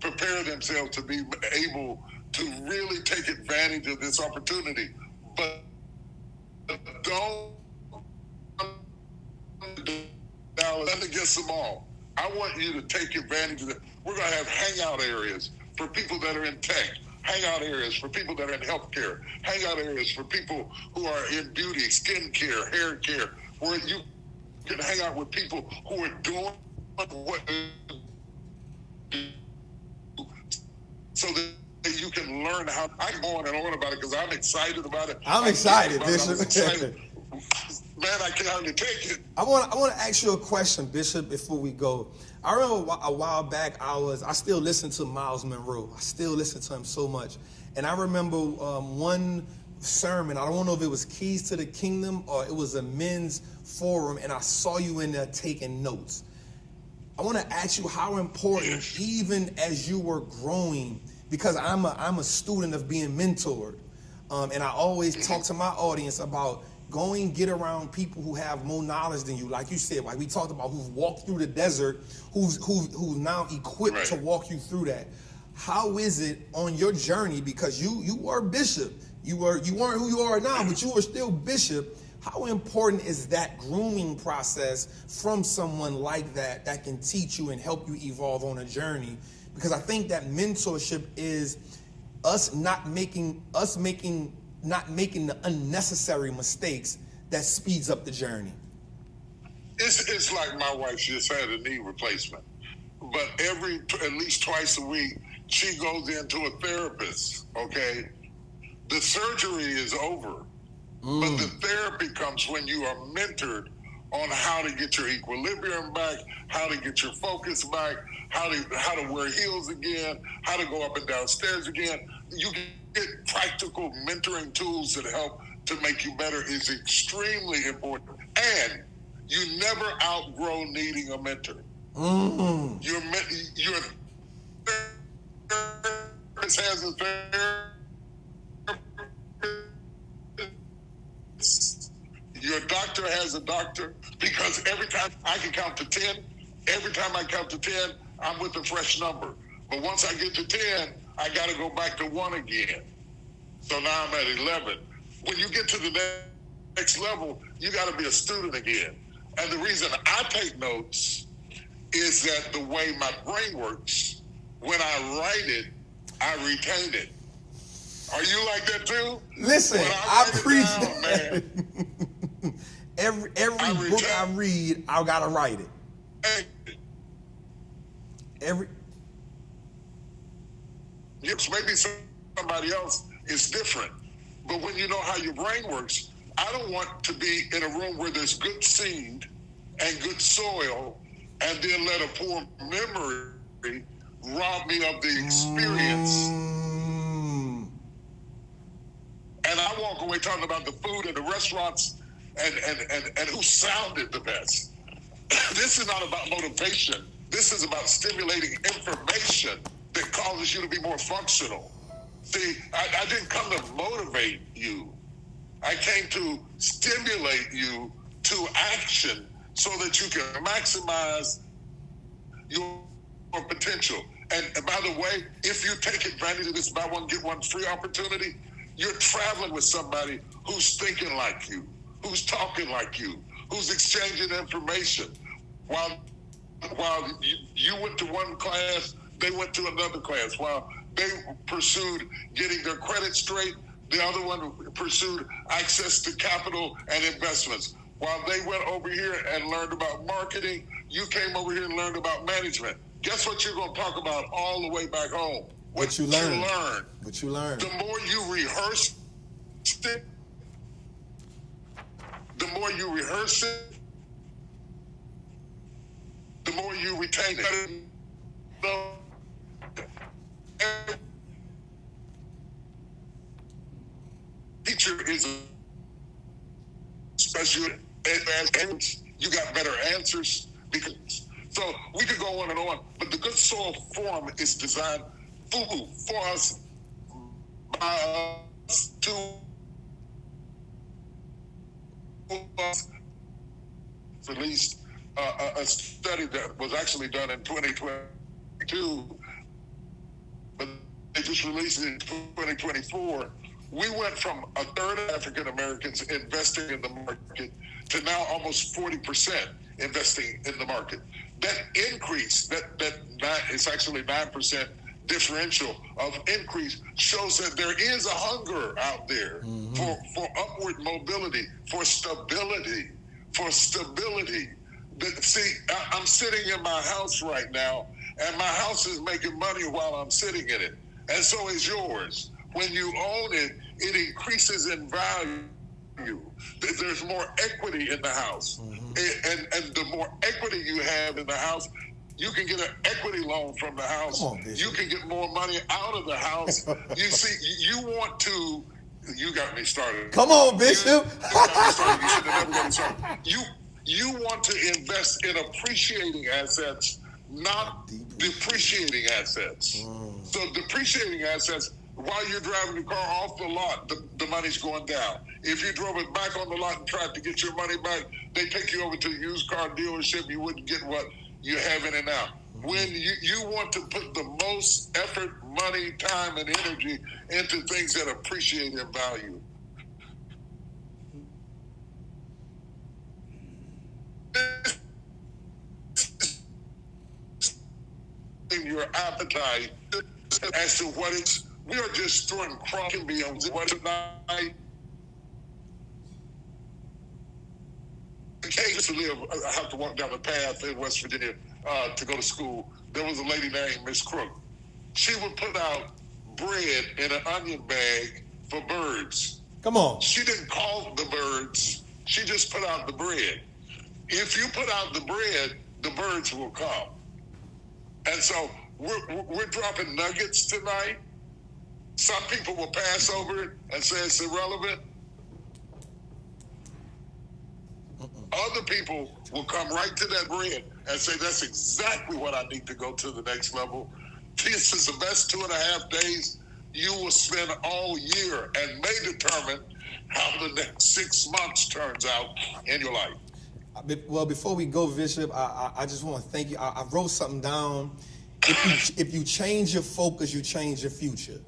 prepare themselves to be able to really take advantage of this opportunity. But don't nothing against them all. I want you to take advantage of it. We're going to have hangout areas for people that are in tech, hangout areas for people that are in healthcare, hangout areas for people who are in beauty, skin care, hair care, where you can hang out with people who are doing what so that you can learn how. I'm going on about it because I'm excited about it. I'm excited, Bishop. Man, I can hardly take it. I want to ask you a question, Bishop, before we go. I remember a while back, I still listen to Miles Monroe. I still listen to him so much. And I remember one sermon, I don't know if it was Keys to the Kingdom or it was a men's forum, and I saw you in there taking notes. I want to ask you how important, even as you were growing, because I'm a student of being mentored, and I always talk to my audience about get around people who have more knowledge than you, like you said, like we talked about, who've walked through the desert, who's now equipped to walk you through that. How is it on your journey? Because you were bishop, you weren't who you are now, but you were still bishop. How important is that grooming process from someone like that can teach you and help you evolve on a journey? Because I think that mentorship is us not making the unnecessary mistakes that speeds up the journey. It's like my wife just had a knee replacement, but at least twice a week she goes into a therapist. Okay, the surgery is over, but the therapy comes when you are mentored on how to get your equilibrium back, how to get your focus back, how to wear heels again, how to go up and down stairs again. You get practical mentoring tools that help to make you better is extremely important. And you never outgrow needing a mentor. Your therapist has a therapist. Your doctor has a doctor, because every time I can count to 10, every time I count to 10, I'm with a fresh number. But once I get to 10, I got to go back to 1 again. So now I'm at 11. When you get to the next level, you got to be a student again. And the reason I take notes is that the way my brain works, when I write it, I retain it. Are you like that too? Listen, I preach that. Every book I read, I got to write it. Yes, maybe somebody else is different. But when you know how your brain works, I don't want to be in a room where there's good seed and good soil and then let a poor memory rob me of the experience. And I walk away talking about the food and the restaurants and who sounded the best. This is not about motivation. This is about stimulating information that causes you to be more functional. See, I didn't come to motivate you. I came to stimulate you to action so that you can maximize your potential. And by the way, if you take advantage of this buy one, get one free opportunity, you're traveling with somebody who's thinking like you, who's talking like you, who's exchanging information. While you went to one class, they went to another class. While they pursued getting their credit straight, the other one pursued access to capital and investments. While they went over here and learned about marketing, you came over here and learned about management. Guess what you're going to talk about all the way back home? What you learn. What you learn. The more you rehearse it, the more you rehearse it, the more you retain it. Teacher is a special advanced. You got better answers because so we could go on and on. But the Good Soil Forum is designed for us, by us to released a study that was actually done in 2022, but they just released it in 2024. We went from a third of African Americans investing in the market to now almost 40% investing in the market. That increase, it's actually 9% differential of increase, shows that there is a hunger out there for upward mobility, for stability. See, I'm sitting in my house right now, and my house is making money while I'm sitting in it, and so is yours. When you own it, it increases in value. There's more equity in the house. And the more equity you have in the house, you can get an equity loan from the house. You can get more money out of the house. You see, you got me started. Come on, Bishop. You got me started. You should have never got me started. You want to invest in appreciating assets, not depreciating assets. So depreciating assets, while you're driving the car off the lot, the money's going down. If you drove it back on the lot and tried to get your money back, they take you over to a used car dealership. You wouldn't get what you have in it now. When you want to put the most effort, money, time, and energy into things that appreciate in value. Your appetite as to what it's. We are just throwing crumbs and beyond what tonight. Occasionally, I have to walk down the path in West Virginia to go to school. There was a lady named Miss Crook. She would put out bread in an onion bag for birds. Come on. She didn't call the birds. She just put out the bread. If you put out the bread, the birds will come. And so we're dropping nuggets tonight. Some people will pass over it and say it's irrelevant. Other people will come right to that bread and say, that's exactly what I need to go to the next level. This is the best 2.5 days you will spend all year and may determine how the next 6 months turns out in your life. Well, before we go, Bishop, I just want to thank you. I wrote something down. If you change your focus, you change your future.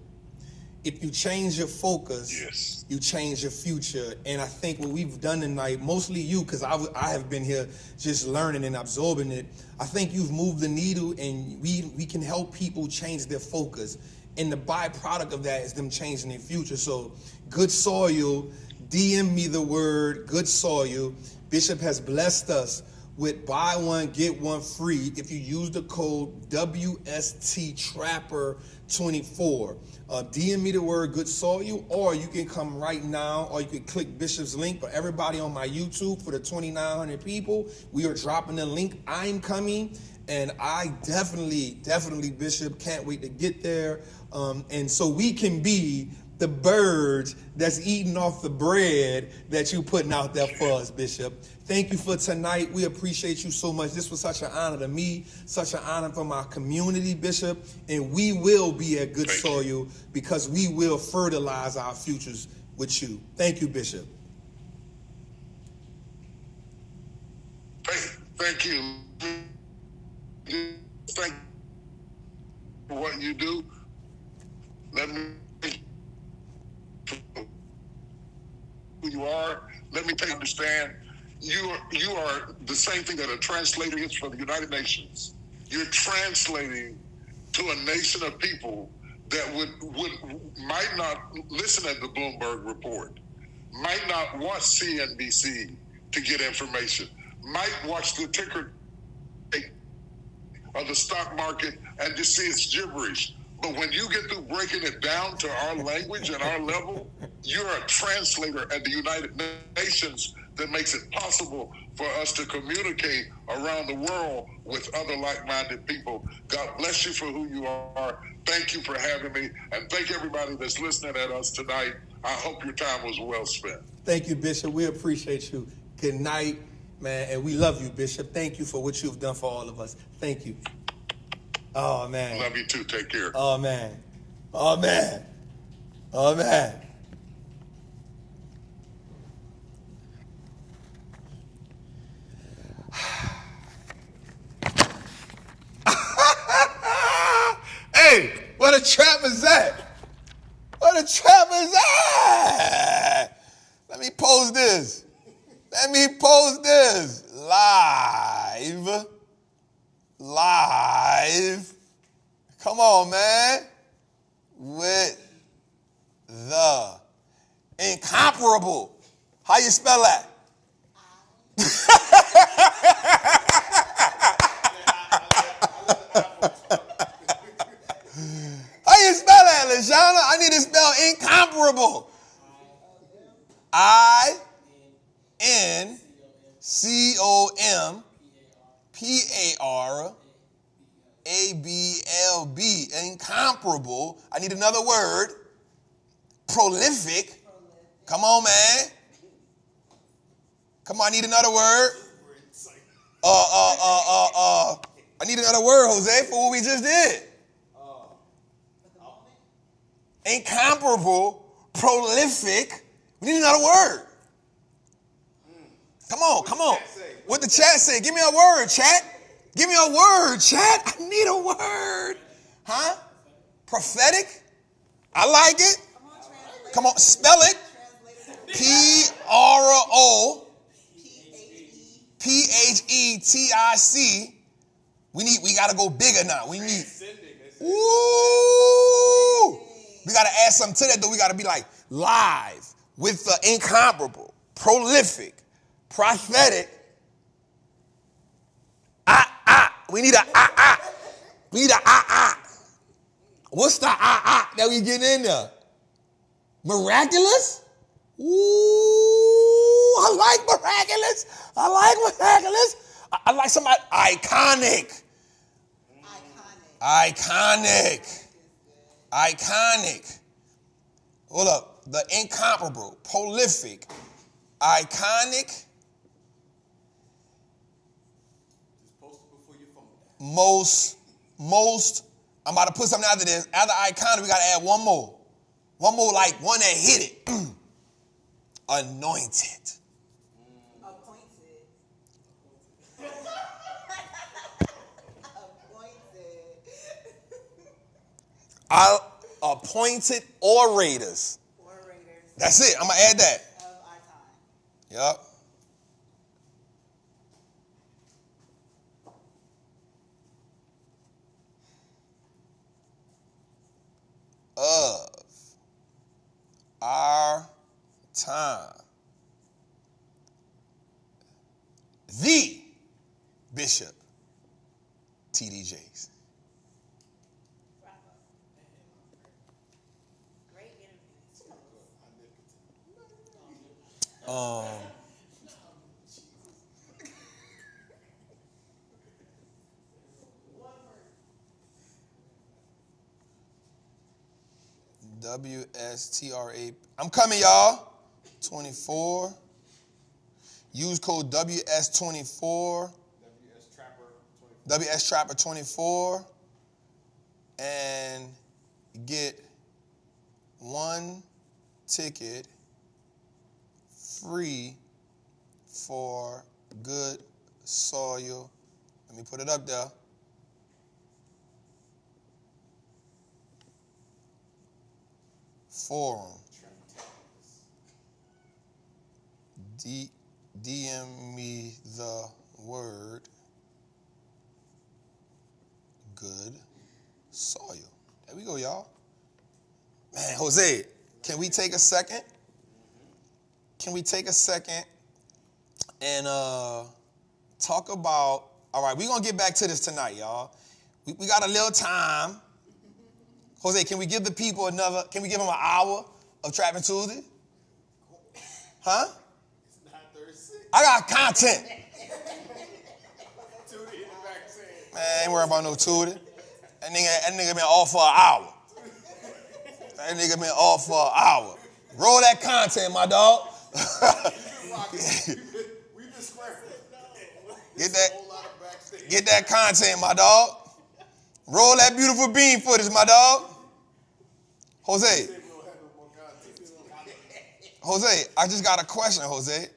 If you change your focus, yes, you change your future. And I think what we've done tonight, mostly you, because I have been here just learning and absorbing it. I think you've moved the needle, and we can help people change their focus. And the byproduct of that is them changing their future. So, Good Soil, DM me the word Good Soil. Bishop has blessed us with buy one, get one free if you use the code WSTTrapper24. DM me the word Good Soil, or you can come right now, or you can click Bishop's link. For everybody on my YouTube, for the 2,900 people, we are dropping the link. I'm coming, and I definitely, Bishop, can't wait to get there. And so we can be the birds that's eating off the bread that you putting out there for us, Bishop. Thank you for tonight. We appreciate you so much. This was such an honor to me, such an honor for my community, Bishop. And we will be at Good Soil because we will fertilize our futures with you. Thank you, Bishop. Thank you. Thank you for what you do. Let me who you are. Let me understand. You are the same thing that a translator is for the United Nations. You're translating to a nation of people that might not listen at the Bloomberg report, might not watch CNBC to get information, might watch the ticker of the stock market and just see it's gibberish. But when you get through breaking it down to our language and our level, you're a translator at the United Nations that makes it possible for us to communicate around the world with other like-minded people. God bless you for who you are. Thank you for having me. And thank everybody that's listening at us tonight. I hope your time was well spent. Thank you, Bishop. We appreciate you. Good night, man. And we love you, Bishop. Thank you for what you've done for all of us. Thank you. Oh, man. Love you too. Take care. Oh, man. Oh, man. Oh, man. trappers at? Where the trappers at? Let me post this. Live. Come on, man. With the incomparable. How you spell that? How you spell that, Lashana? I need to spell incomparable. INCOMPARABLB. Incomparable. I need another word. Prolific. Come on, man. Come on, I need another word. I need another word, Jose, for what we just did. Incomparable, prolific. We need another word. Come on. What the chat say? Give me a word, chat. Give me a word, chat. I need a word. Huh? Prophetic? I like it. Come on, spell it. PROPHETIC. We gotta go bigger now. We need. Ooh. We gotta add something to that though. We gotta be like live with the incomparable, prolific, prophetic. We need a We need a What's the that we getting in there? Miraculous? Ooh, I like miraculous. I like somebody iconic. Hold up. The incomparable, prolific, iconic, most, I'm about to put something after this. After iconic, we got to add one more. One more, like one that hit it. Anointed. Appointed orators. That's it. I'm going to add that. Yup. Of our time. The Bishop T.D. Jakes. WSTRA. I'm coming, y'all. 24. Use code WS24. WS Trapper 24. And get one ticket free for good soil. Let me put it up there. Forum. DM me the word good soil. There we go, y'all. Man, Jose, can we take a second? And talk about, all right, we're going to get back to this tonight, y'all. We got a little time. Jose, can we give the people can we give them an hour of Trappin' Tuesday? Huh? I got content. Man, I ain't worried about no Tootie. That nigga been off for an hour. Roll that content, my dog. Get that content, my dog. Roll that beautiful bean footage, my dog. Jose, I just got a question, Jose,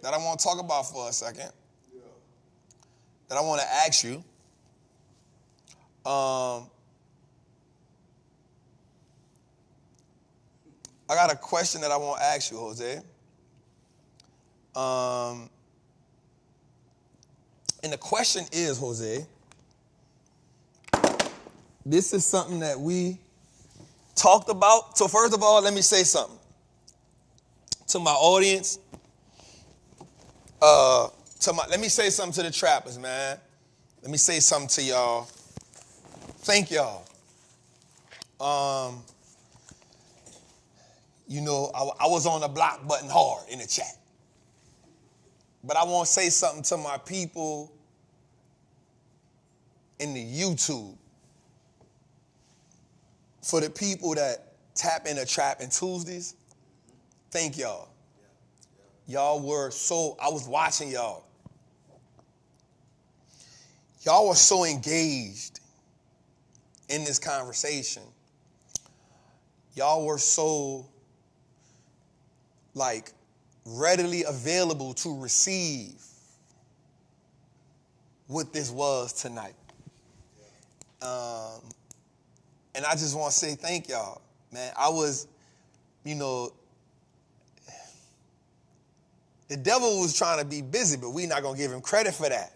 that I want to talk about for a second. That I want to ask you. I got a question that I want to ask you, Jose. And the question is, Jose, this is something that we talked about. So first of all, let me say something to my audience. Let me say something to the trappers, man. Let me say something to y'all. Thank y'all. You know, I was on the block button hard in the chat. But I want to say something to my people in the YouTube. For the people that tap into Trappin Tuesdays, thank y'all. Y'all were I was watching y'all. Y'all were so engaged in this conversation. Y'all were so, readily available to receive what this was tonight. And I just want to say thank y'all, man. I was, the devil was trying to be busy, but we're not going to give him credit for that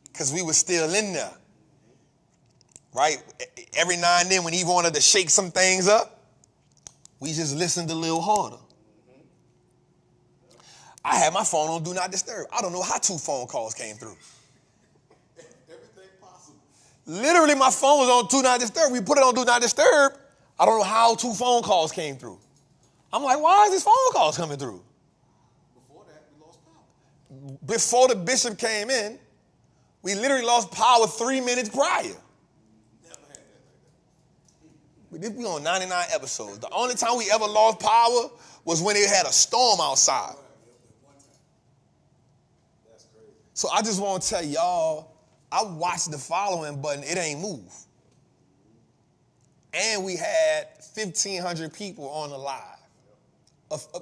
because we were still in there, right? Every now and then when he wanted to shake some things up, we just listened a little harder. I had my phone on Do Not Disturb. I don't know how 2 phone calls came through. Everything possible. Literally, my phone was on Do Not Disturb. We put it on Do Not Disturb. I don't know how 2 phone calls came through. I'm like, why is these phone calls coming through? Before that, we lost power. Before the bishop came in, we literally lost power 3 minutes prior. Never had that like that. We on 99 episodes. The only time we ever lost power was when it had a storm outside. That's crazy. So I just want to tell y'all, I watched the following button. It ain't move. And we had 1,500 people on the live.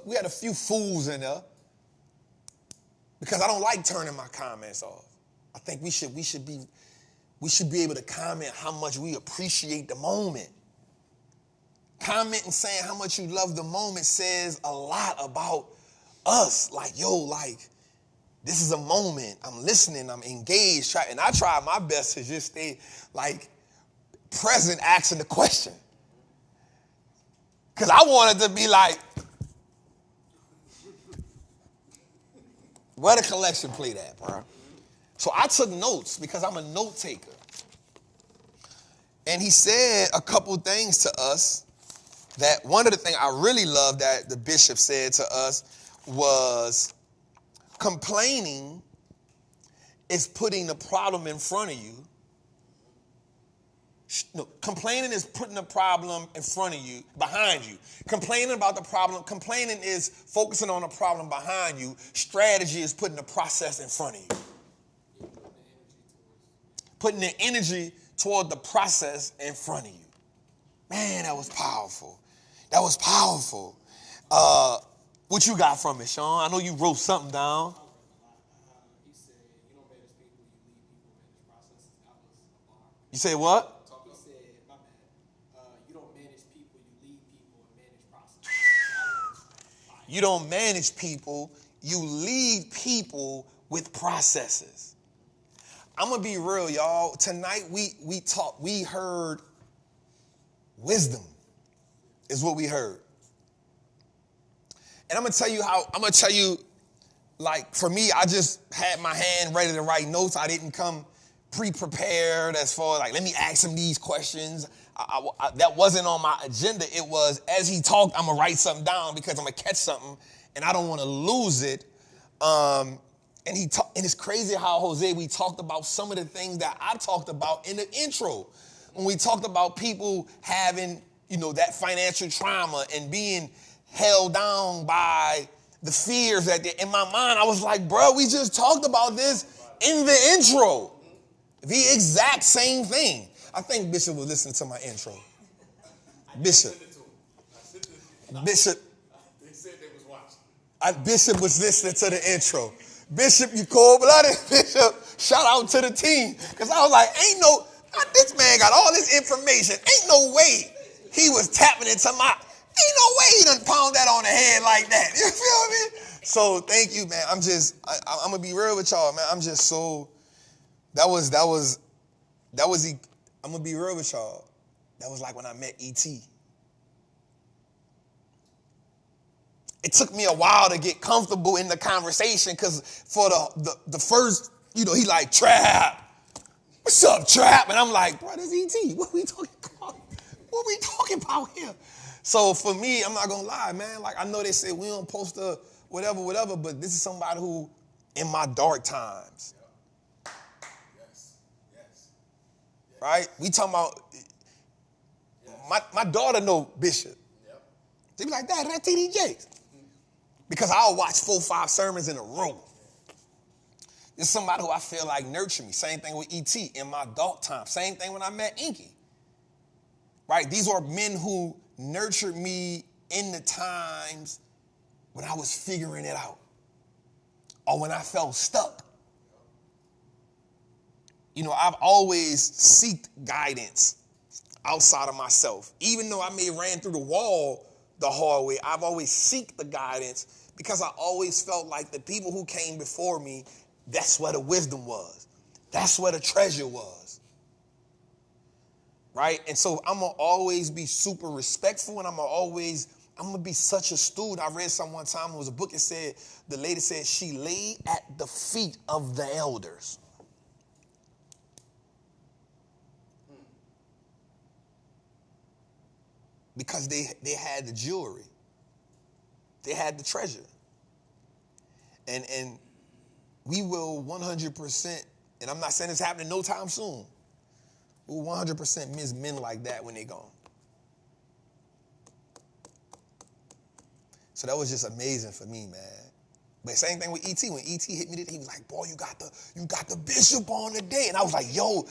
We had a few fools in there because I don't like turning my comments off. I think we should be able to comment how much we appreciate the moment. Commenting saying how much you love the moment says a lot about us. This is a moment. I'm listening. I'm engaged. And I try my best to just stay present, asking the question. Because I wanted to be where the collection plate at, bro? So I took notes because I'm a note taker. And he said a couple things to us that one of the things I really love that the bishop said to us was complaining is putting the problem in front of you. No, complaining is putting the problem in front of you, behind you. Complaining about the problem, complaining is focusing on the problem behind you. Strategy is putting the process in front of you. Putting the energy toward the process in front of you. Man, that was powerful. That was powerful. What you got from it, Sean? I know you wrote something down. He said, you don't manage people, you lead people manage processes. That was a bar. You say what? He said, my bad. You don't manage people, you lead people and manage processes. You don't manage people, you lead people with processes. I'm going to be real, y'all. Tonight we heard wisdom is what we heard. And I'm going to tell you, for me, I just had my hand ready to write notes. I didn't come pre-prepared as far as let me ask him these questions. That wasn't on my agenda. It was, as he talked, I'm going to write something down because I'm going to catch something and I don't want to lose it. And it's crazy how, Jose, we talked about some of the things that I talked about in the intro. When we talked about people having, that financial trauma and being held down by the fears that in my mind, I was like, bro, we just talked about this in the intro. The exact same thing. I think Bishop was listening to my intro. Bishop. They said they was watching. Bishop was listening to the intro. Bishop, you cold-blooded. Bishop, shout out to the team. Because I was like, this man got all this information. Ain't no way he was tapping into Ain't no way he done pound that on the head like that. You feel me? So thank you, man. I'm gonna be real with y'all, man. I'm just so, I'm gonna be real with y'all. That was like when I met E.T. It took me a while to get comfortable in the conversation because for the first, he like, Trap. What's up, Trap? And I'm like, bro, this E.T. What we talking about? What we talking about here? So for me, I'm not going to lie, man. Like, I know they say we don't post whatever, but this is somebody who, in my dark times, Yes. right? We talking about, my daughter know Bishop. Yep. They be like, Dad, that's TD Jakes. Because I'll watch 4-5 sermons in a row. There's somebody who I feel like nurtured me. Same thing with E.T. in my adult time. Same thing when I met Inky. Right? These are men who nurtured me in the times when I was figuring it out. Or when I felt stuck. I've always sought guidance outside of myself. Even though I may have ran through the wall the hard way, I've always sought the guidance because I always felt like the people who came before me, that's where the wisdom was. That's where the treasure was. Right? And so I'm going to always be super respectful, and I'm going to be such a student. I read some one time, it was a book, the lady said she laid at the feet of the elders. Because they had the jewelry. They had the treasure. And we will 100%, and I'm not saying it's happening no time soon, we'll 100% miss men like that when they're gone. So that was just amazing for me, man. But same thing with E.T. When E.T. hit me today, he was like, boy, you got the bishop on today. And I was like, yo,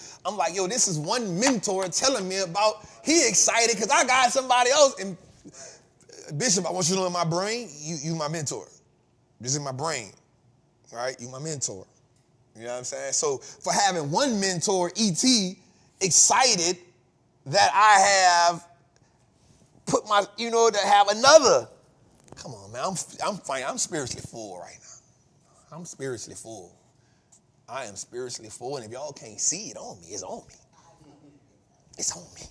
this is one mentor telling me about, he excited because I got somebody else. And Bishop, I want you to know in my brain, you my mentor. This is my brain, right? You my mentor. You know what I'm saying? So for having one mentor, E.T., excited that I have put to have another. Come on, man. I'm fine. I'm spiritually full right now. I'm spiritually full. I am spiritually full, and if y'all can't see it on me, it's on me. It's on me.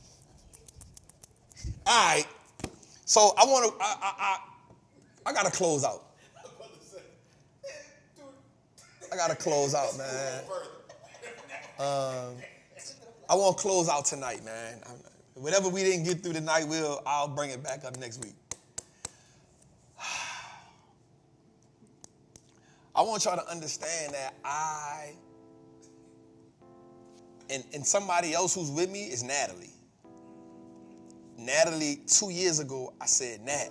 All right. So I gotta close out. I gotta close out, man. I want to close out tonight, man. Whatever we didn't get through tonight, I'll bring it back up next week. I want y'all to understand that and somebody else who's with me is Natalie. Natalie, 2 years ago, I said, Nat,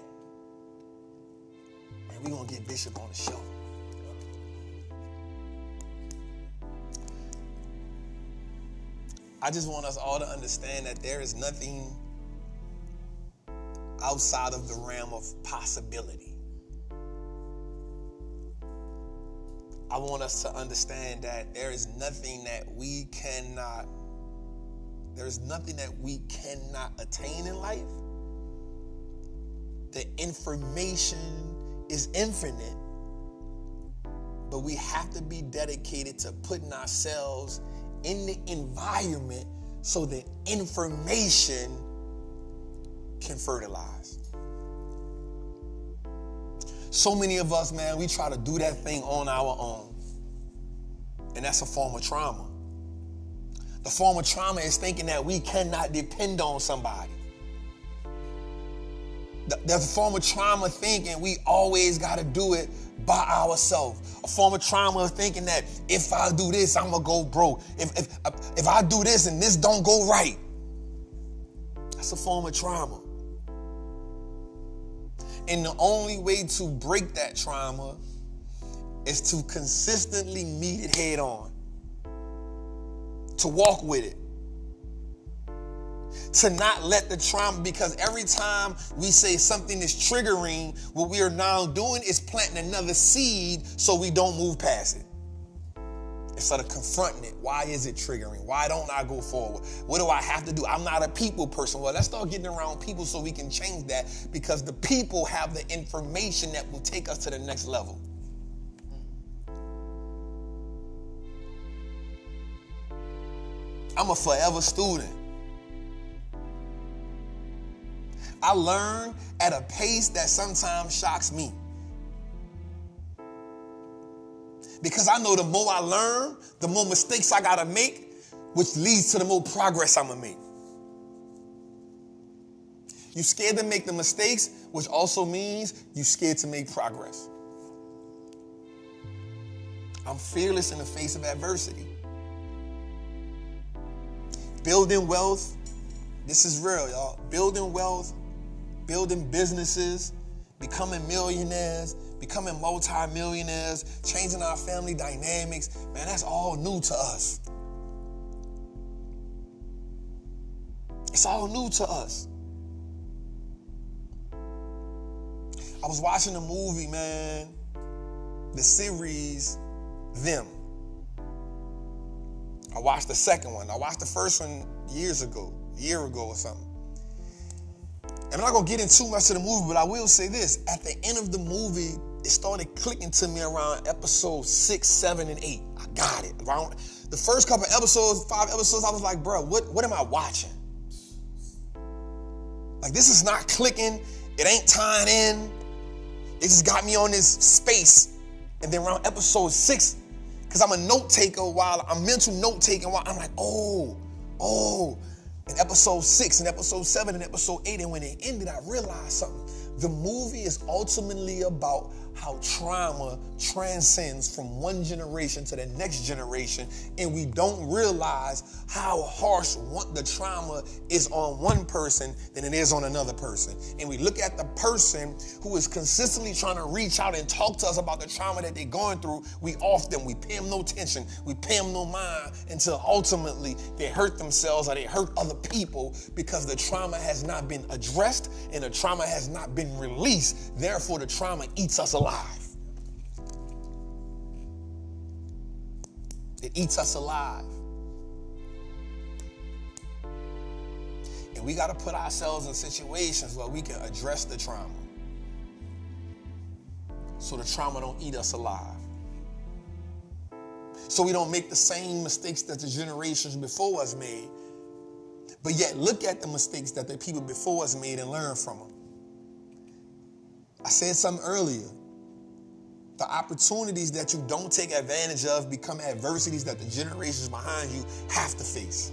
man, we're going to get Bishop on the show. I just want us all to understand that there is nothing outside of the realm of possibility. I want us to understand that there is nothing that we cannot attain in life. The information is infinite, but we have to be dedicated to putting ourselves in the environment so the information can fertilize. So many of us, man, we try to do that thing on our own. And that's a form of trauma. The form of trauma is thinking that we cannot depend on somebody. The form of trauma thinking we always got to do it by ourselves. A form of trauma of thinking that if I do this, I'm going to go broke. If I do this and this don't go right. That's a form of trauma. And the only way to break that trauma is to consistently meet it head on. To walk with it. To not let the trauma, because every time we say something is triggering, what we are now doing is planting another seed so we don't move past it. instead of confronting it. Why is it triggering? Why don't I go forward? What do I have to do? I'm not a people person. Well, let's start getting around people so we can change that, because the people have the information that will take us to the next level. I'm a forever student. I learn at a pace that sometimes shocks me. Because I know the more I learn, the more mistakes I gotta make, which leads to the more progress I'm gonna make. You're scared to make the mistakes, which also means you're scared to make progress. I'm fearless in the face of adversity. Building wealth, this is real, y'all. Building wealth, building businesses, becoming millionaires, becoming multi-millionaires, changing our family dynamics, man, that's all new to us. It's all new to us. I was watching a movie, man, the series, Them. I watched the second one. I watched the first one a year ago or something. I'm not gonna get into too much of the movie, but I will say this. At the end of the movie, it started clicking to me around episode 6, 7, and 8. I got it. Around the first couple episodes, 5 episodes, I was like, bro, what am I watching? Like, this is not clicking. It ain't tying in. It just got me on this space. And then around episode 6, because I'm a note taker I'm mental note taking while I'm like, oh. In episode 6, and episode 7, and episode 8, and when it ended, I realized something. The movie is ultimately about how trauma transcends from one generation to the next generation, and we don't realize how harsh the trauma is on one person than it is on another person. And we look at the person who is consistently trying to reach out and talk to us about the trauma that they're going through. We pay them no attention, we pay them no mind, until ultimately they hurt themselves or they hurt other people because the trauma has not been addressed and the trauma has not been released. Therefore, the trauma eats us alive. It eats us alive. And we got to put ourselves in situations where we can address the trauma, so the trauma don't eat us alive. So we don't make the same mistakes that the generations before us made, but yet look at the mistakes that the people before us made and learn from them. I said something earlier. The opportunities that you don't take advantage of become adversities that the generations behind you have to face.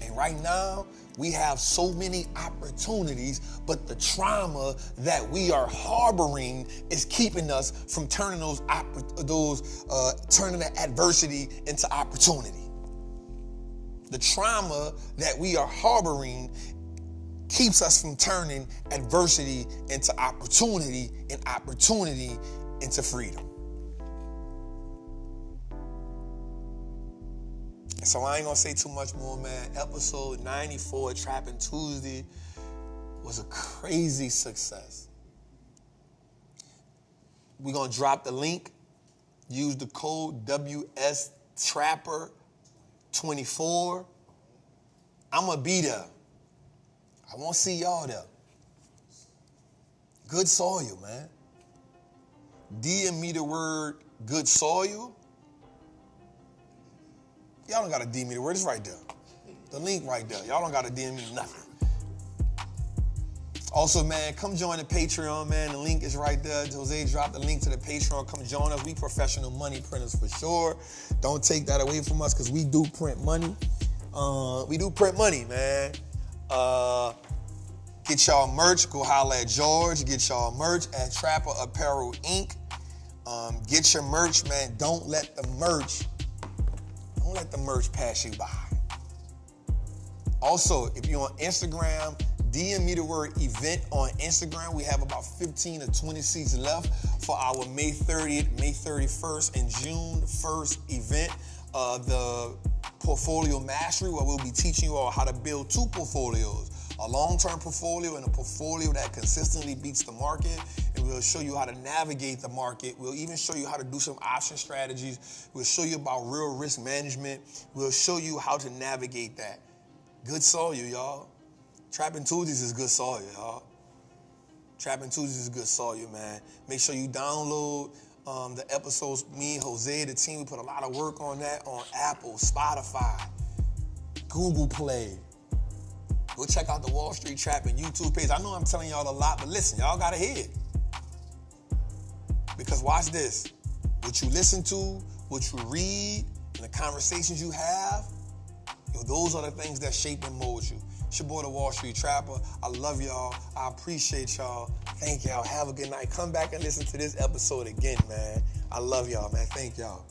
And right now, we have so many opportunities, but the trauma that we are harboring is keeping us from turning turning the adversity into opportunity. The trauma that we are harboring keeps us from turning adversity into opportunity and opportunity into freedom. So I ain't gonna say too much more, man. Episode 94, Trappin' Tuesday, was a crazy success. We're gonna drop the link. Use the code WSTrapper24. I'm gonna be there. I want to see y'all there. Good soil, man. DM me the word good soil. Y'all don't got to DM me the word. It's right there. The link right there. Y'all don't got to DM me nothing. Also, man, come join the Patreon, man. The link is right there. Jose dropped the link to the Patreon. Come join us. We professional money printers for sure. Don't take that away from us, because we do print money. We do print money, man. Get y'all merch. Go holler at George. Get y'all merch at Trapper Apparel Inc. Get your merch, man. Don't let the merch pass you by. Also, if you're on Instagram, DM me the word event on Instagram. We have about 15 or 20 seats left for our May 30th, May 31st, and June 1st event. The Portfolio Mastery, where we'll be teaching you all how to build 2 portfolios. A long-term portfolio and a portfolio that consistently beats the market. And We'll show you how to navigate the market. We'll even show you how to do some option strategies. We'll show you about real risk management. We'll show you how to navigate that. Good soil, y'all. Trappin' Tuesdays is good soil, y'all. Trappin' Tuesdays is good soil, man. Make sure you download the episodes. Me and Jose, the team, we put a lot of work on that on Apple, Spotify, Google Play. Go check out the Wallstreet Trappin' YouTube page. I know I'm telling y'all a lot, but listen, y'all gotta hear it. Because watch this. What you listen to, what you read, and the conversations you have, those are the things that shape and mold you. It's your boy, the Wallstreet Trapper. I love y'all. I appreciate y'all. Thank y'all. Have a good night. Come back and listen to this episode again, man. I love y'all, man. Thank y'all.